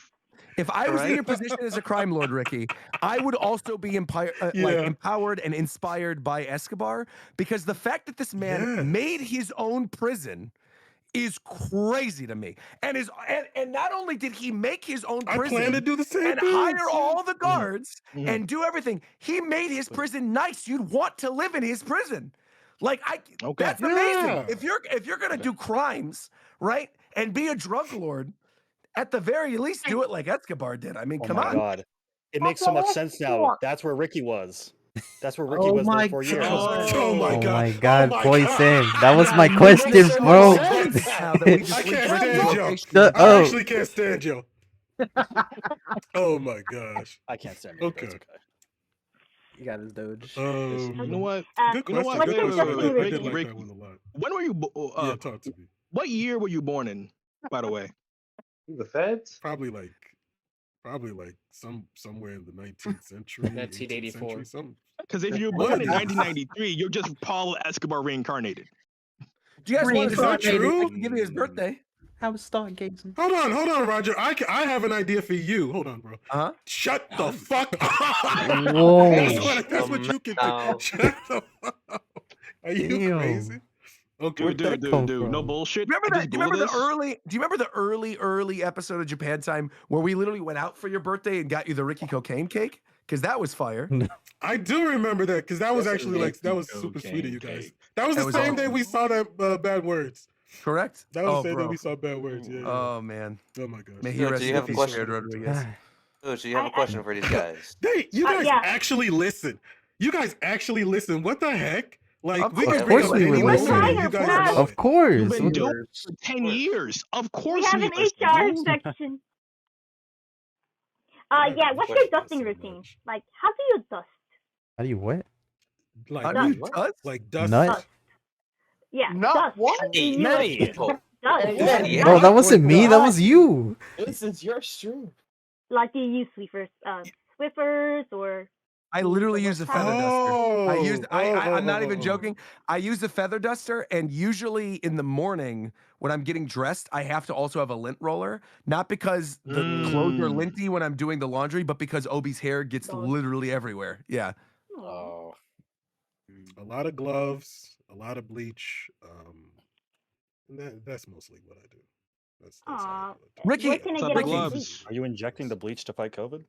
S1: if I was in your position as a crime lord, Ricky, I would also be empowered and inspired by Escobar, because the fact that this man made his own prison is crazy to me. And not only did he make his own prison,
S10: I plan to do the same
S1: and
S10: thing.
S1: hire all the guards and do everything, he made his prison nice. You'd want to live in his prison. Like that's amazing. If you're gonna do crimes, right, and be a drug lord, at the very least, do it like Escobar did. I mean, come on.
S9: God. It makes so much sense now. That's where Ricky was. That's where Ricky was there for years.
S10: Oh my
S3: God, Poison. That was my question, bro.
S10: I can't stand you. I actually can't stand you. Oh my gosh.
S9: I can't stand you.
S10: Okay.
S4: You got his Doge.
S7: You know what?
S10: Good question. Good question. I did like that one a lot.
S7: When were you?
S10: Talk to me.
S7: What year were you born in, by the way?
S12: The Feds?
S10: Probably like somewhere in the 19th century.
S5: 1984.
S7: Because if you're born in 1993, you're just Paul Escobar reincarnated.
S1: Do you guys want to
S10: start true?
S1: I can give you his birthday.
S4: I was stargazing.
S10: Hold on, Roger. I have an idea for you. Hold on, bro. Shut the fuck up.
S3: Whoa.
S10: That's what you can do. Shut the fuck up. Are you crazy? Okay,
S7: dude, no bullshit.
S1: Do you remember the early episode of Japan Time where we literally went out for your birthday and got you the Ricky cocaine cake? because that was fire.
S10: I do remember that because that was actually like that was super sweet of you guys. That was the same day we saw that Bad Words.
S1: Correct.
S10: That was the same day we saw Bad Words. Yeah.
S1: Oh man.
S10: Oh my gosh.
S1: May he rest in peace, Jared Rodriguez.
S6: Coach, do you have a question for these guys?
S10: You guys actually listen. You guys actually listen. What the heck? Like,
S3: of course we were listening. Of course.
S7: You've been doing it for 10 years. Of course
S2: we have
S7: we
S2: an
S7: listen.
S2: HR section. Yeah, what's your dusting routine? Like, how do you dust?
S3: How do you what?
S10: Like,
S1: how do you dust?
S10: Like dust?
S3: Nut?
S2: Yeah,
S8: dust.
S2: What?
S5: Many.
S3: Bro, that wasn't me. That was you.
S5: This is your stream.
S2: Like, do you use Swiffers or?
S1: I literally use a feather duster. I'm not even joking. I use a feather duster, and usually in the morning when I'm getting dressed, I have to also have a lint roller. Not because the clothes are linty when I'm doing the laundry, but because Obi's hair gets literally everywhere. Yeah.
S9: Oh.
S10: A lot of gloves, a lot of bleach. And that's mostly what I do. That's
S1: Ricky,
S9: are you injecting the bleach to fight COVID?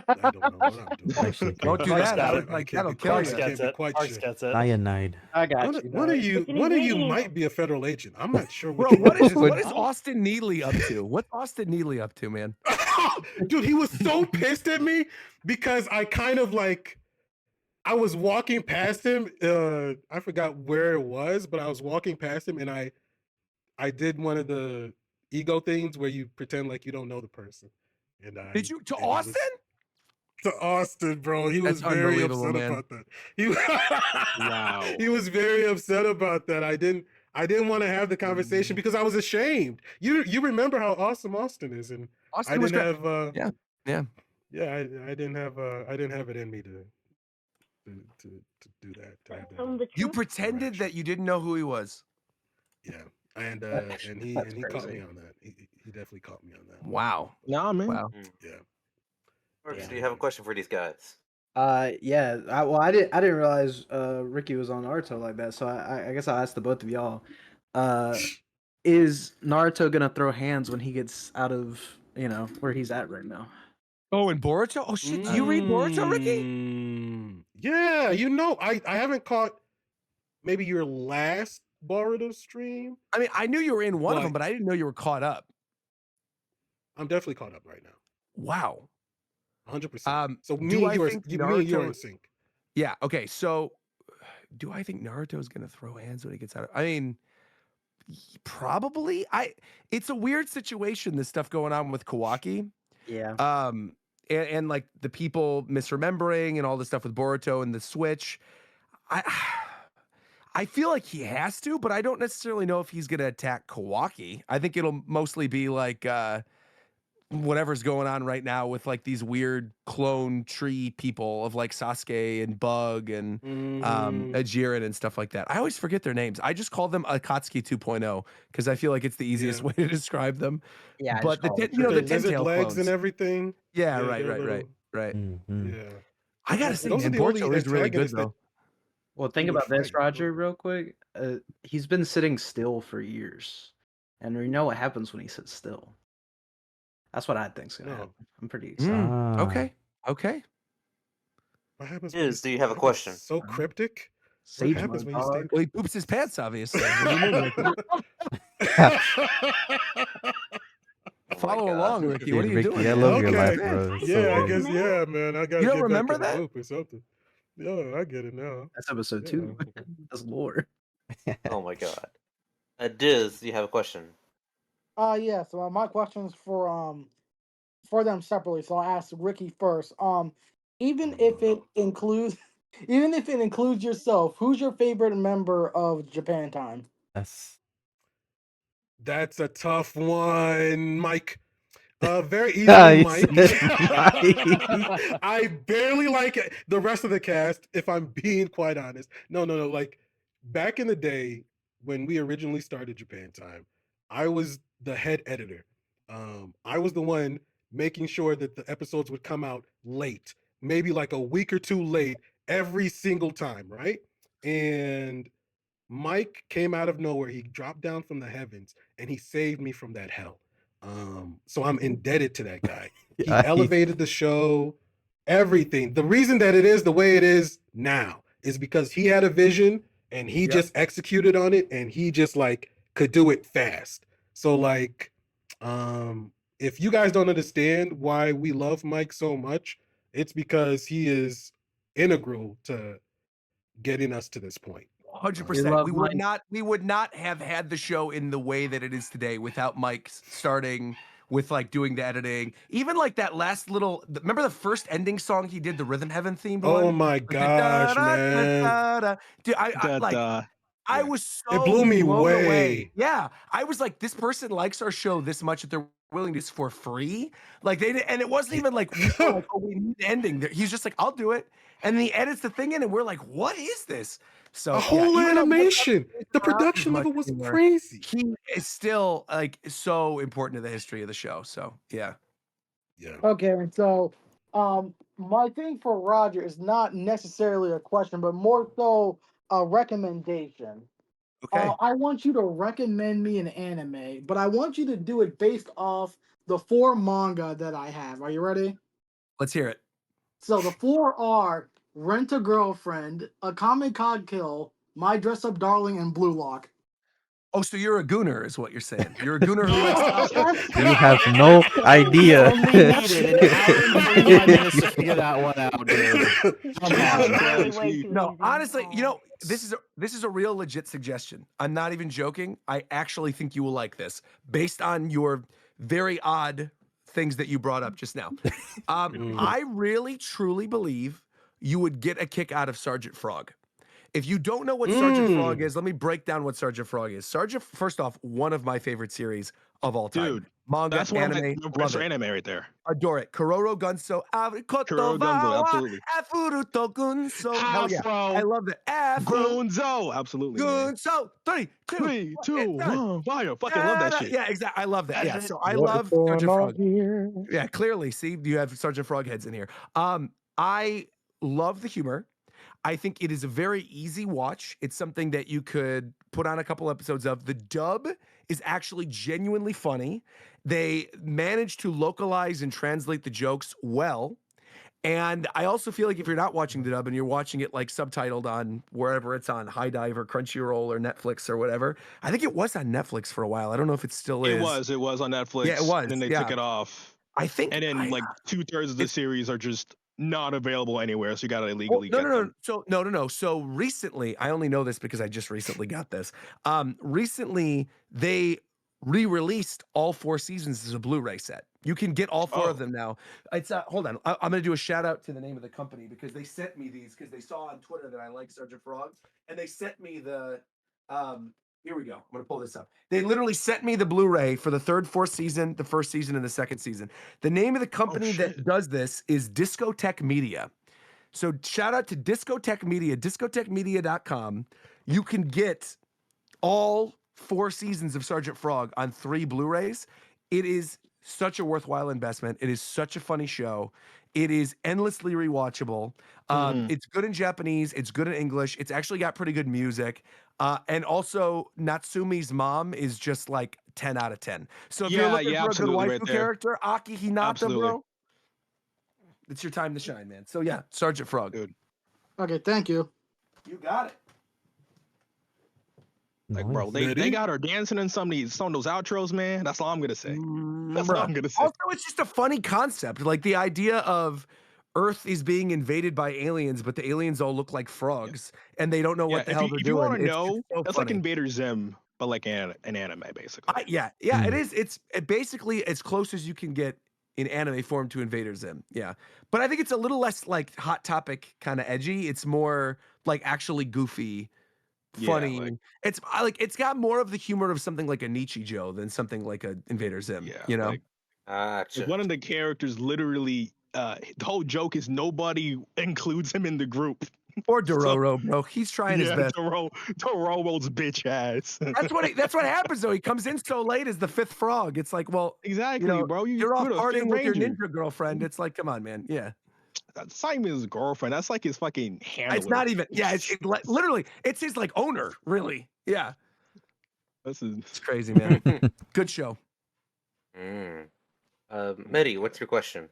S10: I don't know what I'm doing.
S3: Actually,
S1: don't do that. That'll kill you.
S9: Gets it.
S3: Cyanide.
S4: I got you.
S10: One of you might be a federal agent. I'm not sure.
S1: Bro, what is Austin Needley up to? What's Austin Needley up to, man?
S10: Dude, he was so pissed at me because I kind of like, I was walking past him. I forgot where it was, but I was walking past him and I did one of the ego things where you pretend like you don't know the person. And
S1: did you to Austin?
S10: To Austin, bro. He was very upset about that.
S7: Wow.
S10: He was very upset about that. I didn't want to have the conversation because I was ashamed. You remember how awesome Austin is, and
S1: Austin
S10: I didn't have I didn't have it in me to do that.
S1: You pretended that you didn't know who he was.
S10: Yeah. And he caught me on that. He definitely caught me on that.
S1: Wow.
S7: Nah, man.
S1: Wow.
S10: Yeah.
S6: Do you have a question for these guys?
S4: Yeah. I didn't realize Ricky was on Naruto like that, so I guess I'll ask the both of y'all. Is Naruto gonna throw hands when he gets out of where he's at right now?
S1: Oh, and Boruto? Oh shit! Do you read Boruto, Ricky?
S10: Yeah. I haven't caught maybe your last Boruto stream.
S1: I mean, I knew you were in one of them, but I didn't know you were caught up.
S10: I'm definitely caught up right now.
S1: Wow.
S10: 100%. So me and you are in sync.
S1: Yeah. Okay. So, do I think Naruto is gonna throw hands when he gets out of? I mean, probably. It's a weird situation. This stuff going on with Kawaki.
S4: Yeah.
S1: And like the people misremembering and all this stuff with Boruto and the switch. I feel like he has to, but I don't necessarily know if he's gonna attack Kawaki. I think it'll mostly be like whatever's going on right now with like these weird clone tree people of like Sasuke and Bug and Jiren and stuff like that. I always forget their names. I just call them Akatsuki 2.0 because I feel like it's the easiest way to describe them.
S4: Yeah,
S1: but the
S10: lizard legs
S1: clones
S10: and everything.
S1: Yeah, right.
S3: Mm-hmm.
S10: Yeah.
S1: I gotta say, man, Boruto is really good though.
S4: Well, think about this, Roger, real quick. He's been sitting still for years, and we know what happens when he sits still. That's what I think's gonna happen. I'm pretty excited.
S1: Okay.
S10: What happens?
S6: Do you have a question?
S10: So cryptic.
S4: Sage
S10: what happens
S4: mode,
S10: when you stay?
S1: Well, he poops his pants, obviously. What do you mean, Ricky? Follow along, Ricky. What are you doing?
S3: I love your life, bro.
S10: Yeah, I guess. Yeah, man. I gotta.
S1: You don't
S10: get
S1: remember
S10: back in
S1: that?
S10: the loop or something. Yeah, I get it now.
S4: That's episode 2. That's lore.
S6: Oh my god. Dizz, do you have a question?
S8: Yeah. So my question's for them separately. So I asked Ricky first. Even if it includes yourself, who's your favorite member of Japan Time?
S10: That's a tough one, Mike. Very easy, Mike. I barely like the rest of the cast, if I'm being quite honest. No. Like back in the day when we originally started Japan Time, I was the head editor. I was the one making sure that the episodes would come out late, maybe like a week or two late every single time, right? And Mike came out of nowhere. He dropped down from the heavens and he saved me from that hell. So I'm indebted to that guy. He elevated the show. everything. The reason that it is the way it is now is because he had a vision and he just executed on it, and he just like could do it fast. So like, if you guys don't understand why we love Mike so much, it's because he is integral to getting us to this point.
S1: 100%. We would not have had the show in the way that it is today without Mike starting with like doing the editing. Even like that last little, remember the first ending song he did, the Rhythm Heaven themed one?
S10: Oh my gosh, man.
S1: Dude, I was so
S10: it blew me
S1: blown
S10: away.
S1: away. Yeah, I was like, this person likes our show this much that they're willing to do this for free. Like and it wasn't even like we were like, oh, we need the ending. He's just like, I'll do it, and then he edits the thing in, and we're like, what is this? So
S10: a whole animation. The production of it was crazy.
S1: He is still like so important to the history of the show. So yeah.
S8: Okay, and so my thing for Roger is not necessarily a question, but more so a recommendation.
S1: Okay.
S8: I want you to recommend me an anime, but I want you to do it based off the 4 manga that I have. Are you ready?
S1: Let's hear it.
S8: So the 4 are Rent a Girlfriend, Akame Cod Kill, My Dress Up Darling, and Blue Lock.
S1: Oh, so you're a gooner, is what you're saying? You're a gooner who likes.
S3: You have no idea.
S4: Only needed an hour and 45 minutes to figure that one out, dude.
S1: No, honestly, you know, this is a real legit suggestion. I'm not even joking. I actually think you will like this based on your very odd things that you brought up just now. I really truly believe you would get a kick out of Sergeant Frog. If you don't know what Sergeant Frog is, let me break down what Sergeant Frog is. First off, one of my favorite series of all time.
S7: Dude,
S1: manga,
S7: that's one
S1: anime,
S7: of my favorite anime right there.
S1: Adore it. Kuroro Gunso,
S7: Kuroro Gunso, absolutely.
S1: Afuruto Gunso. Hell yeah. I love that.
S7: Gunso, absolutely.
S1: Gunso. 3, 2,
S7: 1, fire. Fucking love that shit.
S1: Yeah, exactly. I love that. Yeah, so I love Sergeant Frog. Yeah, clearly. See, you have Sergeant Frog heads in here. I love the humor. I think it is a very easy watch. It's something that you could put on a couple episodes of. The dub is actually genuinely funny. They managed to localize and translate the jokes well. And I also feel like if you're not watching the dub and you're watching it like subtitled on wherever it's on, High Dive or Crunchyroll or Netflix or whatever. I think it was on Netflix for a while. I don't know if it still is.
S7: It was on Netflix.
S1: Yeah, it was.
S7: And then they took it off.
S1: I think.
S7: And then like 2/3 of the series are just not available anywhere, so you gotta illegally get them.
S1: No. So recently, I only know this because I just recently got this. Recently, they re-released all 4 seasons as a Blu-ray set. You can get all 4 of them now. It's hold on, I'm gonna do a shout out to the name of the company because they sent me these because they saw on Twitter that I like Sergeant Frog, and they sent me the. Here we go. I'm going to pull this up. They literally sent me the Blu-ray for the 3rd, 4th season, the 1st season, and the 2nd season. The name of the company that does this is Discotech Media. So shout out to Discotech Media, discotechmedia.com. You can get all 4 seasons of Sergeant Frog on 3 Blu-rays. It is such a worthwhile investment. It is such a funny show. It is endlessly rewatchable. It's good in Japanese. It's good in English. It's actually got pretty good music. And also, Natsumi's mom is just like 10 out of 10. So if you're looking for a good waifu character, Aki Hinata, bro, it's your time to shine, man. So yeah, Sergeant Frog.
S7: Dude.
S8: Okay, thank you.
S1: You got it.
S7: Like, bro, they got her dancing in some of those outros, man. That's all I'm gonna say. That's all I'm gonna say.
S1: Also, it's just a funny concept. Like the idea of Earth is being invaded by aliens, but the aliens all look like frogs, and they don't know what the hell they're doing.
S7: If you want to know,
S1: so
S7: that's
S1: funny.
S7: like Invader Zim, but like an anime, basically.
S1: It is. It's basically as close as you can get in anime form to Invader Zim. Yeah, but I think it's a little less like Hot Topic kind of edgy. It's more like actually goofy. Funny.
S7: Yeah,
S1: it's got more of the humor of something like a Nietzsche Joe than something like a Invader Zim.
S7: Yeah,
S1: you know,
S7: like one of the characters literally. The whole joke is nobody includes him in the group.
S1: Or Dororo, bro. He's trying his best.
S7: Dororo's bitch ass.
S1: That's what happens though. He comes in so late as the 5th frog. It's like, well,
S7: exactly, bro.
S1: You're off partying with your ninja girlfriend. It's like, come on, man. Yeah.
S7: That's not even his girlfriend. That's like his fucking handler.
S1: It's not even. Yeah, it's literally. It's his like owner. Really. Yeah. It's crazy, man. Good show.
S6: Mehdi, what's your question?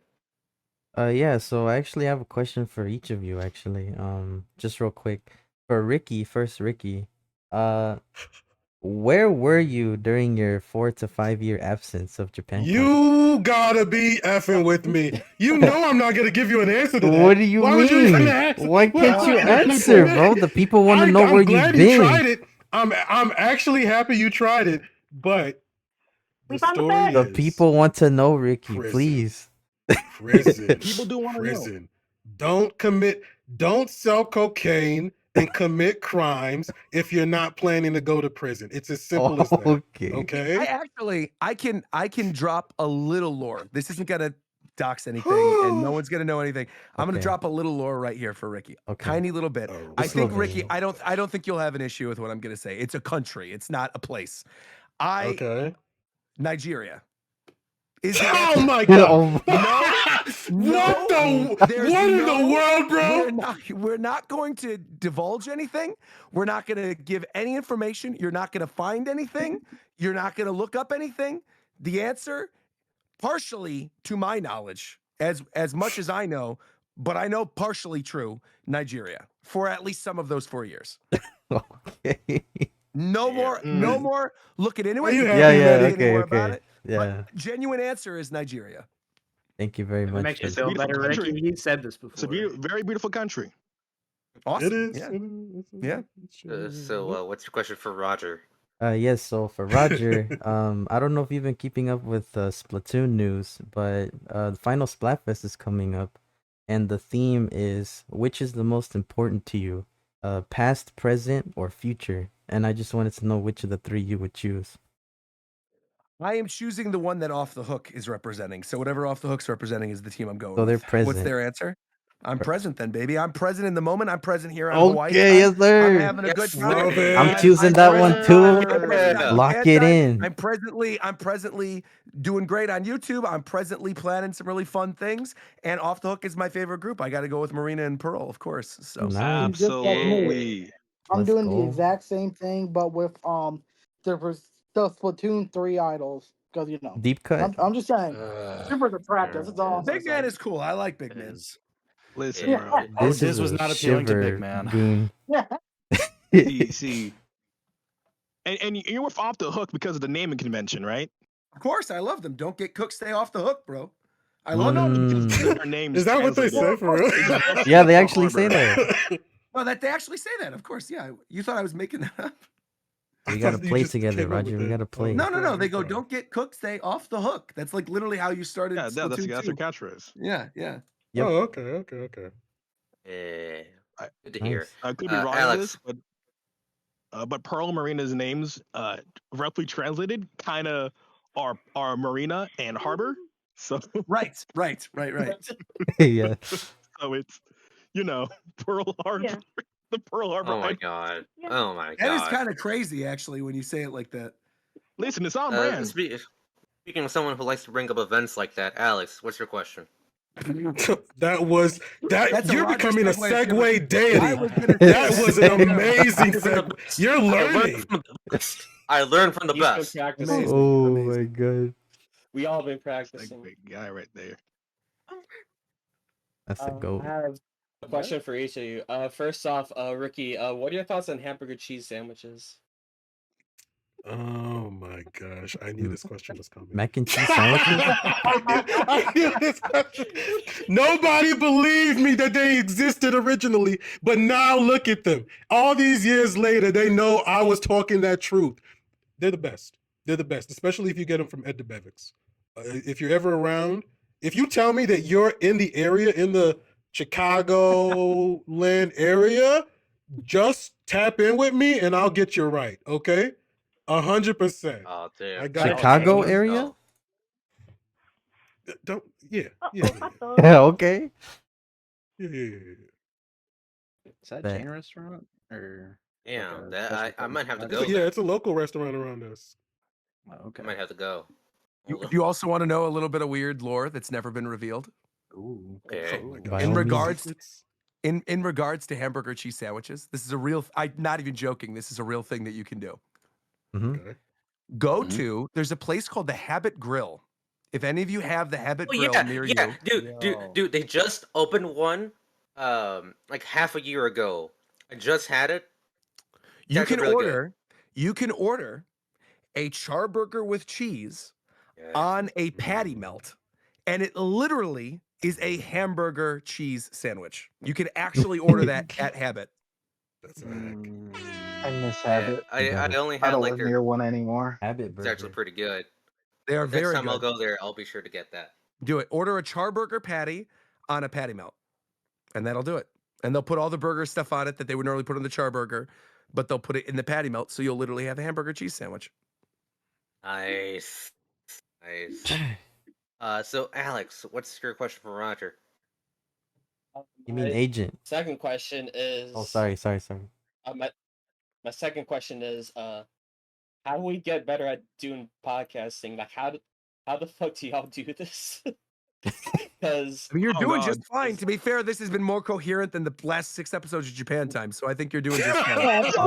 S3: Yeah, so I actually have a question for each of you, actually. Just real quick. For Ricky, first Ricky, uh, where were you during your 4 to 5 year absence of Japan time?
S10: You gotta be effing with me. You know I'm not gonna give you an answer to that.
S3: What do you
S10: Why would you even
S3: mean?
S10: ask?
S3: Why can't you
S10: Why would
S3: answer,
S10: you-
S3: bro? The people want to know
S10: I'm
S3: where
S10: glad
S3: you've
S10: you
S3: been.
S10: tried it. I'm actually happy you tried it, but
S2: We
S10: the
S2: found the
S10: story
S3: The
S10: is
S3: people want to know, Ricky,
S10: prison.
S3: please.
S10: Prison.
S7: People do want to know.
S10: Prison. Don't sell cocaine and commit crimes if you're not planning to go to prison. It's as simple as that.
S3: Okay.
S10: Okay.
S1: I can drop a little lore. This isn't gonna dox anything, and no one's gonna know anything. I'm gonna
S3: Okay.
S1: drop a little lore right here for Ricky.
S3: Okay.
S1: Tiny little bit.
S10: Oh,
S1: I
S3: Just a little
S1: think
S3: bit.
S1: Ricky. I don't think you'll have an issue with what I'm gonna say. It's a country. It's not a place.
S10: Okay.
S1: Nigeria. Is the
S10: Oh
S1: answer.
S10: my god.
S1: No, there's
S10: what in
S1: no-
S10: the world, bro?
S1: We're not going to divulge anything. We're not going to give any information. You're not going to find anything. You're not going to look up anything. The answer, partially to my knowledge, as much as I know, but I know partially true, Nigeria, for at least some of those 4 years.
S3: Okay.
S1: No more looking into it.
S3: Yeah,
S1: Any
S3: okay,
S1: more about
S3: okay.
S1: it.
S3: Yeah.
S1: But genuine answer is Nigeria.
S3: Thank you very
S4: If it
S3: much.
S4: makes you
S3: for-
S4: feel
S7: Beautiful
S4: better,
S7: country.
S4: Ricky, he said this
S7: It's a
S4: before.
S7: very beautiful country.
S1: Awesome.
S10: It is.
S1: Yeah.
S10: Yeah.
S6: So, what's your question for Roger?
S3: Yes, so for Roger, I don't know if you've been keeping up with Splatoon news, but the final Splatfest is coming up, and the theme is which is the most important to you, past, present, or future? And I just wanted to know which of the three you would choose.
S1: I am choosing the one that Off the Hook is representing. So whatever Off the Hook's representing is the team I'm going
S3: So they're
S1: with. What's
S3: present.
S1: their answer? I'm present then, baby. I'm present in the moment. I'm present here on Hawaii.
S3: Okay, yes, sir.
S1: I'm having a good time.
S10: Love it.
S3: I'm choosing that one too.
S1: present on
S3: Lock
S1: Japan
S3: it
S1: time.
S3: in.
S1: I'm presently doing great on YouTube. I'm presently planning some really fun things. And Off the Hook is my favorite group. I got to go with Marina and Pearl, of course. So
S3: Nice.
S8: Just like me.
S7: Absolutely.
S8: I'm
S3: Let's
S8: doing the
S3: go.
S8: exact same thing, but with the Splatoon 3 idols, because
S3: Deep cut.
S8: I'm just saying, super attractive. It's awesome.
S1: Big Man is cool. I like Big Man.
S7: Listen,
S8: Yeah.
S7: bro.
S3: This
S9: Dizz
S3: is
S9: was
S3: a
S9: not appealing to Big
S3: shiver,
S9: Man.
S3: Goon.
S7: See. And you're with Off the Hook because of the naming convention, right?
S1: Of course, I love them. Don't get cooked, stay off the hook, bro. I
S7: Oh,
S1: love
S7: no,
S1: them.
S7: because their names
S10: Is that what they say
S7: translated.
S10: for real?
S3: Yeah, they actually say that.
S1: No, that they actually say that. Of course, yeah. You thought I was making that up?
S3: We gotta
S10: thought you
S3: play
S10: just
S3: together,
S10: came up
S3: Roger.
S10: with
S3: We
S10: that.
S3: gotta play.
S1: No. They go,
S10: Okay.
S1: don't get cooked, stay off the hook. That's like literally how you started.
S7: Yeah, that's
S1: Splatoon
S7: their
S1: 2.
S7: catchphrase.
S1: Yeah.
S3: Yep.
S10: Oh, okay.
S6: Yeah. Good to
S3: Nice.
S6: hear.
S7: I could be wrong with
S6: Alex.
S7: this, but Pearl and Marina's names, roughly translated, kind of are Marina and Harbor. So
S1: Right.
S3: Yeah.
S7: so it's Pearl Harbor,
S2: Yeah.
S7: the Pearl Harbor.
S6: Oh my god.
S2: Yeah.
S6: Oh my
S1: That is
S6: god.
S1: kind of crazy, actually, when you say it like that.
S7: Listen, it's on brand.
S6: Speaking of someone who likes to bring up events like that, Alex, what's your question?
S10: That's you're
S1: Roger
S10: becoming a
S1: segue,
S10: segue deity.
S1: I was gonna
S10: That
S1: say-
S10: was an amazing segue. You're learning.
S6: I learned from the
S5: He's been
S6: best.
S5: practicing.
S3: Oh my god.
S5: We all been practicing.
S7: Big guy right there.
S3: That's a
S5: I
S3: goat.
S5: have a question for each of you. First off, Ricky, what are your thoughts on hamburger cheese sandwiches?
S10: Oh my gosh. I knew this question was coming.
S3: Mac and cheese sandwiches?
S10: I knew this question. Nobody believed me that they existed originally, but now look at them. All these years later, they know I was talking that truth. They're the best. They're the best, especially if you get them from Ed DeBevick's. If you're ever around, if you tell me that you're in the area, in the Chicago land area, just tap in with me and I'll get you right, okay? 100%.
S6: Oh, dude.
S10: I got
S3: Chicago
S10: it.
S3: area?
S10: Don't. Yeah.
S3: Yeah. Okay.
S10: Yeah.
S4: Is that
S3: Bet.
S4: chain restaurant or?
S6: Yeah,
S4: like a
S6: that
S4: special
S6: I might have to go.
S4: place?
S10: Yeah, it's a local restaurant around us.
S4: Oh, okay.
S6: I might have to go.
S1: You also want to know a little bit of weird lore that's never been revealed?
S4: Ooh.
S6: Okay.
S10: Oh my
S3: By
S10: God.
S3: all
S1: In regards to hamburger cheese sandwiches, this is a real. I'm not even joking. This is a real thing that you can do.
S3: Mm-hmm.
S10: Okay.
S1: Go to. There's a place called the Habit Grill If any of you have the Habit
S6: Oh
S1: Grill
S6: yeah,
S1: near
S6: yeah,
S1: you,
S6: dude. They just opened one, like half a year ago. I just had it. It's
S1: you
S6: actually
S1: can
S6: really
S1: order. You can order a charburger with cheese on a patty melt, and it literally is a hamburger cheese sandwich. You can actually order that at Habit.
S10: That's a hack.
S12: I miss
S6: Yeah,
S12: Habit.
S6: I only
S12: I
S6: had
S12: don't
S6: like
S12: live
S6: their.
S12: near one anymore.
S3: Habit
S6: It's actually
S3: burger.
S6: pretty good.
S1: They are
S6: Next
S1: very
S6: time I'll
S1: good.
S6: go there, I'll be sure to get that.
S1: Do it. Order a charburger patty on a patty melt, and that'll do it. And they'll put all the burger stuff on it that they would normally put on the charburger, but they'll put it in the patty melt, so you'll literally have a hamburger cheese sandwich.
S6: Nice. So Alex, what's your question for Roger?
S3: You mean agent?
S5: Second question is.
S3: Oh, sorry.
S5: My second question is, how do we get better at doing podcasting? Like, how the fuck do y'all do this? Because
S1: I mean, you're doing just fine. To be fair, this has been more coherent than the last 6 episodes of Japan Time, so I think you're doing just fine.
S10: Let's go.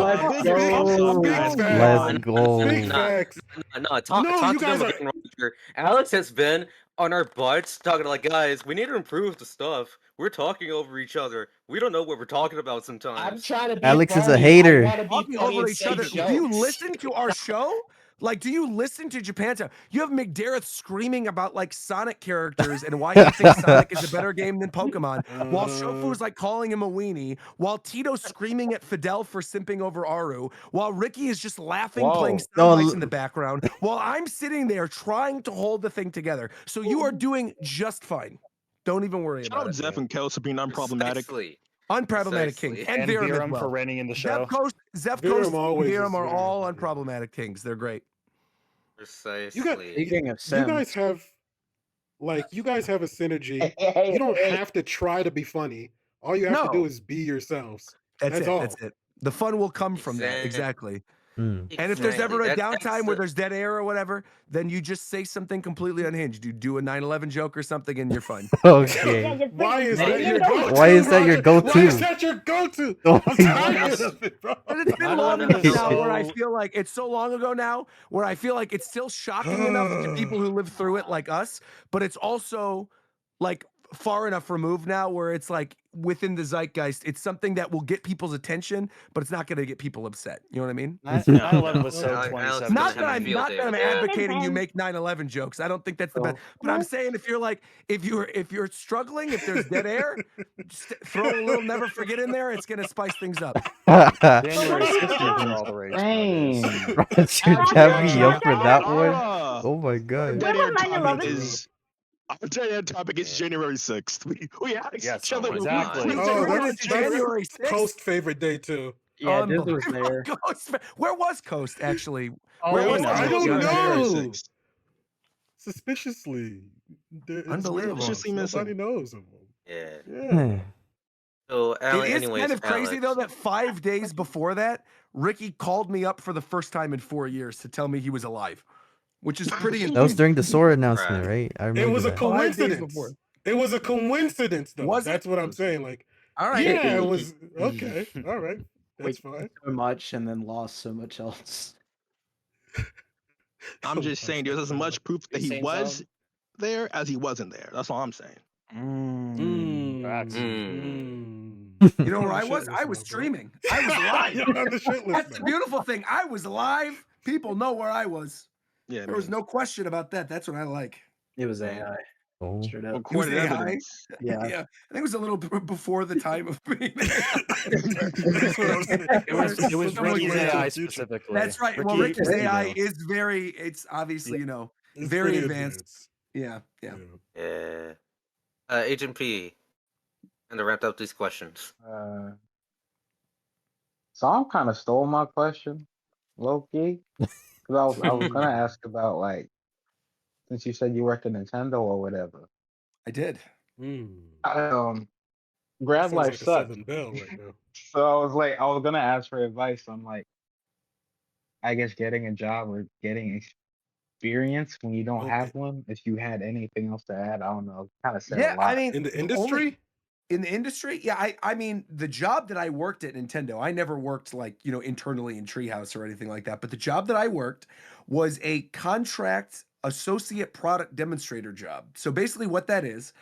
S3: Let's go.
S10: Big facts.
S6: No, talk
S10: you
S6: to
S10: guys
S6: them
S10: are.
S6: again, Roger. Alex has been on our butts talking to, like, guys, we need to improve the stuff. We're talking over each other. We don't know what we're talking about sometimes.
S5: I'm trying to be
S3: Alex is
S5: funny.
S3: a hater.
S5: I want to be
S1: Talking
S5: funny
S1: over
S5: and
S1: each
S5: say
S1: other.
S5: jokes.
S1: Do you listen to our show? Like, do you listen to Japan Time? You have McDareth screaming about like Sonic characters and why he thinks Sonic is a better game than Pokemon, while Shofu's like calling him a weenie, while Tito's screaming at Fidel for simping over Aru, while Ricky is just laughing, playing sound bites in the background, while I'm sitting there trying to hold the thing together. So you are doing just fine. Don't even worry
S7: Shout
S1: about
S7: out
S1: it.
S7: Zeph and Kels for being unproblematic.
S1: Unproblematic kings. And Virum as
S9: Virum
S1: well.
S9: for reigning in the show.
S1: Zepcoast
S10: Virum
S1: and
S10: always
S1: Virum
S10: is
S1: are
S10: very
S1: all unproblematic kings. They're great.
S6: Precisely.
S10: You guys have a synergy. You don't have to try to be funny. All you have to do is be yourselves. That's all.
S1: That's it. The fun will come from that. Exactly.
S3: Mm.
S1: And if there's ever a
S6: Exactly.
S1: downtime where there's dead air or whatever, then you just say something completely unhinged. You do a 9/11 joke or something, and you're fine.
S3: Okay.
S10: Why is that your go-to?
S3: Why is that your go-to?
S10: Why is that your go-to?
S3: Oh
S10: I'm
S3: my
S10: tired of it, bro.
S1: But it's been long
S9: 9/11
S1: enough
S9: is
S1: now where I
S9: so-
S1: feel like it's so long ago now where I feel like it's still shocking enough to people who live through it like us, but it's also like far enough removed now where it's like within the zeitgeist. It's something that will get people's attention, but it's not going to get people upset. You know what I mean?
S9: 9/11 was so
S6: Alex
S9: 2017.
S1: Not that I'm
S6: David.
S1: advocating you make 9/11 jokes. I don't think that's the best. But I'm saying if you're struggling, if there's dead air, just throw a little Never Forget in there. It's gonna spice things up.
S9: January 60th were all the rage.
S3: Roger tapped me up for that one. Oh my god.
S13: When was 9/11?
S7: Our dead topic is January 6th. We had each other.
S9: exactly.
S10: That's
S1: January 6th.
S10: Coast favorite day too.
S4: Yeah, Dizz was there.
S1: Where was Coast actually?
S9: Oh,
S1: Where
S9: we
S1: was
S9: know.
S10: I don't
S7: January
S10: know.
S7: 6th.
S10: Suspiciously.
S1: Unbelievable.
S10: Nobody
S7: missing.
S10: knows him.
S6: Yeah. So,
S1: It is
S6: anyways,
S1: kind of crazy
S6: Alex,
S1: though that 5 days before that, Ricky called me up for the first time in 4 years to tell me he was alive, which is pretty
S3: That was during the Sora announcement,
S6: Right.
S3: right? I
S10: It
S3: remember
S10: was a
S3: that.
S1: 5 days
S10: coincidence.
S1: before.
S10: It was a coincidence, though.
S1: Was it?
S10: That's what I'm saying. Like,
S1: All right.
S10: yeah, it was okay. All right, that's fine.
S4: So much and then lost so much else.
S7: I'm just saying there's as much proof that he
S5: Same
S7: was
S5: zone.
S7: there as he wasn't there. That's all I'm saying.
S9: Facts.
S1: You know where I was? I was streaming. I was live.
S10: You're on the shit list
S1: That's the
S10: now.
S1: beautiful thing. I was live. People know where I was.
S7: Yeah,
S1: There was no question about that. That's what I like.
S4: It was AI.
S3: Oh.
S4: Straight up.
S7: recorded
S1: AI?
S7: evidence.
S4: Yeah.
S1: Yeah, I think it was a little before the time of being.
S10: That's what I'm saying.
S9: It was
S10: So much
S9: Ricky's
S10: way into
S9: AI
S10: the future.
S9: specifically.
S1: That's right. Well,
S9: Ricky-
S1: Ricky's AI
S9: you know.
S1: is very. It's obviously
S10: It's
S1: very
S10: pretty
S1: advanced. Yeah.
S6: Yeah. Agent P, and to wrap up these questions.
S12: Sam kind of stole my question, low key, because I was gonna ask about, like, since you said you worked at Nintendo or whatever.
S1: I did.
S12: Grad
S10: Sounds
S12: life
S10: like a
S12: sucks.
S10: Southern Belle right now.
S12: So I was gonna ask for advice on, like, I guess getting a job or getting experience when you don't have one. If you had anything else to add, I don't know. Kind of said a
S1: Yeah,
S12: lot.
S1: I mean,
S10: In the
S1: only-
S10: industry?
S1: in the industry, yeah. I mean, the job that I worked at Nintendo, I never worked like internally in Treehouse or anything like that. But the job that I worked was a contract associate product demonstrator job. So basically what that is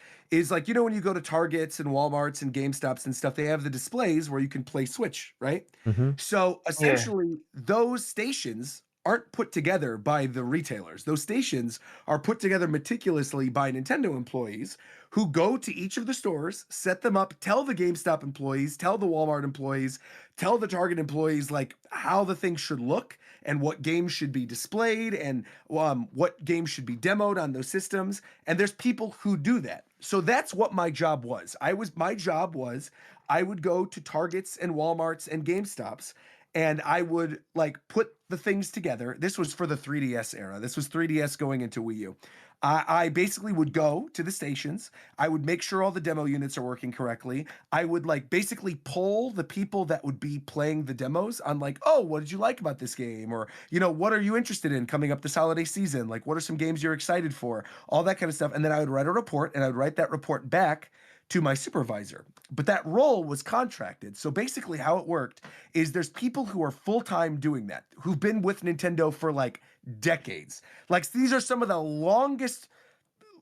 S1: like, when you go to Targets and Walmarts and GameStops and stuff, they have the displays where you can play Switch, right?
S3: Mm-hmm.
S1: So essentially those stations aren't put together by the retailers. Those stations are put together meticulously by Nintendo employees who go to each of the stores, set them up, tell the GameStop employees, tell the Walmart employees, tell the Target employees like how the thing should look and what games should be displayed and what games should be demoed on those systems. And there's people who do that. So that's what my job was. My job was I would go to Targets and Walmarts and GameStops and I would like put the things together. This was for the 3DS era. This was 3DS going into Wii U. I basically would go to the stations. I would make sure all the demo units are working correctly. I would like basically poll the people that would be playing the demos on like, oh, what did you like about this game? Or, what are you interested in coming up this holiday season? Like, what are some games you're excited for? All that kind of stuff. And then I would write a report and I would write that report back to my supervisor. But that role was contracted. So basically how it worked is there's people who are full-time doing that, who've been with Nintendo for like decades. Like these are some of the longest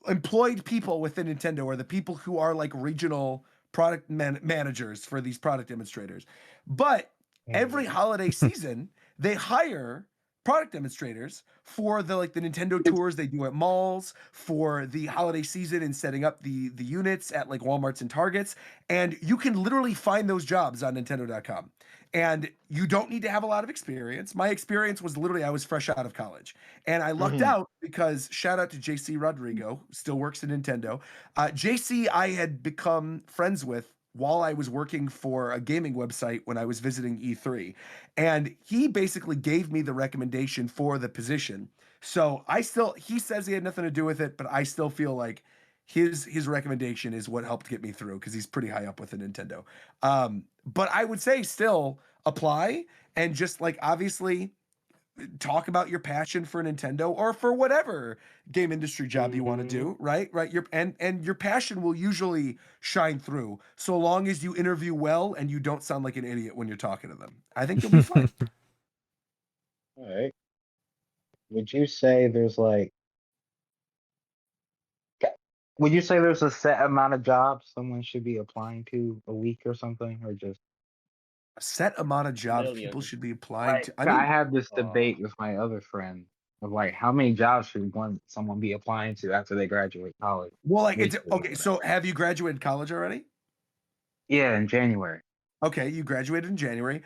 S1: employed people within Nintendo are the people who are like regional product managers for these product demonstrators. But every holiday season, they hire product demonstrators for the Nintendo tours they do at malls, for the holiday season and setting up the units at like Walmarts and Targets. And you can literally find those jobs on Nintendo.com. And you don't need to have a lot of experience. My experience was literally I was fresh out of college. And I lucked out because shout out to JC Rodrigo, still works at Nintendo. JC I had become friends with while I was working for a gaming website when I was visiting E3. And he basically gave me the recommendation for the position. So he says he had nothing to do with it, but I still feel like his recommendation is what helped get me through because he's pretty high up with the Nintendo. But I would say still apply and just like obviously talk about your passion for Nintendo or for whatever game industry job you want to do, right? And your passion will usually shine through so long as you interview well and you don't sound like an idiot when you're talking to them. I think you'll be fine.
S12: All right. Would you say there's a set amount of jobs someone should be applying to a week or something, or just
S1: A set amount of jobs people should be applying to? I mean,
S12: I had this debate with my other friend of like how many jobs should someone be applying to after they graduate college?
S1: Well, like it's okay. So have you graduated college already?
S12: Yeah, in January.
S1: Okay, you graduated in January.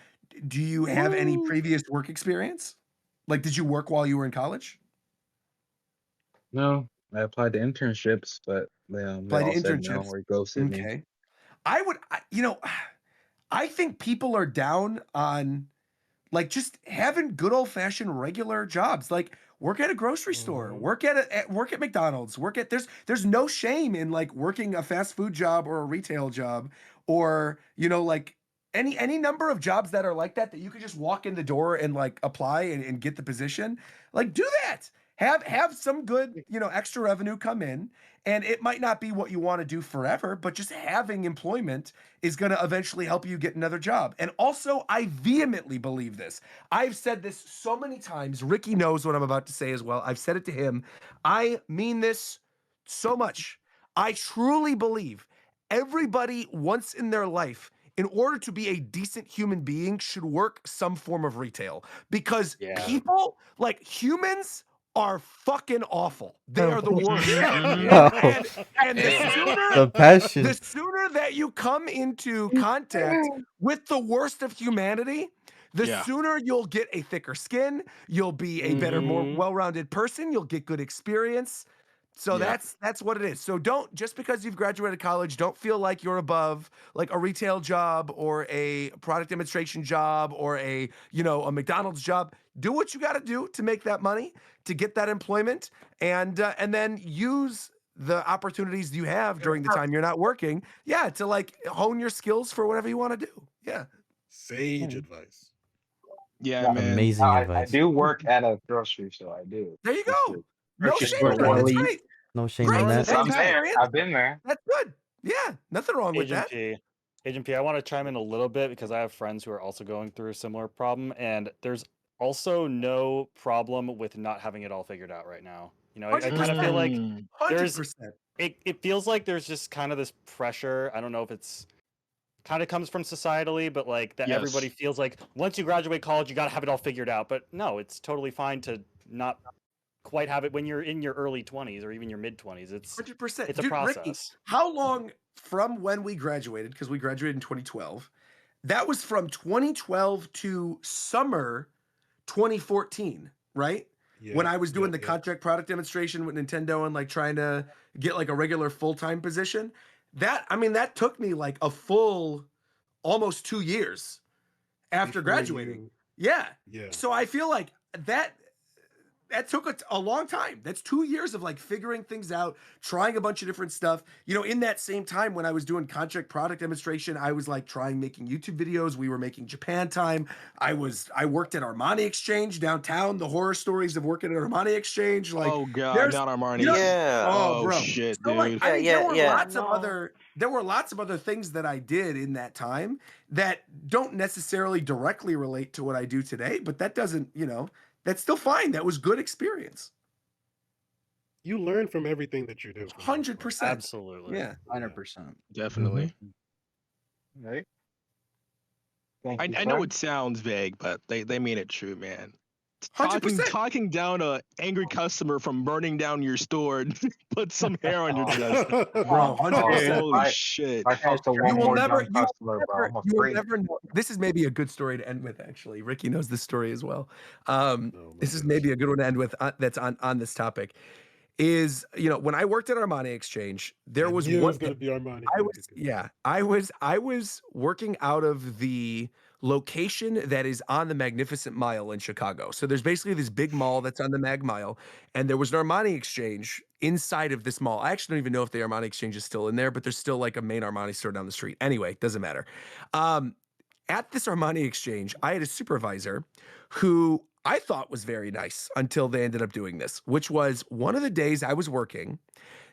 S1: Do you have any previous work experience? Like, did you work while you were in college?
S12: No, I applied to internships, but they all said no or ghosted me.
S1: Okay. I think people are down on like just having good old fashioned regular jobs, like work at a grocery store, work at McDonald's, there's no shame in like working a fast food job or a retail job or like any number of jobs that are like that you could just walk in the door and like apply and get the position. Like do that. Have some good, extra revenue come in. And it might not be what you want to do forever, but just having employment is going to eventually help you get another job. And also, I vehemently believe this. I've said this so many times. Ricky knows what I'm about to say as well. I've said it to him. I mean this so much. I truly believe everybody once in their life, in order to be a decent human being, should work some form of retail. Because people, like humans, are fucking awful. They are the worst. And the sooner that you come into contact with the worst of humanity, the sooner you'll get a thicker skin, you'll be a better, more well-rounded person, you'll get good experience. So that's what it is. So don't, just because you've graduated college, don't feel like you're above like a retail job or a product demonstration job or a McDonald's job. Do what you got to do to make that money, to get that employment, and then use the opportunities you have during the time you're not working. Yeah, to like hone your skills for whatever you want to do. Yeah.
S10: Sage advice.
S7: Yeah, man.
S3: Amazing advice.
S12: I do work at a grocery store. I do.
S1: There you go. No
S12: Purchase
S1: shame in that. That's great.
S3: No shame in that.
S12: I'm there. I've been there.
S1: That's good. Yeah, nothing wrong with that.
S9: Agent P, I want to chime in a little bit because I have friends who are also going through a similar problem, and there's also no problem with not having it all figured out right now. You know, I kind of feel like there's
S1: 100%.
S9: it feels like there's just kind of this pressure. I don't know if it's kind of comes from societally, but like that everybody feels like once you graduate college, you got to have it all figured out. But no, it's totally fine to not quite have it when you're in your early 20s or even your mid 20s. It's
S1: 100%.
S9: It's a
S1: Dude,
S9: process.
S1: Ricky, how long from when we graduated, because we graduated in 2012, that was from 2012 to summer 2014, right? When I was doing the contract product demonstration with Nintendo and like trying to get like a regular full-time position. That, I mean, that took me like a full almost 2 years after graduating. Yeah. So I feel like that took a long time. That's 2 years of like figuring things out, trying a bunch of different stuff. You know, in that same time when I was doing contract product demonstration, I was like trying making YouTube videos. We were making Japan time. I worked at Armani Exchange downtown. The horror stories of working at Armani Exchange. Like,
S7: oh god, not Armani.
S1: You know,
S7: Oh
S1: bro.
S7: shit,
S1: So like,
S7: dude.
S1: I mean, there were lots of other things that I did in that time that don't necessarily directly relate to what I do today, but that doesn't, you know, that's still fine. That was good experience.
S10: You learn from everything that you do.
S1: 100%.
S9: Absolutely.
S1: Yeah.
S4: 100%.
S7: Definitely.
S12: Right.
S7: I know it sounds vague, but they mean it true, man.
S1: 100%.
S7: Talking down a angry customer from burning down your store and put some hair on your chest.
S1: Bro, 100%.
S7: Holy shit.
S1: You will never know. This is maybe a good story to end with, actually. Ricky knows this story as well. This is maybe a good one to end with that's on this topic. Is, you know, when I worked at Armani Exchange, there was one
S10: going to be Armani.
S1: I was working out of the location that is on the Magnificent Mile in Chicago. So there's basically this big mall that's on the Mag Mile, and there was an Armani Exchange inside of this mall. I actually don't even know if the Armani Exchange is still in there, but there's still like a main Armani store down the street. Anyway, doesn't matter. At this Armani Exchange, I had a supervisor who I thought was very nice until they ended up doing this, which was one of the days I was working,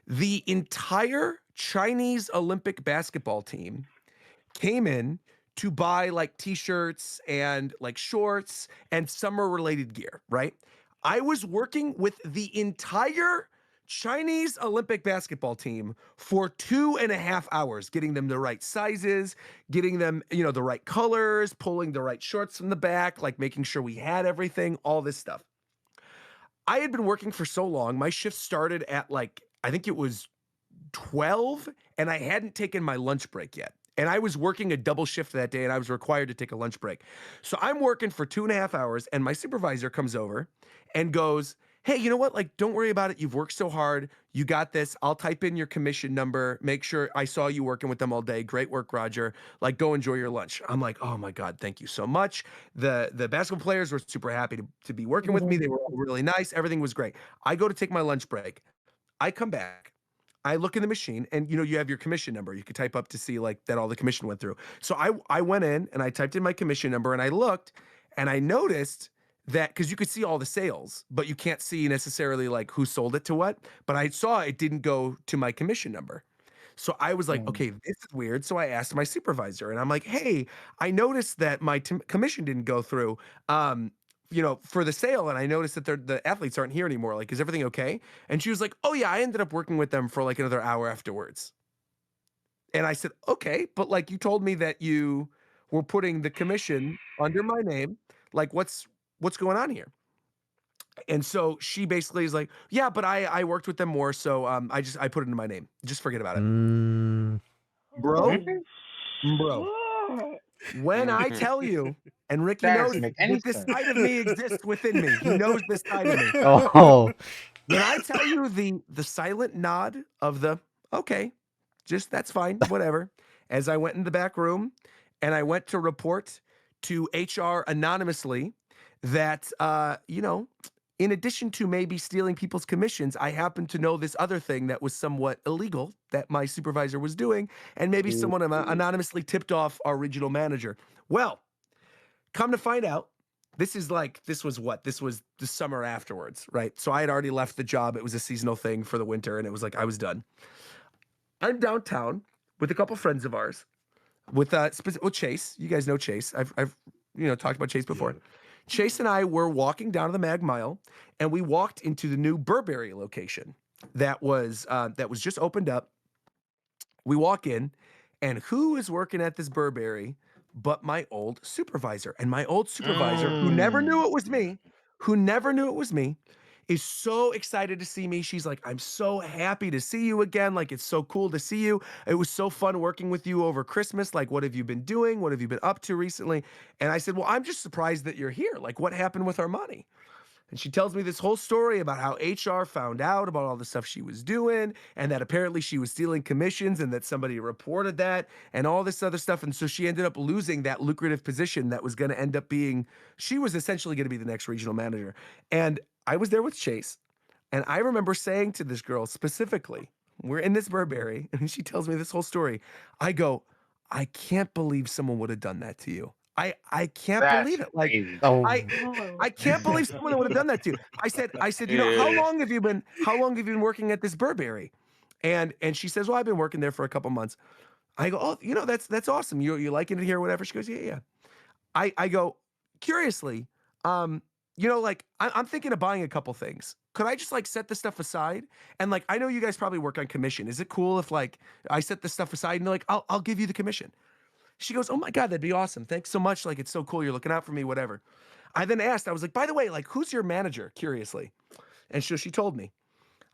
S1: the entire Chinese Olympic basketball team came in to buy like t-shirts and like shorts and summer related gear, right? I was working with the entire Chinese Olympic basketball team for 2.5 hours, getting them the right sizes, getting them, you know, the right colors, pulling the right shorts from the back, like making sure we had everything, all this stuff. I had been working for so long. My shift started at like, I think it was 12, and I hadn't taken my lunch break yet. And I was working a double shift that day, and I was required to take a lunch break. So I'm working for 2.5 hours, and my supervisor comes over and goes, hey, you know what? Like, don't worry about it. You've worked so hard. You got this. I'll type in your commission number. Make sure I saw you working with them all day. Great work, Roger. Like, go enjoy your lunch. I'm like, oh my God, thank you so much. The basketball players were super happy to be working with me. They were all really nice. Everything was great. I go to take my lunch break. I come back. I look in the machine, and you know, you have your commission number. You could type up to see like that all the commission went through. So I went in and I typed in my commission number, and I looked, and I noticed that, because you could see all the sales, but you can't see necessarily like who sold it to what. But I saw it didn't go to my commission number. So I was like, okay, this is weird. So I asked my supervisor, and I'm like, hey, I noticed that my commission didn't go through. You know, for the sale, and I noticed that the athletes aren't here anymore. Like, is everything okay? And she was like, oh yeah, I ended up working with them for like another hour afterwards. And I said, okay, but like you told me that you were putting the commission under my name. Like, what's going on here? And so she basically is like, yeah, but I worked with them more, so I put it in my name. Just forget about it. Bro. When I tell you, and Ricky knows that this side of me exists within me. He knows this side of me.
S3: Oh.
S1: When I tell you the silent nod of the, okay, just that's fine, whatever. As I went in the back room and I went to report to HR anonymously that, you know, in addition to maybe stealing people's commissions, I happen to know this other thing that was somewhat illegal that my supervisor was doing, and maybe someone anonymously tipped off our regional manager. Well, come to find out, this was the summer afterwards, right? So I had already left the job. It was a seasonal thing for the winter, and it was like I was done. I'm downtown with a couple friends of ours, with Chase. You guys know Chase. I've talked about Chase before. Chase and I were walking down to the Mag Mile, and we walked into the new Burberry location that was just opened up. We walk in, and who is working at this Burberry but my old supervisor? And my old supervisor, who never knew it was me, is so excited to see me. She's like, I'm so happy to see you again. Like, it's so cool to see you. It was so fun working with you over Christmas. Like, what have you been doing? What have you been up to recently? And I said, well, I'm just surprised that you're here. Like, what happened with our money? And she tells me this whole story about how HR found out about all the stuff she was doing, and that apparently she was stealing commissions, and that somebody reported that, and all this other stuff. And so she ended up losing that lucrative position that was going to end up being, she was essentially going to be the next regional manager. And I was there with Chase, and I remember saying to this girl specifically, we're in this Burberry, and she tells me this whole story. I go, I can't believe someone would have done that to you. I can't believe it. Like, I can't believe someone would have done that to you. I said, you know, how long have you been working at this Burberry? And she says, well, I've been working there for a couple months. I go, oh, you know, that's awesome. You liking it here, whatever. She goes, yeah. I go, curiously, you know, like I'm thinking of buying a couple things. Could I just like set this stuff aside? And like, I know you guys probably work on commission. Is it cool if like I set this stuff aside and like I'll give you the commission? She goes, oh my God, that'd be awesome. Thanks so much. Like, it's so cool. You're looking out for me, whatever. I then asked, I was like, by the way, like, who's your manager? Curiously. And so she told me.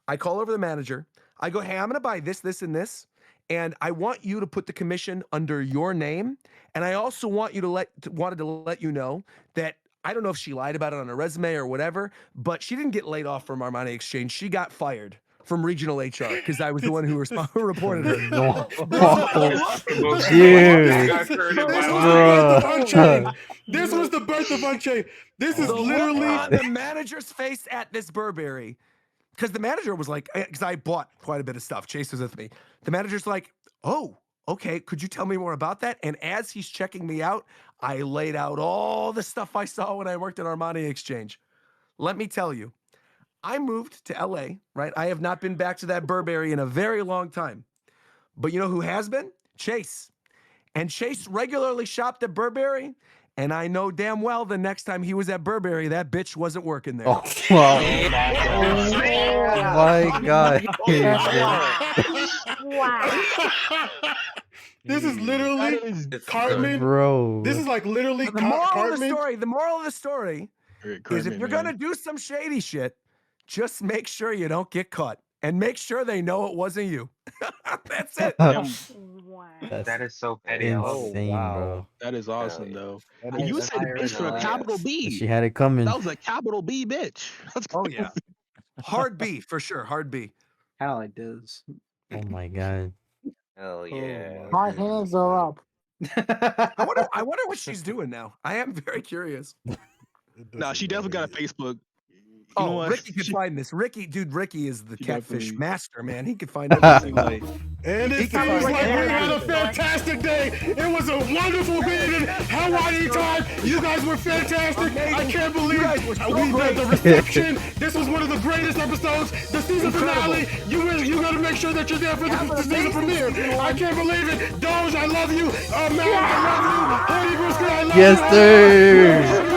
S1: I call over the manager. I go, hey, I'm going to buy this, this, and this. And I want you to put the commission under your name. And I also want you to wanted to let you know that I don't know if she lied about it on her resume or whatever, but she didn't get laid off from Armani Exchange. She got fired from regional HR because I was the one who reported her.
S3: No.
S10: This was the birth of Unchained. This is literally
S1: the manager's face at this Burberry. Because the manager was like, because I bought quite a bit of stuff. Chase was with me. The manager's like, oh, okay, could you tell me more about that? And as he's checking me out, I laid out all the stuff I saw when I worked at Armani Exchange. Let me tell you, I moved to LA, right? I have not been back to that Burberry in a very long time. But you know who has been? Chase. And Chase regularly shopped at Burberry. And I know damn well the next time he was at Burberry, that bitch wasn't working there.
S3: Oh, wow. My God.
S2: Wow.
S10: This is literally Cartman.
S3: Bro.
S10: This is like literally
S1: The moral of the story is if you're going to do some shady shit, just make sure you don't get caught. And make sure they know it wasn't you. That's it.
S2: Wow.
S12: That is so petty.
S3: Insane, bro.
S7: That is awesome, though. And you said bitch for a capital B.
S3: She had it coming.
S7: That was a capital B bitch.
S1: Oh, yeah. Hard B, for sure. Hard B.
S4: Kind of like Dizz.
S3: Oh, my God.
S6: Hell yeah.
S8: My hands are up.
S1: I wonder what she's doing now. I am very curious.
S7: No, she definitely got a Facebook.
S1: You know Ricky could find this. Ricky is the catfish master, man. He could find everything.
S10: And it seems like we had a fantastic day. It was a wonderful being in Hawaii time. You guys were fantastic. I can't believe we did the reception. This was one of the greatest episodes. The season finale. You got to make sure that you're there for the season premiere. I can't believe it. Doge, I love you. Matt, I love you. Hoodie Brewster, I love you.
S3: Yes, sir.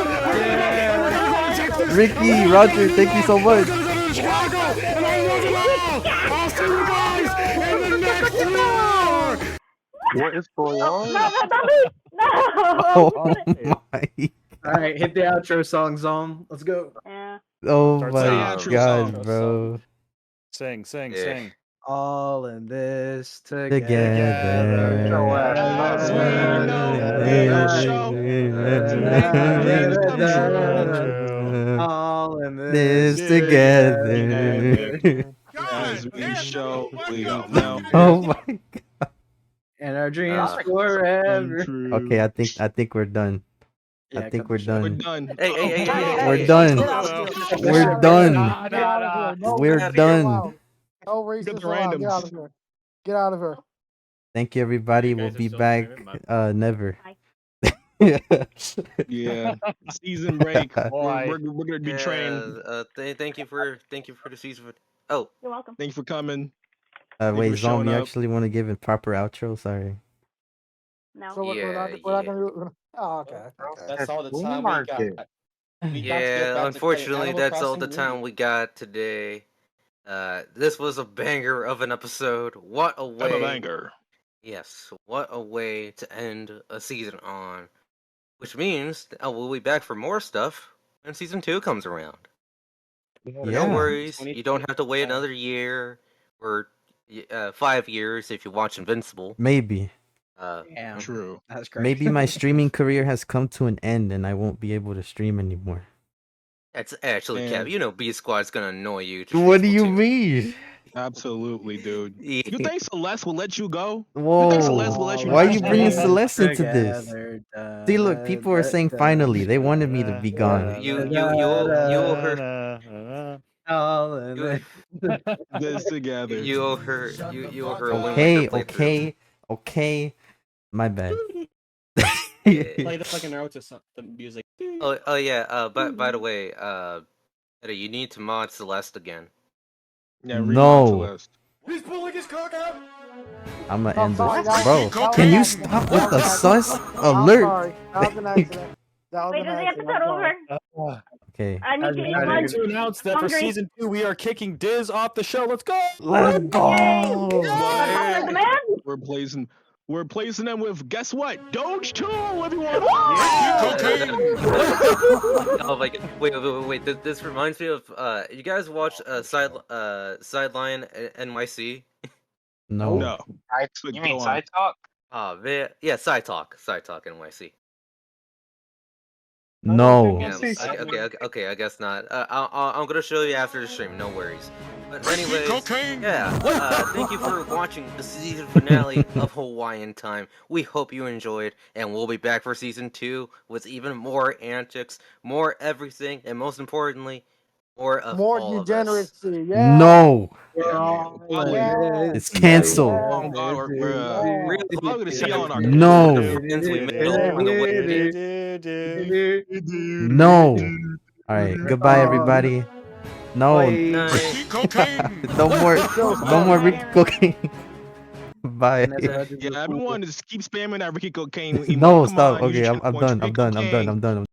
S3: Ricky, Roger, thank you so much.
S10: Chicago, and I love you all. I'll see you guys in the next tour.
S12: What is going on?
S2: No.
S3: Oh my.
S4: All right, hit the outro song, Zom. Let's go.
S2: Yeah.
S3: Oh
S9: Start
S3: my
S9: singing.
S3: God, bro.
S9: Sing.
S4: All in this
S3: Together.
S4: All in
S3: this together.
S7: As we show, we don't know.
S3: Oh my God.
S4: And our dreams forever.
S3: Okay, I think we're done. I think we're done.
S7: We're done.
S6: Hey.
S3: We're done. We're done. We're done.
S8: No racist allowed. Get out of here. Get out of here.
S3: Thank you, everybody. We'll be back. Never.
S7: Yeah. Season break. We're gonna be trained.
S6: Thank you for the season. Oh,
S2: You're welcome.
S7: Thank you for coming.
S3: Wait,
S7: for
S3: Zom,
S7: showing
S3: you
S7: up.
S3: actually want to give a proper outro? Sorry.
S2: No.
S8: So we're not gonna. Oh, okay.
S5: That's all the time we got.
S6: Yeah, unfortunately, that's all the time we got today. This was a banger of an episode. What a way!
S7: banger.
S6: Yes, what a way to end a season on. Which means we'll be back for more stuff when season 2 comes around. No worries, you don't have to wait another year or 5 years if you watch Invincible.
S3: Maybe.
S4: Damn.
S7: True.
S4: That's crazy.
S3: Maybe my streaming career has come to an end and I won't be able to stream anymore.
S6: That's actually Cap. You know B Squad's gonna annoy you.
S3: What do you mean?
S7: Absolutely, dude. You think Celeste will let you go?
S3: Whoa.
S7: You think Celeste will let you
S3: Why are
S7: go?
S3: you bringing Celeste into this? See, look, people are saying finally. They wanted me to be gone.
S6: You owe her.
S7: This together.
S6: You owe her. You owe her a Wind Waker playthrough.
S3: Okay. My bad.
S5: Play the fucking Naruto the music.
S6: Oh yeah. By the way, Eddie, you need to mod Celeste again.
S7: Yeah,
S3: no.
S10: He's pulling his cock out.
S3: I'm gonna end this, bro. Can you stop with the sus alert?
S8: That was an accident.
S2: Wait, does the episode over?
S3: Okay.
S2: I need to
S9: to announce that for season 2 we are kicking Dizz off the show. Let's go!
S3: Let's go!
S7: We're placing them with, guess what? Doge 2, everyone!
S6: Oh my god! Wait! This reminds me of you guys watch Sideline NYC?
S3: No.
S12: You mean Side Talk?
S6: Yeah, Side Talk NYC.
S3: No.
S6: Yeah, okay, I guess not. I'm gonna show you after the stream. No worries. But anyways, yeah. Thank you for watching the season finale of Hawaiian Time. We hope you enjoyed, and we'll be back for season 2 with even more antics, more everything, and most importantly, more of all
S8: degeneracy. Yeah.
S3: No.
S8: Yeah.
S3: It's canceled. No. No. All right. Goodbye, everybody. No. No more Ricky cocaine. Bye.
S7: Yeah, everyone just keep spamming that Ricky cocaine emoji.
S3: No,
S7: Come
S3: stop.
S7: on, use
S3: Okay,
S7: your
S3: I'm
S7: checkpoints.
S3: done.
S7: Ricky cocaine.
S3: I'm done.